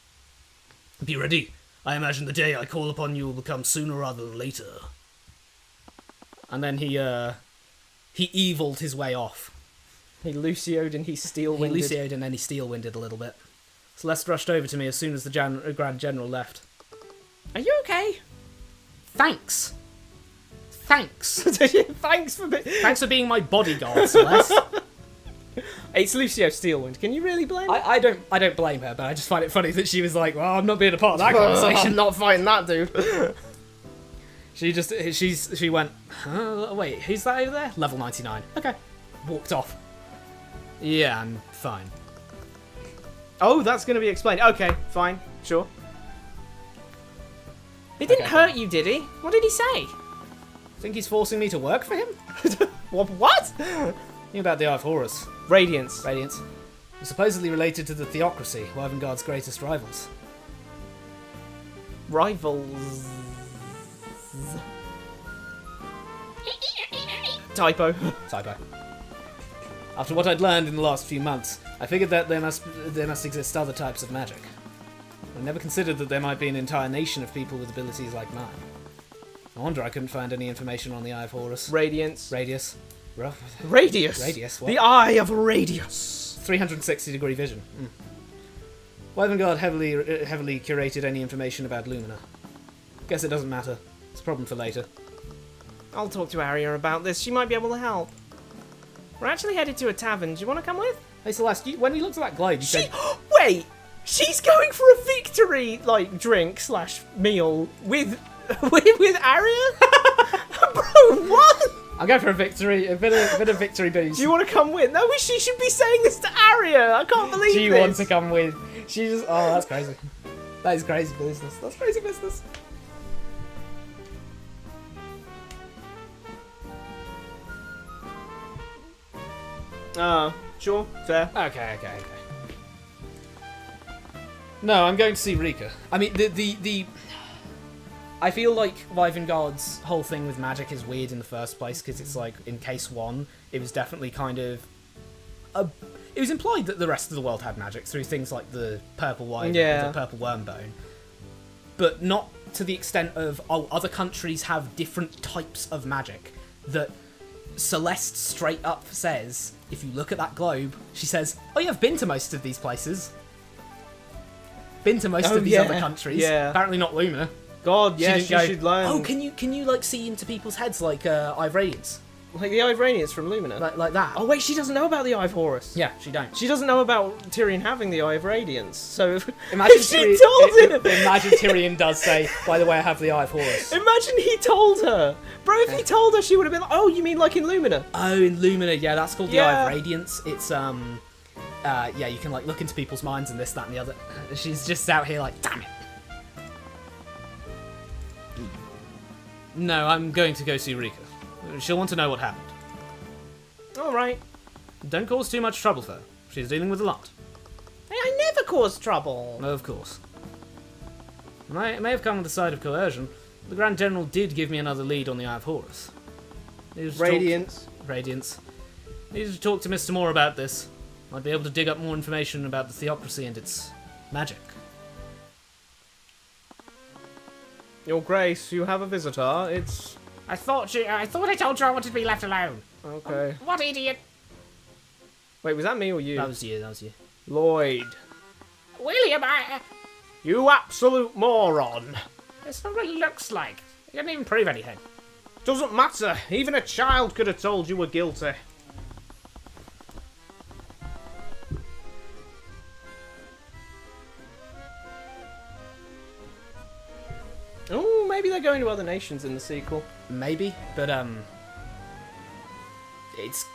Be ready. I imagine the day I call upon you will become sooner rather than later. And then he eviled his way off. He Lucio'd and he steel-winded. He Lucio'd and then he steel-winded a little bit. Celeste rushed over to me as soon as the Grand General left. Are you okay? Thanks. Thanks Thanks for being my bodyguard, Celeste. It's Lucio Steelwind. Can you really blame her? I don't blame her, but I just find it funny that she was like, well, I'm not being a part of that conversation. I'm not fighting that dude. She went, wait, who's that over there? Level 99. Okay. Walked off. Yeah, I'm fine. Oh, that's going to be explained. Okay, fine, sure. He didn't hurt you, did he? What did he say? Think he's forcing me to work for him? What? Think about the Eye of Horus. Radiance. You're supposedly related to the Theocracy, Wyvernguard's greatest rivals. Rivals. Typo. After what I'd learned in the last few months, I figured that there must exist other types of magic. I never considered that there might be an entire nation of people with abilities like mine. No wonder I couldn't find any information on the Eye of Horus. Radiance. Radius. Radius. What? The Eye of Radius. 360-degree vision. Wyvernguard heavily curated any information about Lumina. Guess it doesn't matter. It's a problem for later. I'll talk to Arya about this. She might be able to help. We're actually headed to a tavern. Do you want to come with? Hey Celeste, when you looked at that globe, you said... Wait! She's going for a victory, drink / meal with Arya? Bro, what? I'll go for a victory, a bit of victory boost. Do you want to come with? No, she should be saying this to Arya. I can't believe Do you this. want to come with? She just... Oh, that's crazy. That is crazy business. That's crazy business. Sure, fair. Okay. No, I'm going to see Rika. I mean, the I feel like Wyvernguard's whole thing with magic is weird in the first place, because it's like, in case 1, it was definitely kind of... it was implied that the rest of the world had magic through things like the purple wyvern, the purple wormbone. But not to the extent of, other countries have different types of magic. That Celeste straight up says, if you look at that globe, she says, oh yeah, I've been to most of these places. Been to most of these other countries. Yeah. Apparently not Lumina. God, yeah, didn't she go, should learn. oh, can you like see into people's heads like Eye of Radiance? Like the Eye of Radiance from Lumina. Like that. Oh wait, she doesn't know about the Eye of Horus. Yeah, she don't. She doesn't know about Tyrion having the Eye of Radiance. So Imagine if she told him. Imagine Tyrion does say, by the way, I have the Eye of Horus. Imagine he told her. Bro, if he told her, she would have been like, oh, you mean like in Lumina? Oh, in Lumina, yeah, that's called the Eye Yeah. of Radiance. It's, yeah, you can, like, look into people's minds and this, that, and the other. She's just out here like, damn it. No, I'm going to go see Rika. She'll want to know what happened. Alright. Don't cause too much trouble for her. She's dealing with a lot. Hey, I never cause trouble. No, of course. It may have come with the side of coercion. The Grand General did give me another lead on the Eye of Horus. Radiance. Radiance. Needed to talk to Mr. Moore about this. Might be able to dig up more information about the Theocracy and its magic. Your Grace, you have a visitor. It's... I thought I told you I wanted to be left alone. Okay. What idiot? Wait, was that me or you? That was you. Lloyd. William, You absolute moron. That's not what it looks like. You didn't even prove anything. Doesn't matter. Even a child could have told you were guilty. Oh, maybe they're going to other nations in the sequel. Maybe, but it's...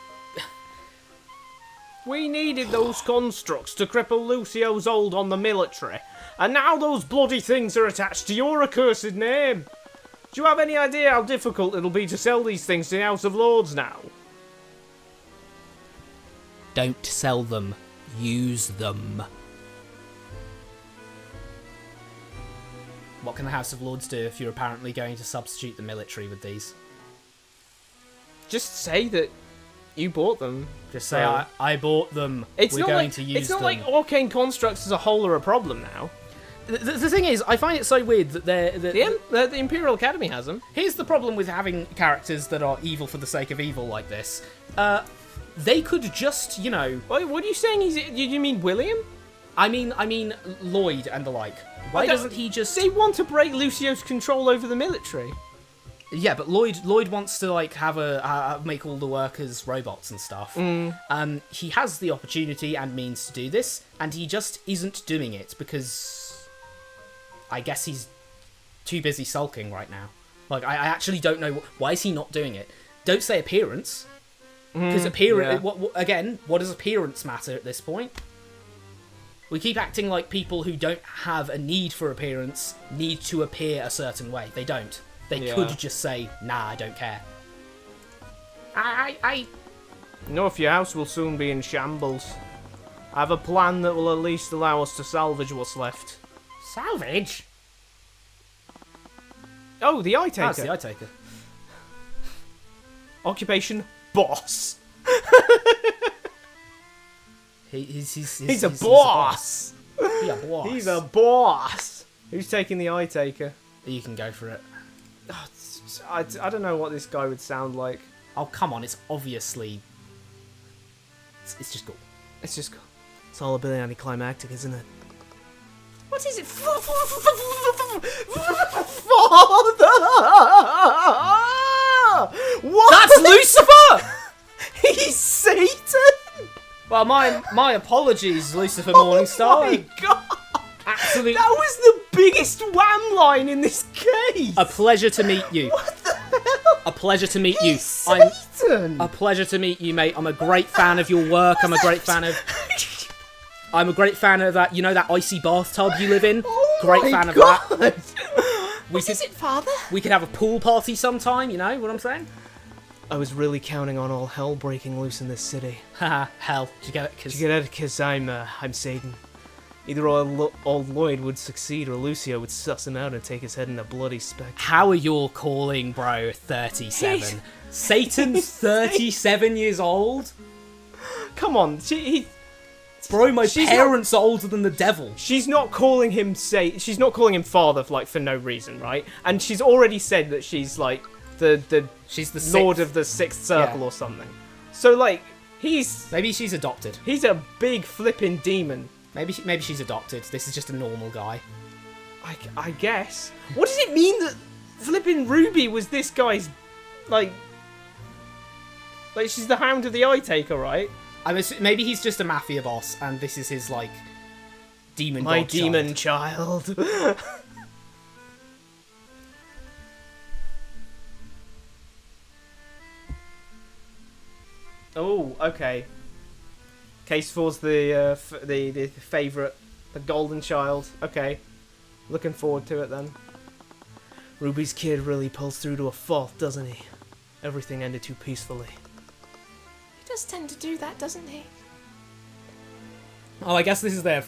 We needed those constructs to cripple Lucio's hold on the military, and now those bloody things are attached to your accursed name. Do you have any idea how difficult it'll be to sell these things to the House of Lords now? Don't sell them. Use them. What can the House of Lords do if you're apparently going to substitute the military with these? Just say that you bought them. Just say, I bought them. It's We're not going like, to use it's not them. like arcane constructs as a whole are a problem now. The thing is, I find it so weird that The Imperial Academy has them. here's the problem with having characters that are evil for the sake of evil like this. They could just, you know... Wait, what are you saying? You mean William? I mean Lloyd and the like. Why doesn't he just... They want to break Lucio's control over the military. Yeah, but Lloyd wants to like have make all the workers robots and stuff. He has the opportunity and means to do this, and he just isn't doing it because I guess he's too busy sulking right now. Like I actually don't know why is he not doing it. Don't say appearance, because appearance. Yeah. What does appearance matter at this point? We keep acting like people who don't have a need for appearance need to appear a certain way. They don't. They could just say, nah, I don't care. North, your house will soon be in shambles. I have a plan that will at least allow us to salvage what's left. Salvage? Oh, the Eye Taker. That's the Eye Taker. Occupation, boss. He's a boss. He's a boss. He's a boss. Who's taking the Eye Taker? You can go for it. I don't know what this guy would sound like. Oh, come on, it's obviously... It's just cool. It's just... It's all a bit anticlimactic, isn't it? What is it? Father! What? That's Lucifer! He's Satan! Well, my apologies, Lucifer Morningstar. Oh my god! Absolute... That was the biggest wham line in this case! A pleasure to meet you. What the hell? A pleasure to meet you. He's Satan! A pleasure to meet you, mate. I'm a great fan of your work. I'm a great fan of that, you know, that icy bathtub you live in? Oh Great my fan of God. that. What is it, Father? We could have a pool party sometime, you know what I'm saying? I was really counting on all hell breaking loose in this city. Haha, hell. Did you get it? Did you get it? Because I'm Satan. Either old Lloyd would succeed or Lucio would suss him out and take his head in a bloody speck. How are you calling bro 37? He's- Satan's 37 years old? Come on, Bro, my She's parents are older than the devil. she's not calling him she's not calling him father for no reason, right? And she's already said that she's like the She's the Lord sixth. of the Sixth Circle Yeah. or something. So like he's Maybe she's adopted. a big flipping demon. Maybe she's adopted. This is just a normal guy. I guess. What does it mean that flipping Ruby was this guy's like she's the Hound of the Eye Taker, right? Maybe he's just a mafia boss, and this is his like demon. My godchild. demon child. Oh, okay. Case 4's the favourite, the golden child. Okay, looking forward to it then. Ruby's kid really pulls through to a fault, doesn't he? Everything ended too peacefully. He does tend to do that, doesn't he? Oh, I guess this is their.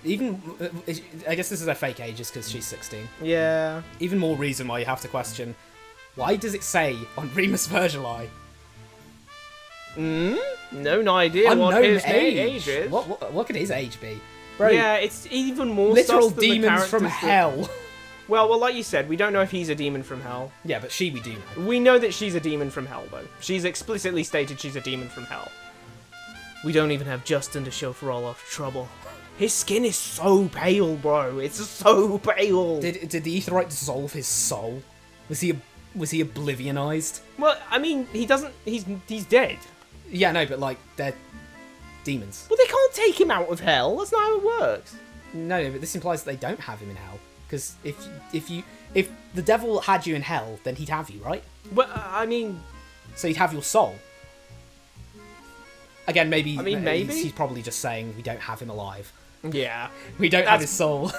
I guess this is their fake ages because she's 16. Yeah. Even more reason why you have to question. Why does it say on Remus Virgili? No idea what Unknown his age. age is. What could his age be? Bro, Yeah, it's even more literal sus than the demons from characters that- hell. Well, like you said, we don't know if he's a demon from hell. Yeah, but we do know. We know that she's a demon from hell, though. She's explicitly stated she's a demon from hell. We don't even have Justin to show for all our trouble. His skin is so pale, bro. It's so pale. Did the Aetheryte dissolve his soul? Was he oblivionized? Well, I mean, he doesn't. He's dead. Yeah, no, but like they're demons. Well, they can't take him out of hell. That's not how it works. No, but this implies that they don't have him in hell. Because if the devil had you in hell, then he'd have you, right? Well, I mean, So he'd have your soul. Again, maybe. I mean, maybe. he's probably just saying we don't have him alive. yeah. We don't have That's- his soul.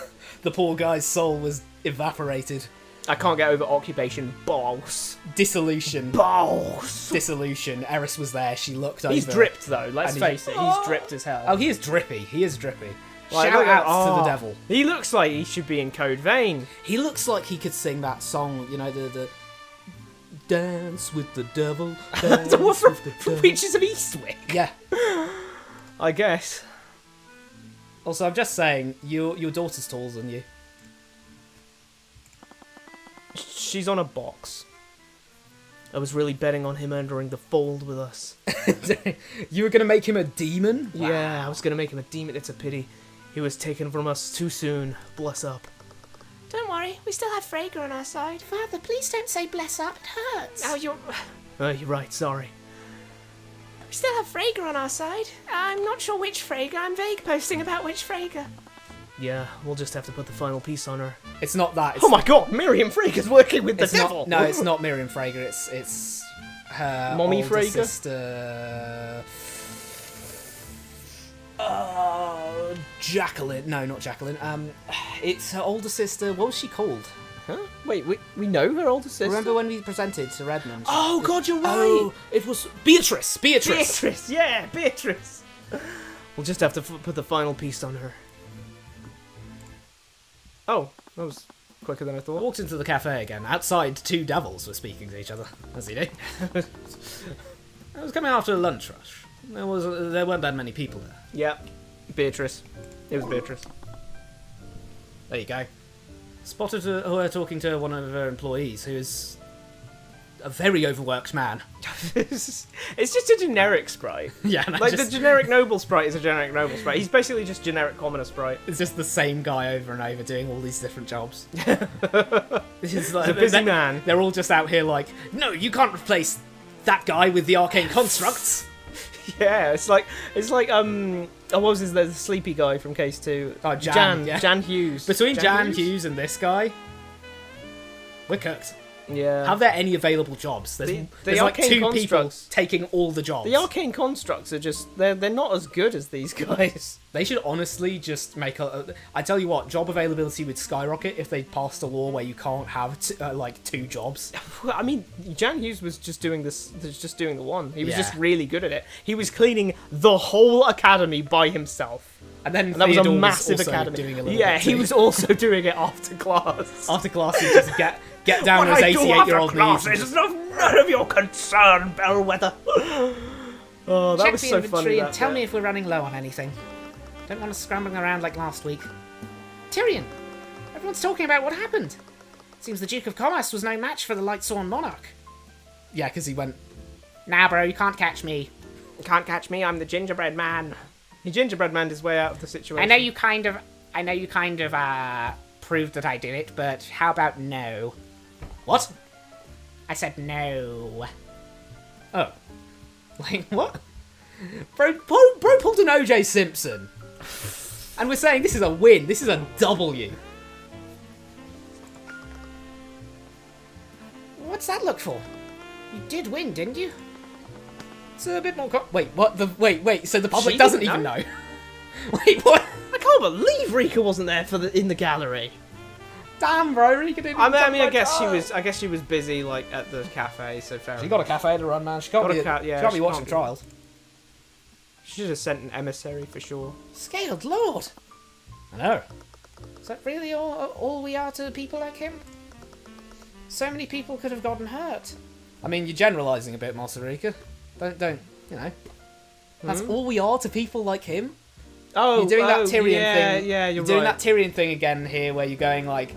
The poor guy's soul was evaporated. I can't get over occupation. Boss. Dissolution. Boss. Dissolution. Eris was there. She looked over. He's dripped though. Let's And face it. He's dripped as hell. Oh, he is drippy. He is drippy. Like, Shout look out at- to the oh, devil. He looks like he should be in Code Vein. He looks like he could sing that song, you know, the Dance with the Devil. Dance From with the devil. Witches of Eastwick. Yeah. I guess. Also, I'm just saying, your daughter's taller than you. She's on a box. I was really betting on him entering the fold with us. You were gonna make him a demon? Yeah, I was gonna make him a demon. It's a pity. He was taken from us too soon. Bless up. Don't worry, we still have Frege on our side. Father, please don't say bless up. It hurts. Oh, you're... You're right, sorry. We still have Frege on our side. I'm not sure which Frege. I'm vague posting about which Frege. Yeah, we'll just have to put the final piece on her. It's not that. It's Oh my god, Miriam Frege is working with the it's devil! not, no, it's not Miriam Frager. It's her Mommy older Frager? sister. Jacqueline. No, not Jacqueline. It's her older sister. What was she called? Huh? Wait, we know her older sister? Remember when we presented to Redmond? Oh god, you're right! Oh, it was Beatrice. Beatrice. Beatrice, yeah, Beatrice! We'll just have to put the final piece on her. Oh, that was quicker than I I thought. walked into the cafe again. Outside, two devils were speaking to each other, as you do. I was coming after a lunch rush. There weren't that many people there. Yeah, Beatrice. It was Beatrice. There you go. Spotted her talking to one of her employees, who is a very overworked man. It's just a generic sprite. Yeah, and Like, the generic noble sprite is a generic noble sprite. He's basically just generic commoner sprite. it's just the same guy over and over doing all these different jobs. It's like, He's a busy man. They're all just out here like, no, you can't replace that guy with the arcane constructs. Yeah, it's like what was his the sleepy guy from Case 2? Oh, Jan, yeah. Jan Hughes. Between Jan Hughes? Hughes and this guy, we're cooked. Yeah. Have there any available jobs? There's like Arcane 2 people constructs- taking all the jobs. The arcane constructs are just they're not as good as these guys. They should honestly just make I tell you what, job availability would skyrocket if they passed a law where you can't have like 2 jobs. Well, I mean, Jan Hughes was just doing the one. He was just Yeah. really good at it. He was cleaning the whole academy by himself. And then And that was a Theodore massive also academy. doing a little Yeah, bit he too. was also doing it after class. After class, you just get down on his 88-year-old knees. And just, none of your concern, Bellwether. Oh, that Check was the so inventory funny. and that tell bit. me if we're running low on anything. Don't want us scrambling around like last week. Tyrion! Everyone's talking about what happened. Seems the Duke of Commerce was no match for the Lightsworn Monarch. yeah, because he went, Nah, bro, you can't catch me. Can't catch me. I'm the gingerbread man. He gingerbread manned his way out of the situation. I know you kind of proved that I did it, but how about no? what? I said no. Oh. Like, what? Bro pulled an OJ Simpson. And we're saying this is a win. This is a W. What's that look for? You did win, didn't you? It's a bit more... Wait, what? Wait, so the public She doesn't didn't even know? Wait, what? I can't believe Rika wasn't there in the gallery. Damn, bro, Rika didn't... I guess she was busy like at the cafe, so fair. She enough. got a cafe to run, man. She can't Got a be, ca- yeah, she can't be she watching can't be- trials. She should have sent an emissary for sure. Scaled Lord! I know. Is that really all we are to people like him? So many people could have gotten hurt. I mean, you're generalising a bit, Rika. Don't, you know. That's all we are to people like him. Oh, You're doing that Tyrion yeah, thing. Yeah, You're doing that Tyrion thing again here, where you're going like,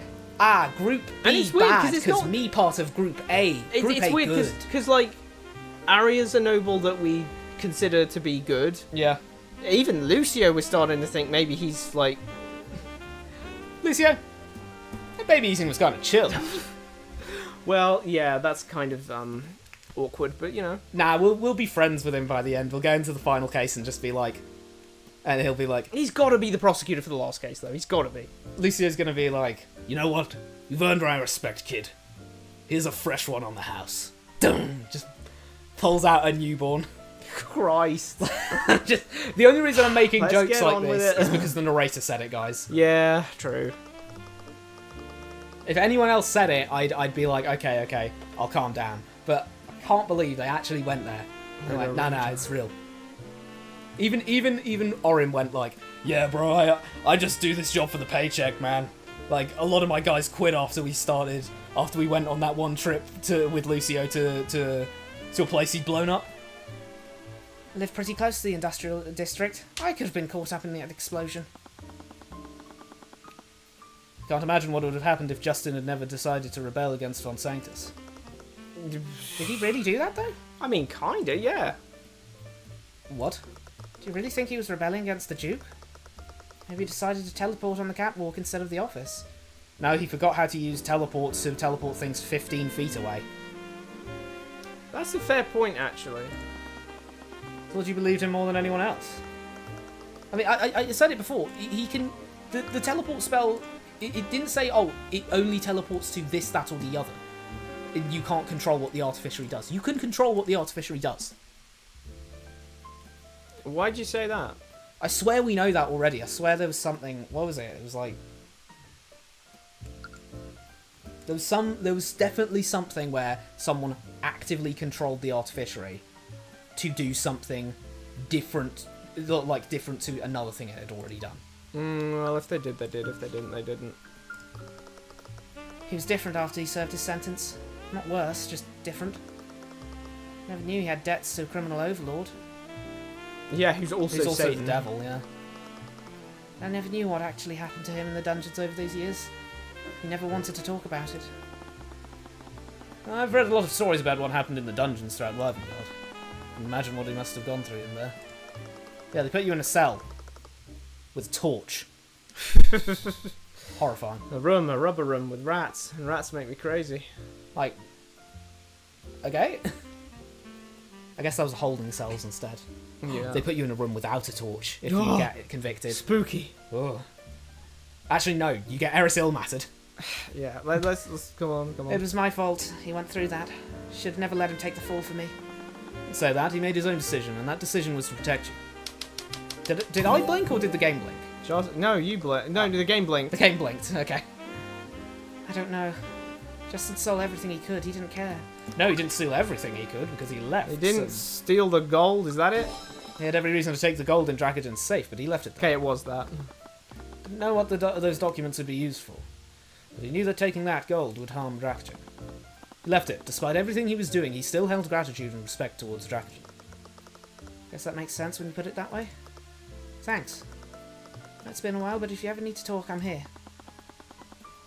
Group And B it's weird, 'cause bad it's because not- me part of Group A. Group It's A weird good. because like Arya's a noble that we consider to be good. Yeah. Even Lucio was starting to think maybe he's like. Lucio, that baby eating was kind of chill. Well, yeah, that's kind of awkward, but you know. Nah, we'll be friends with him by the end. We'll go into the final case and just be like, and he'll be like, He's got to be the prosecutor for the last case, though. He's got to be. Lucio's gonna be like, you know what? You've earned my respect, kid. Here's a fresh one on the house. Dum! Just pulls out a newborn. Christ. Just the only reason I'm making Let's jokes get like on with this it. is because the narrator said it, guys. Yeah, true. If anyone else said it, I'd be like, okay, I'll calm down. But I can't believe they actually went there. They're like, no, it's real. Even Orin went like, yeah, bro, I just do this job for the paycheck, man. Like, a lot of my guys quit after we went on that one trip with Lucio to a place he'd blown up. I live pretty close to the industrial district. I could have been caught up in that explosion. Can't imagine what would have happened if Justin had never decided to rebel against Von Sanctus. Did he really do that, though? I mean, kinda, yeah. What? Do you really think he was rebelling against the Duke? Maybe he decided to teleport on the catwalk instead of the office. No, he forgot how to use teleports to teleport things 15 feet away. That's a fair point, actually. Thought you believed him more than anyone else. I mean, I said it before. He can... The teleport spell... It didn't say, oh, it only teleports to this, that, or the other. You can't control what the artificiary does. You can control what the artificiary does. Why'd you say that? I swear we know that already. I swear there was something... What was it? It was like... There was definitely something where someone actively controlled the artificiary to do something different, like different to another thing it had already done. Well, if they did, they did. If they didn't, they didn't. He was different after he served his sentence. Not worse, just different. Never knew he had debts to a criminal overlord. Yeah, who's also He's also Satan. the devil, yeah. I never knew what actually happened to him in the dungeons over these years. He never wanted to talk about it. I've read a lot of stories about what happened in the dungeons throughout Livengard. Imagine what he must have gone through in there. Yeah, they put you in a cell with a torch. Horrifying. A rubber room with rats, and rats make me crazy. Like, okay. I guess that was holding cells instead. Yeah. They put you in a room without a torch if you get convicted. Spooky. Ugh. Actually, no, you get Eris Ilmated. Yeah, let's come on. It was my fault. He went through that. Should have never let him take the fall for me. So that he made his own decision, and that decision was to protect you. Did I blink or did the game blink? No, you blink. No, the game blinked. The game blinked. Okay. I don't know. Justin stole everything he could. He didn't care. No, he didn't steal everything he could because he left. He didn't so- steal the gold. Is that it? He had every reason to take the gold in Dracogen's safe, but he left it there. Okay, it was that. Didn't know what those documents would be used for, but he knew that taking that gold would harm Dracogen. He left it. Despite everything he was doing, he still held gratitude and respect towards Dracogen. Guess that makes sense when you put it that way. Thanks. It's been a while, but if you ever need to talk, I'm here.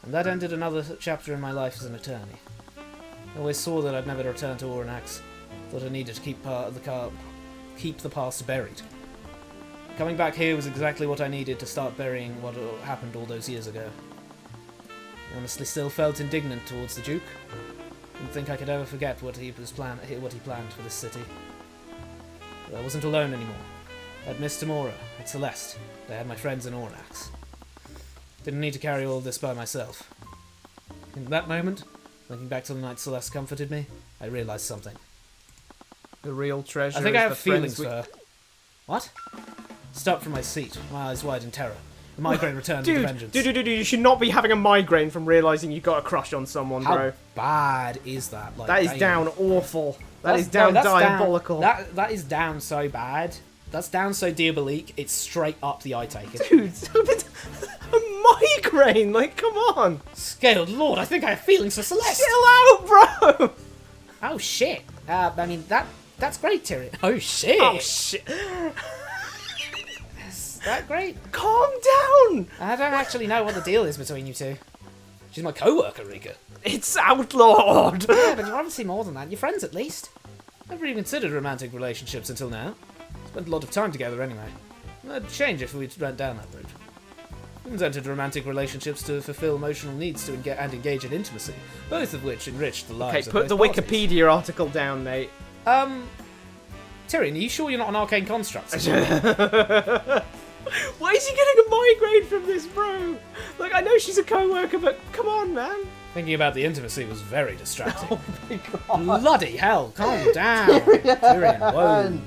And that ended another chapter in my life as an attorney. I always saw that I'd never return to Overanalyzing. Thought I needed to keep the past buried. Coming back here was exactly what I needed to start burying what happened all those years ago. I honestly still felt indignant towards the Duke. Didn't think I could ever forget what he planned for this city. But I wasn't alone anymore. I'd missed Tamora, had Celeste, I had my friends in Ornax. Didn't need to carry all this by myself. In that moment, thinking back to the night Celeste comforted me, I realised something. The real treasure. I think is I have the friends feelings for her. What? Stopped from my seat, my eyes wide in terror. The migraine returned with vengeance. Dude, you should not be having a migraine from realising you got a crush on someone, How bro. bad is that? Like, That is damn. down awful. That is No, down that's diabolical. That is down so bad. That's down so diabolique. It's straight up the eye taker. Dude, a migraine? Like, come on. Scaled Lord, I think I have feelings for Celeste. Chill out, bro. Oh shit. I mean, that's great, Tyrion. Oh shit. Oh, shit. Is that great? Calm down. I don't actually know what the deal is between you two. She's my co-worker, Rika. It's outlawed. Yeah, but you're obviously more than that. You're friends at least. Never even considered romantic relationships until now. Spent a lot of time together anyway. That'd change if we went down that route. Humans entered romantic relationships to fulfill emotional needs and engage in intimacy, both of which enriched the Okay, lives of put the both parties. Wikipedia article down, mate. Tyrion, are you sure you're not an arcane construct? Why is he getting a migraine from this, bro? Like, I know she's a co-worker, but come on, man. Thinking about the intimacy was very distracting. Oh my god. Bloody hell, calm down. Tyrion, whoa.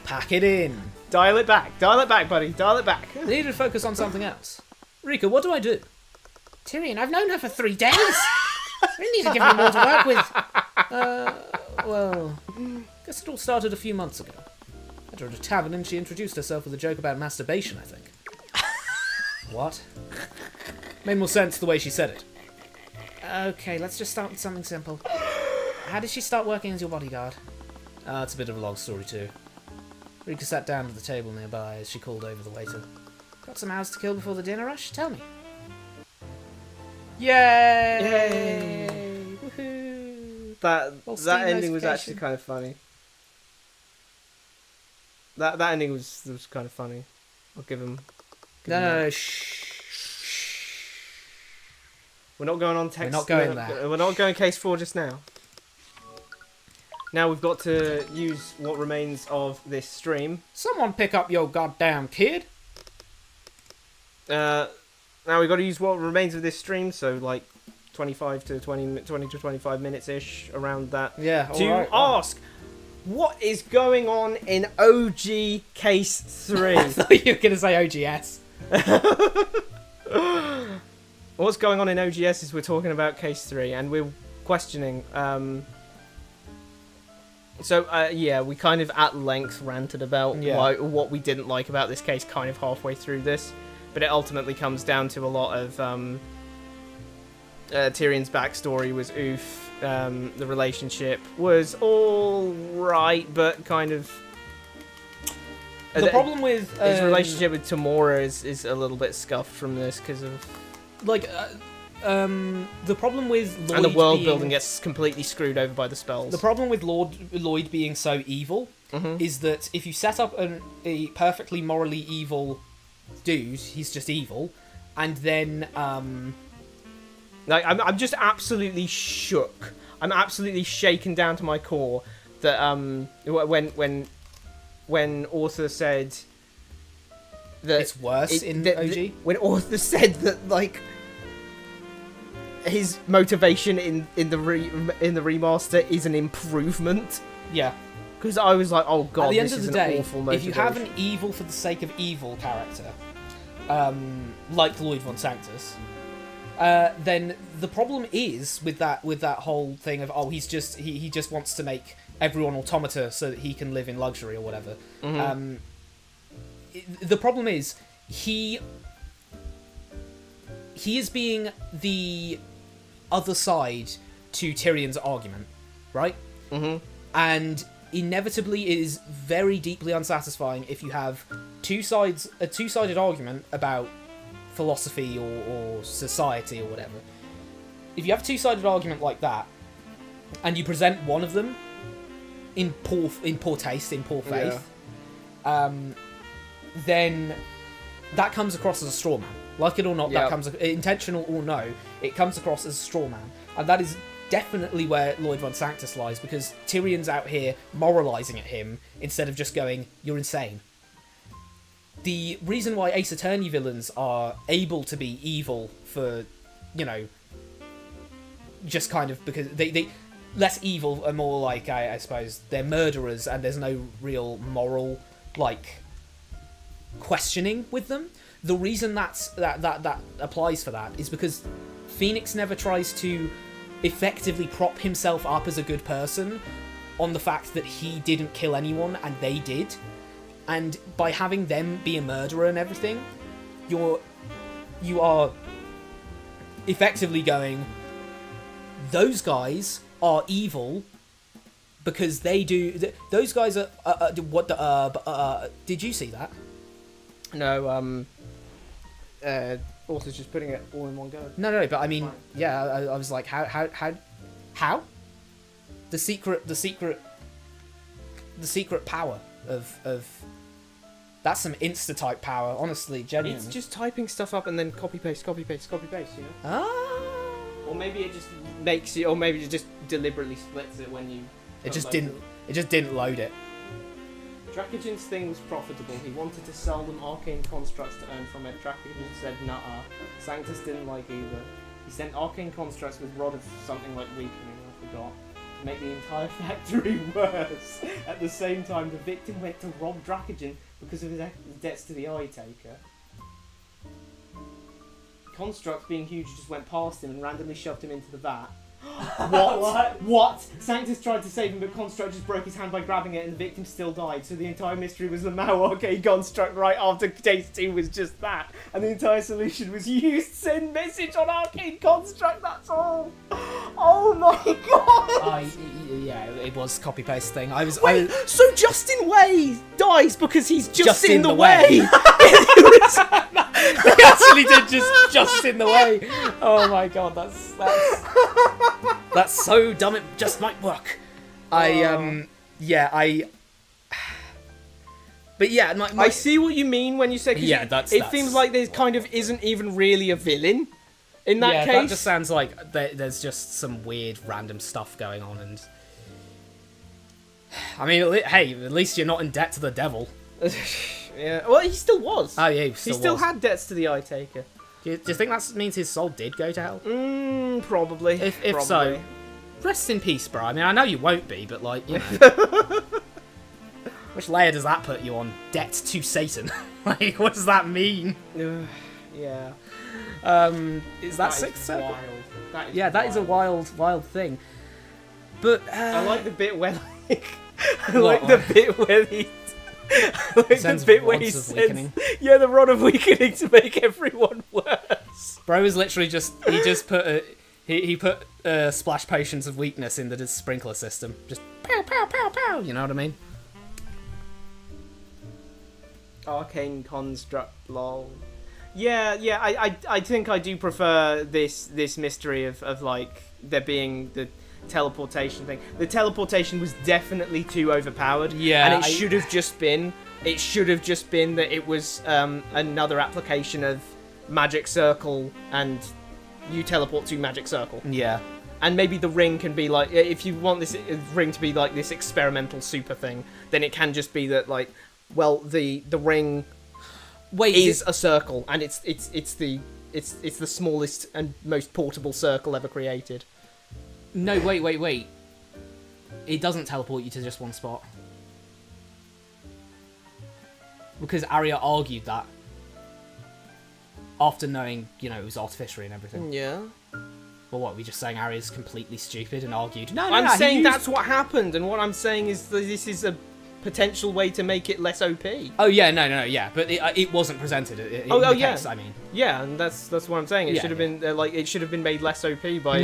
Pack it in. Dial it back, buddy. Dial it back. I need to focus on something else. Rika, what do I do? Tyrion, I've known her for 3 days. We need to give her more to work with. Well, guess it all started a few months ago. At a tavern and she introduced herself with a joke about masturbation, I think. What? Made more sense the way she said it. Okay, let's just start with something simple. How did she start working as your bodyguard? It's a bit of a long story too. Rika sat down at the table nearby as she called over the waiter. Got some hours to kill before the dinner rush? Tell me. Yay! Woohoo! That Well, Steam ending was notification. actually kind of funny. That ending was kind of funny. I'll give him. No, shh. We're not going on text. We're not going there. We're not going case 4 just now. Now we've got to use what remains of this stream. Someone pick up your goddamn kid. Now we've got to use what remains of this stream, so like 20 to 25 minutes ish, around that. Yeah, To alright. ask what is going on in OG case 3. I thought you were going to say OGS. What's going on in OGS is we're talking about case 3 and we're questioning. Yeah, we kind of at length ranted about what we didn't like about this case kind of halfway through this, but it ultimately comes down to a lot of Tyrion's backstory was oof. The relationship was all right, but kind of The problem with his relationship with Tamora is a little bit scuffed from this because of the problem with Lloyd and the world being, building gets completely screwed over by the spells. The problem with Lloyd being so evil is that if you set up a perfectly morally evil dude, he's just evil, and then Like, I'm just absolutely shook. I'm absolutely shaken down to my core that when Arthur said that it's worse in OG. when Arthur said that, like, his motivation in the remaster is an improvement. Yeah. Because I was like, oh god, At the end this of is the an day, awful if motivation. you have an evil for the sake of evil character, like Lloyd von Sanctus, then the problem is with that whole thing of he just wants to make everyone automata so that he can live in luxury or whatever. The problem is he is being the other side to Tyrion's argument, right? And inevitably it is very deeply unsatisfying if you have a two-sided argument about philosophy or society or whatever. If you have a two-sided argument like that and you present one of them in poor taste, in poor faith, then that comes across as a straw man. Like it or not, that comes, intentional or no, it comes across as a straw man. And that is definitely where Lloyd von Sanctus lies, because Tyrion's out here moralising at him instead of just going, you're insane. The reason why Ace Attorney villains are able to be evil for, just kind of because they less evil and more like, I suppose, they're murderers and there's no real moral, questioning with them. The reason that applies for that is because Phoenix never tries to effectively prop himself up as a good person on the fact that he didn't kill anyone and they did. And by having them be a murderer and everything, you are effectively going, those guys are evil because they do. Those guys are did you see that? No, author's just putting it all in one go. No, but I mean, yeah, I was like, how? The secret power of that's some insta-type power, honestly, genuinely. It's just typing stuff up and then copy paste, you know? Ah. Or maybe it just makes you, or maybe it just deliberately splits it when you... It just didn't load it. Dracogen's thing was profitable. He wanted to sell them arcane constructs to earn from it. Dracogen said, nuh-uh. Sanctus didn't like either. He sent arcane constructs with Rod of something like weakening, I forgot, to make the entire factory worse. At the same time, the victim went to rob Dracogen because of his debts to the Eye Taker. Construct, being huge, just went past him and randomly shoved him into the vat. What? Sanctus tried to save him, but Construct just broke his hand by grabbing it, and the victim still died. So the entire mystery was the Mao Arcane Construct right after Case 2 was just that. And the entire solution was used send message on Arcane Construct, that's all. Oh my god! Yeah, it was copy-paste thing. So Justin Way dies because he's just in the way. He actually did just in the way. Oh my god, that's so dumb. It just might work. But yeah, I see what you mean when you say. It seems like there kind of isn't even really a villain in that case. That just sounds like there's just some weird random stuff going on, and I mean, hey, at least you're not in debt to the devil. Yeah, well, he still was. Oh yeah, he still had debts to the Eye Taker. Do you think that means his soul did go to hell? Probably. If so, rest in peace, bro. I mean, I know you won't be, but which layer does that put you on? Debt to Satan. What does that mean? Yeah. Is that Sixth Circle? That is a wild thing. But I like the bit where the bit where he. The bit where he sends, the Rod of Weakening to make everyone worse. Bro is literally he put splash potions of weakness into the sprinkler system. Just pow pow pow pow. You know what I mean? Arcane Construct, lol. Yeah. I think I do prefer this mystery of there being the teleportation thing. The teleportation was definitely too overpowered. Yeah, and it should have just been that it was another application of Magic Circle, and you teleport to Magic Circle. Yeah. And maybe the ring can be like, if you want this ring to be like this experimental super thing, then it can just be that the ring is a circle, and it's the it's the smallest and most portable circle ever created. No, wait. It doesn't teleport you to just one spot. Because Arya argued that. After knowing, it was artificial and everything. Yeah. Well, what, we just saying Arya's completely stupid and argued? No, I'm saying that's what happened, and what I'm saying is that this is a potential way to make it less OP. Oh, yeah, no, yeah. But it wasn't presented in the case, I mean. Yeah, and that's what I'm saying. It should have been, it should have been made less OP by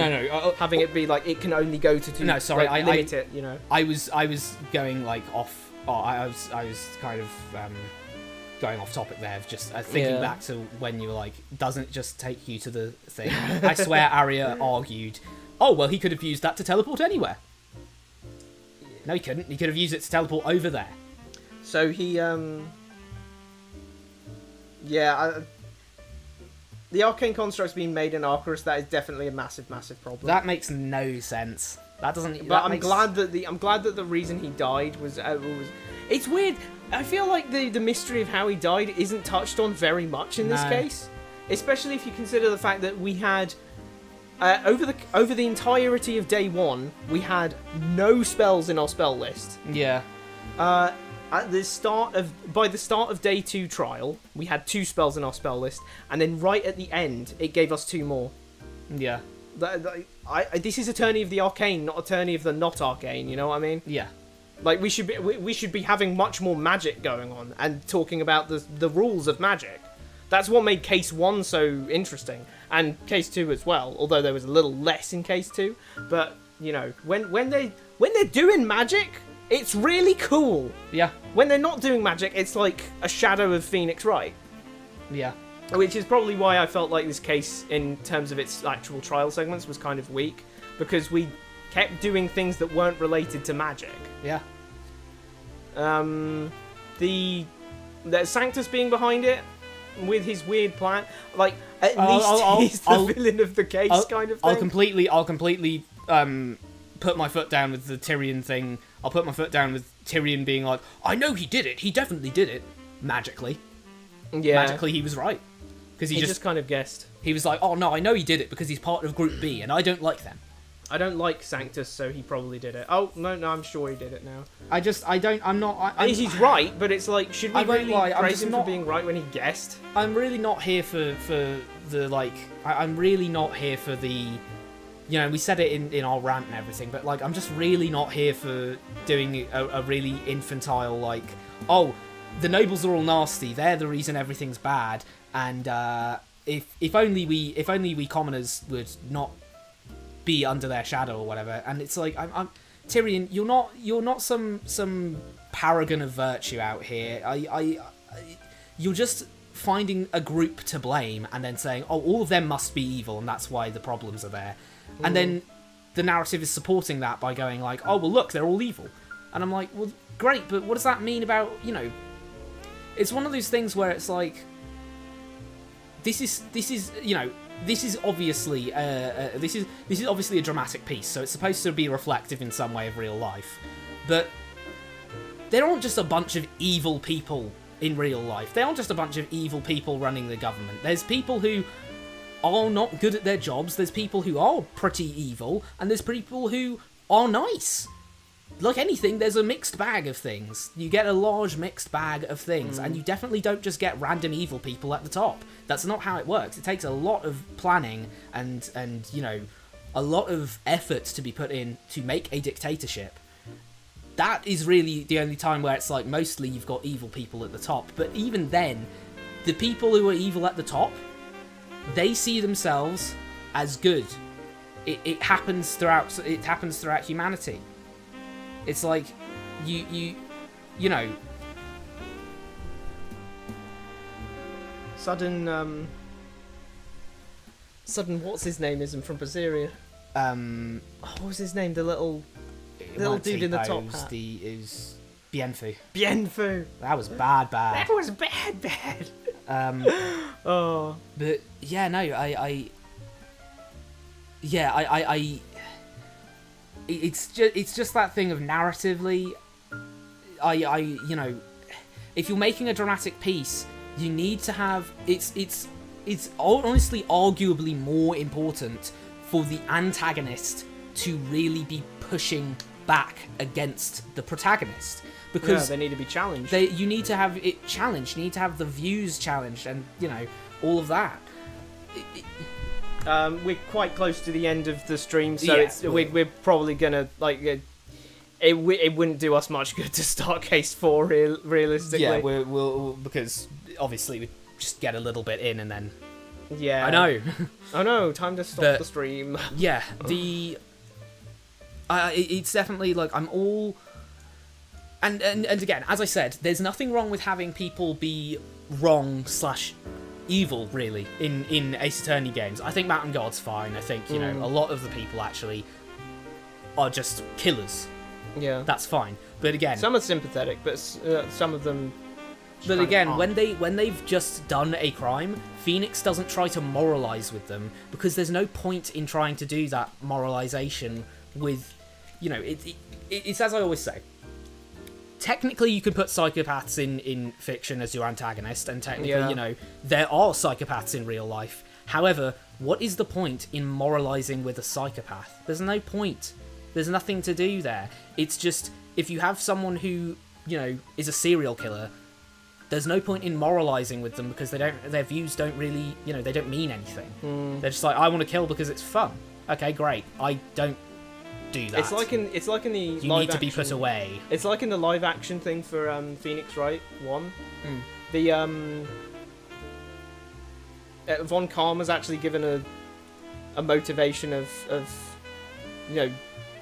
having it be, like, it can only go to 2. No, sorry, like, limit it, I was going, like, off... Oh, I was kind of... going off topic there, just thinking back to when you were like, doesn't it just take you to the thing? I swear Arya argued, oh, well, he could have used that to teleport anywhere. No, he couldn't. He could have used it to teleport over there. So he, the arcane constructs being made in Arcus, that is definitely a massive problem. That makes no sense. That doesn't... But I'm glad that the reason he died was it's weird. I feel like the mystery of how he died isn't touched on very much in this case, especially if you consider the fact that we had over the entirety of day 1 we had no spells in our spell list. Yeah. By the start of day 2 trial, we had 2 spells in our spell list, and then right at the end it gave us 2 more. Yeah. This is Attorney of the Arcane, not Attorney of the not Arcane. You know what I mean? Yeah. Like, we should be having much more magic going on and talking about the rules of magic. That's what made Case 1 so interesting, and Case 2 as well, although there was a little less in Case 2. But, when they're doing magic, it's really cool. Yeah. When they're not doing magic, it's like a shadow of Phoenix Wright. Yeah. Which is probably why I felt like this case, in terms of its actual trial segments, was kind of weak, because we kept doing things that weren't related to magic. Yeah. The Sanctus being behind it, with his weird plan, like, at least he's the villain of the case, kind of thing. I'll completely put my foot down with the Tyrion thing. I'll put my foot down with Tyrion being like, I know he did it. He definitely did it. Magically. Yeah. Magically, he was right. Because he just kind of guessed. He was like, oh no, I know he did it because he's part of Group B, and I don't like them. I don't like Sanctus, so he probably did it. Oh, no, I'm sure he did it now. He's right, but it's like, should we really praise him for being right when he guessed? I'm really not here for the, like, I'm really not here for the, we said it in our rant and everything, but, like, I'm just really not here for doing a really infantile, like, oh, the nobles are all nasty, they're the reason everything's bad, and if only we commoners would not be under their shadow or whatever. And it's like, I'm Tyrion, you're not some paragon of virtue out here. You're just finding a group to blame and then saying, oh, all of them must be evil and that's why the problems are there. And then the narrative is supporting that by going like, oh, well, look, they're all evil. And I'm like, well, great, but what does that mean about, it's one of those things where it's like, this is obviously this is obviously a dramatic piece, so it's supposed to be reflective in some way of real life. But there aren't just a bunch of evil people in real life. They aren't just a bunch of evil people running the government. There's people who are not good at their jobs. There's people who are pretty evil, and there's people who are nice. Like anything, there's a mixed bag of things. You get a large mixed bag of things, and you definitely don't just get random evil people at the top. That's not how it works. It takes a lot of planning and a lot of effort to be put in to make a dictatorship. That is really the only time where it's like, mostly you've got evil people at the top. But even then, the people who are evil at the top, they see themselves as good. It happens throughout humanity. It's like, you know... Sudden, what's his name ism from Berseria? What was his name? The little dude in the top hat. It was Bienfu. Bienfu! That was bad. That was bad. Oh. But, yeah, no, it's just that thing of narratively, if you're making a dramatic piece, you need to have, it's it's honestly arguably more important for the antagonist to really be pushing back against the protagonist, because they need to be challenged. you need to have it challenged, you need to have the views challenged, and all of that. We're quite close to the end of the stream, so Yeah, we're probably gonna it wouldn't do us much good to start case 4 realistically. Yeah, we'll because obviously we just get a little bit in and then Yeah. I know. Oh no, time to stop the stream. Yeah, it's definitely like I'm all, and again, as I said, there's nothing wrong with having people be wrong / evil, really, in Ace Attorney games. I think Mountain Guard's fine. I think a lot of the people actually are just killers. Yeah. That's fine. But again, Some are sympathetic, but some of them. but kind of again, aren't. when they've just done a crime, Phoenix doesn't try to moralize with them, because there's no point in trying to do that moralization with, it's as I always say. Technically, you can put psychopaths in fiction as your antagonist, and technically, there are psychopaths in real life. However, what is the point in moralizing with a psychopath? There's no point. There's nothing to do there. It's just, if you have someone who, is a serial killer, there's no point in moralizing with them, because their views don't really, they don't mean anything. They're just like, I want to kill because it's fun. Okay, great. I don't do that. It's like in the you live need to be action- put away. It's like in the live action thing for Phoenix Wright 1. Mm. The Von Karma's actually given a motivation of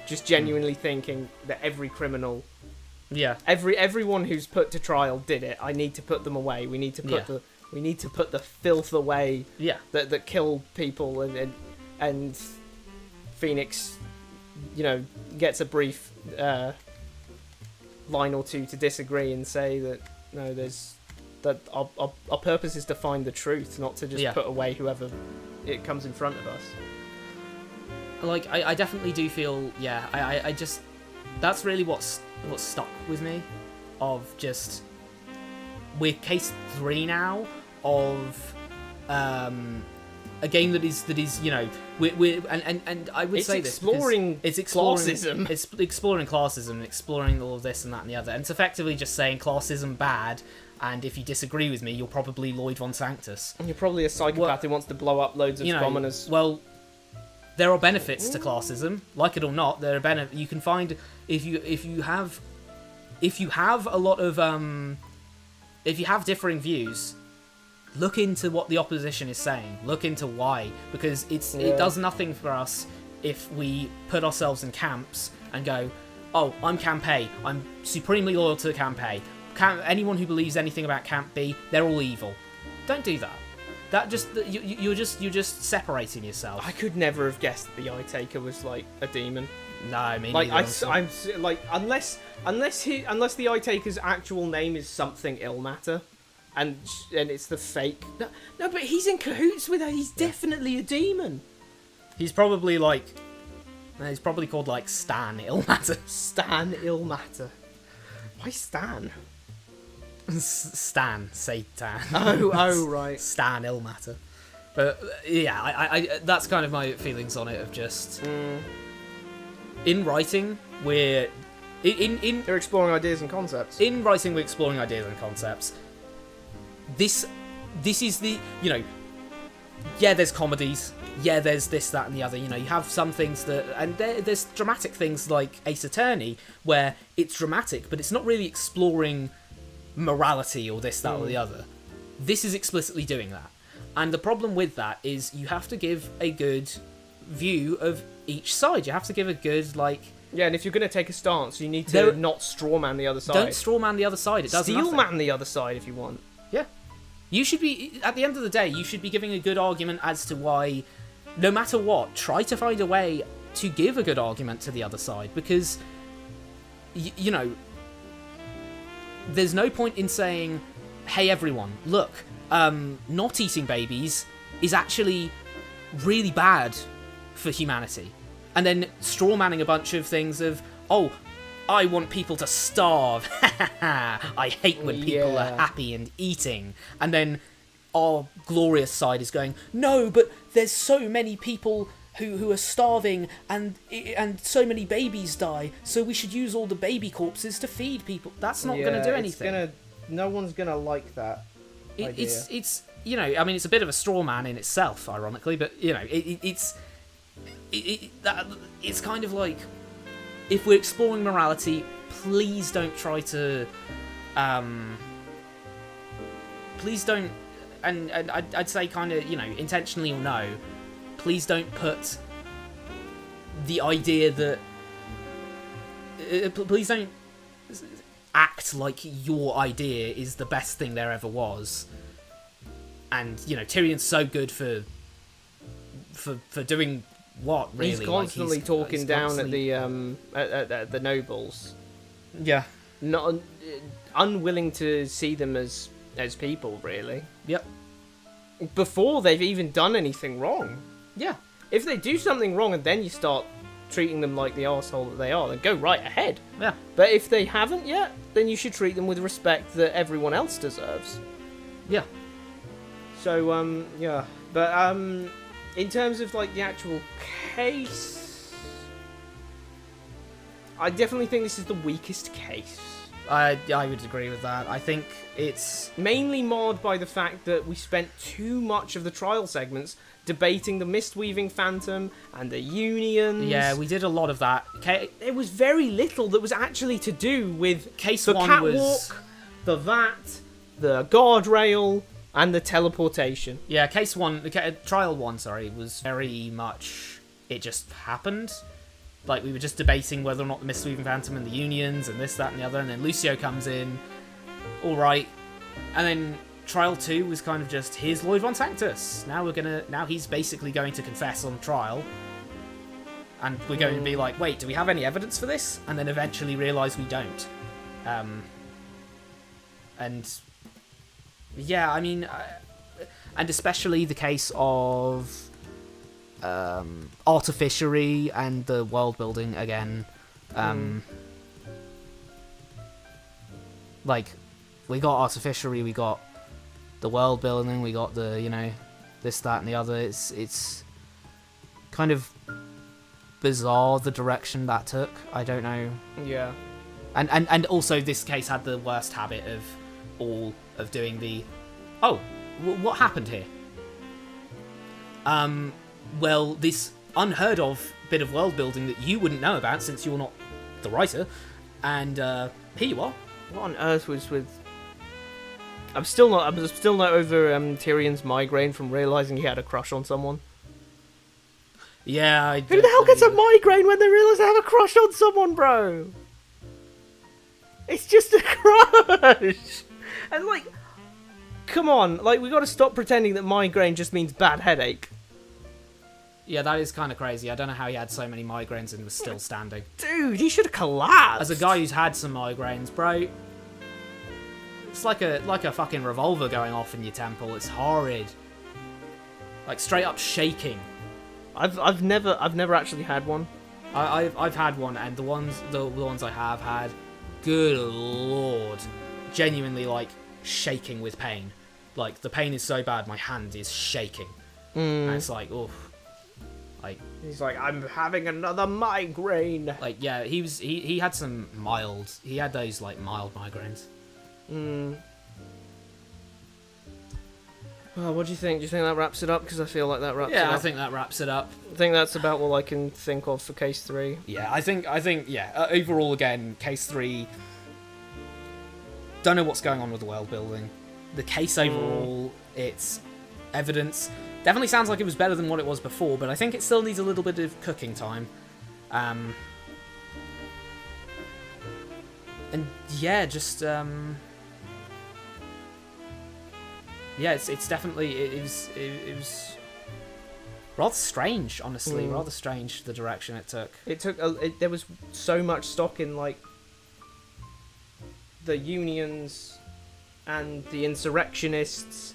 just genuinely thinking that every criminal, Yeah. everyone who's put to trial did it. I need to put them away. We need to put the filth away Yeah. that kill people, and Phoenix, gets a brief line or two to disagree and say that no, that our purpose is to find the truth, not to just put away whoever it comes in front of us. Like, I definitely do feel, I just, that's really what's stuck with me, of just, we're case 3 now of a game that is we're and I would say this because it's exploring classism. It's exploring classism and exploring all of this and that and the other, and it's effectively just saying classism bad, and if you disagree with me, you're probably Lloyd Von Sanctus. And you're probably a psychopath who wants to blow up loads of commoners. Well, there are benefits to classism, like it or not. There are you can find if you have a lot of if you have differing views, look into what the opposition is saying. Look into why, because it does nothing for us if we put ourselves in camps and go, oh, I'm Camp A, I'm supremely loyal to Camp A. Anyone who believes anything about Camp B, they're all evil. Don't do that. That just you're just separating yourself. I could never have guessed the Eye Taker was like a demon. No, I mean, like I'm like unless the Eye Taker's actual name is something Illmatter, and it's the fake. No, but he's in cahoots with her. He's definitely a demon. He's probably called like Stan Illmatter. Stan Illmatter. Why Stan? Stan Satan. Oh, right. Stan Illmatter. But yeah, I that's kind of my feelings on it. Of just in writing, we're they're exploring ideas and concepts. In writing, we're exploring ideas and concepts. This is the there's comedies. Yeah, there's this, that, and the other. You have some things that, and there's dramatic things like Ace Attorney, where it's dramatic, but it's not really exploring morality or this, that, or the other. This is explicitly doing that. And the problem with that is you have to give a good view of each side. You have to give a good, Yeah, and if you're going to take a stance, you need to not strawman the other side. Don't strawman the other side. It does nothing. Steelman the other side if you want. Yeah. You should be, at the end of the day, you should be giving a good argument as to why, no matter what, try to find a way to give a good argument to the other side, because, there's no point in saying, hey everyone, look, not eating babies is actually really bad for humanity. And then strawmanning a bunch of things of, oh, I want people to starve. I hate when people are happy and eating. And then our glorious side is going, no, but there's so many people who are starving and so many babies die, so we should use all the baby corpses to feed people. That's not going to do anything. No one's gonna like that. It's you know, I mean, it's a bit of a straw man in itself, ironically, but you know, it's kind of like, if we're exploring morality, please don't try to, please don't, and I'd say kind of, you know, intentionally or no, please don't put the idea that, please don't act like your idea is the best thing there ever was. And, you know, Tyrion's so good for doing what, really? He's constantly talking down at the nobles. Yeah. Not unwilling to see them as people, really. Yep. Before they've even done anything wrong. Yeah. If they do something wrong and then you start treating them like the arsehole that they are, then go right ahead. Yeah. But if they haven't yet, then you should treat them with respect that everyone else deserves. Yeah. So, yeah. But, in terms of, like, the actual case, I definitely think this is the weakest case. I would agree with that. I think it's Mainly marred by the fact that we spent too much of the trial segments debating the Mistweaving Phantom and the Unions. Yeah, we did a lot of that. There was very little that was actually to do with Case the one catwalk, was the vat, the guardrail, and the teleportation. Yeah, trial one, was very much, it just happened. Like, we were just debating whether or not the Mistweaving Phantom and the Unions and this, that, and the other, and then Lucio comes in, alright, and then trial 2 was kind of just, here's Lloyd von Sanctus. Now he's basically going to confess on trial, and we're going to be like, wait, do we have any evidence for this? And then eventually realise we don't. And yeah, I mean, and especially the case of artificery and the world building again. Like, we got artificery, we got the world building, we got the, you know, this, that, and the other. It's kind of bizarre the direction that took. I don't know. Yeah. And also this case had the worst habit of doing the, what happened here? Well, this unheard of bit of world building that you wouldn't know about since you're not the writer, and here you are. What on earth was with? I'm still not over Tyrion's migraine from realizing he had a crush on someone. Yeah, Who the hell gets a migraine when they realize they have a crush on someone, bro? It's just a crush. And like, come on, like, we got to stop pretending that migraine just means bad headache. Yeah, that is kind of crazy. I don't know how he had so many migraines and was still standing. Dude, he should have collapsed. As a guy who's had some migraines, bro, it's like a fucking revolver going off in your temple. It's horrid. Like, straight up shaking. I've never actually had one. I've had one, and the ones I have had, good lord, genuinely, like, shaking with pain. Like, the pain is so bad, my hand is shaking. And it's like, oof. Like, he's like, I'm having another migraine. Like, yeah, he had some mild. He had those, like, mild migraines. Well, what do you think? Do you think that wraps it up? Because I feel like that wraps it up. Yeah, I think that wraps it up. I think that's about all I can think of for case 3. Yeah, I think, yeah, overall, again, case 3, don't know what's going on with the world building. The case overall, it's evidence. Definitely sounds like it was better than what it was before, but I think it still needs a little bit of cooking time. And yeah, just yeah, it's definitely it was rather strange, honestly, rather strange the direction it took. There was so much stock in, like, the unions and the insurrectionists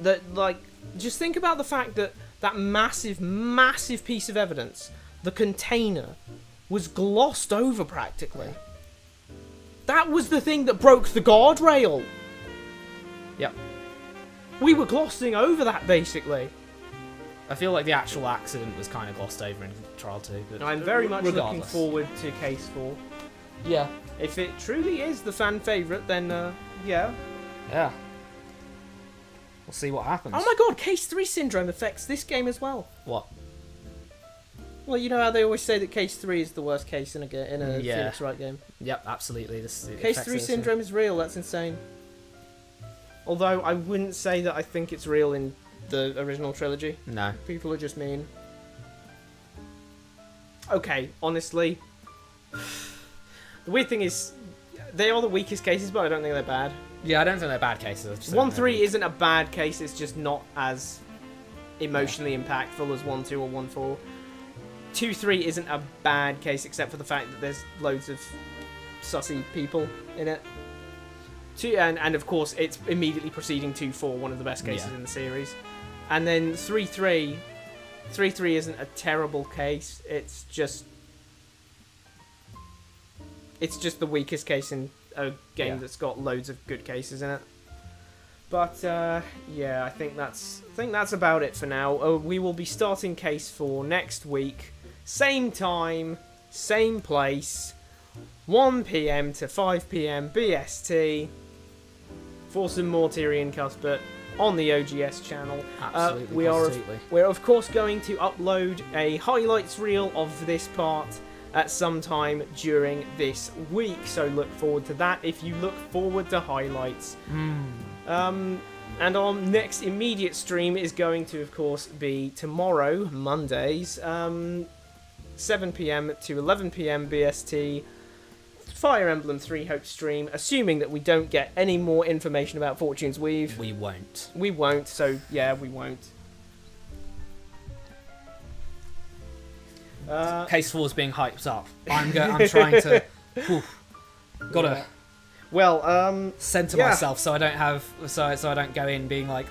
that, like, just think about the fact that that massive piece of evidence, the container, was glossed over practically. That was the thing that broke the guardrail. Yep. We were glossing over that, basically. I feel like the actual accident was kind of glossed over in Trial 2. But I'm very much looking regardless. forward to Case 4. Yeah. If it truly is the fan favourite, then, yeah. Yeah. We'll see what happens. Oh my god, Case 3 syndrome affects this game as well. What? Well, you know how they always say that Case 3 is the worst case in a Yeah. Phoenix Wright game? Yep, absolutely. It Case affects 3 this, syndrome is real, that's insane. Although, I wouldn't say that I think it's real in the original trilogy. No. People are just mean. Okay, honestly. The weird thing is, they are the weakest cases, but I don't think they're bad. Yeah, I don't think they're bad cases. I just don't 1-3 know. isn't a bad case, it's just not as emotionally impactful as 1-2 or 1-4. 2-3 isn't a bad case, except for the fact that there's loads of sussy people in it. And of course, it's immediately preceding 2-4, one of the best cases in the series. And then 3-3 isn't a terrible case, it's just the weakest case in a game that's got loads of good cases in it. But yeah, I think that's about it for now. We will be starting Case 4 next week, same time, same place, 1 PM to 5 PM BST, for some more Tyrion Cuthbert on the OGS channel. Absolutely, positively. We're of course going to upload a highlights reel of this part at some time during this week, so look forward to that if you look forward to highlights. And our next immediate stream is going to, of course, be tomorrow, Mondays, 7 PM to 11 PM BST, Fire Emblem 3 Hope stream, assuming that we don't get any more information about Fortune's Weave. We won't. We won't, so yeah, we won't. Case 4 is being hyped up. I'm trying to... Whew, gotta Well, center yeah. myself so I don't have... So I don't go in being like...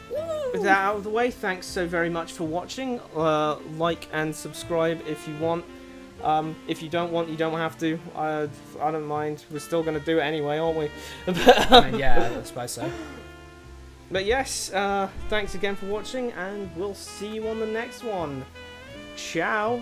With that out of the way, thanks so very much for watching. Like and subscribe if you want. If you don't want, you don't have to. I don't mind. We're still going to do it anyway, aren't we? I mean, yeah, I suppose so. But yes, thanks again for watching, and we'll see you on the next one. Ciao.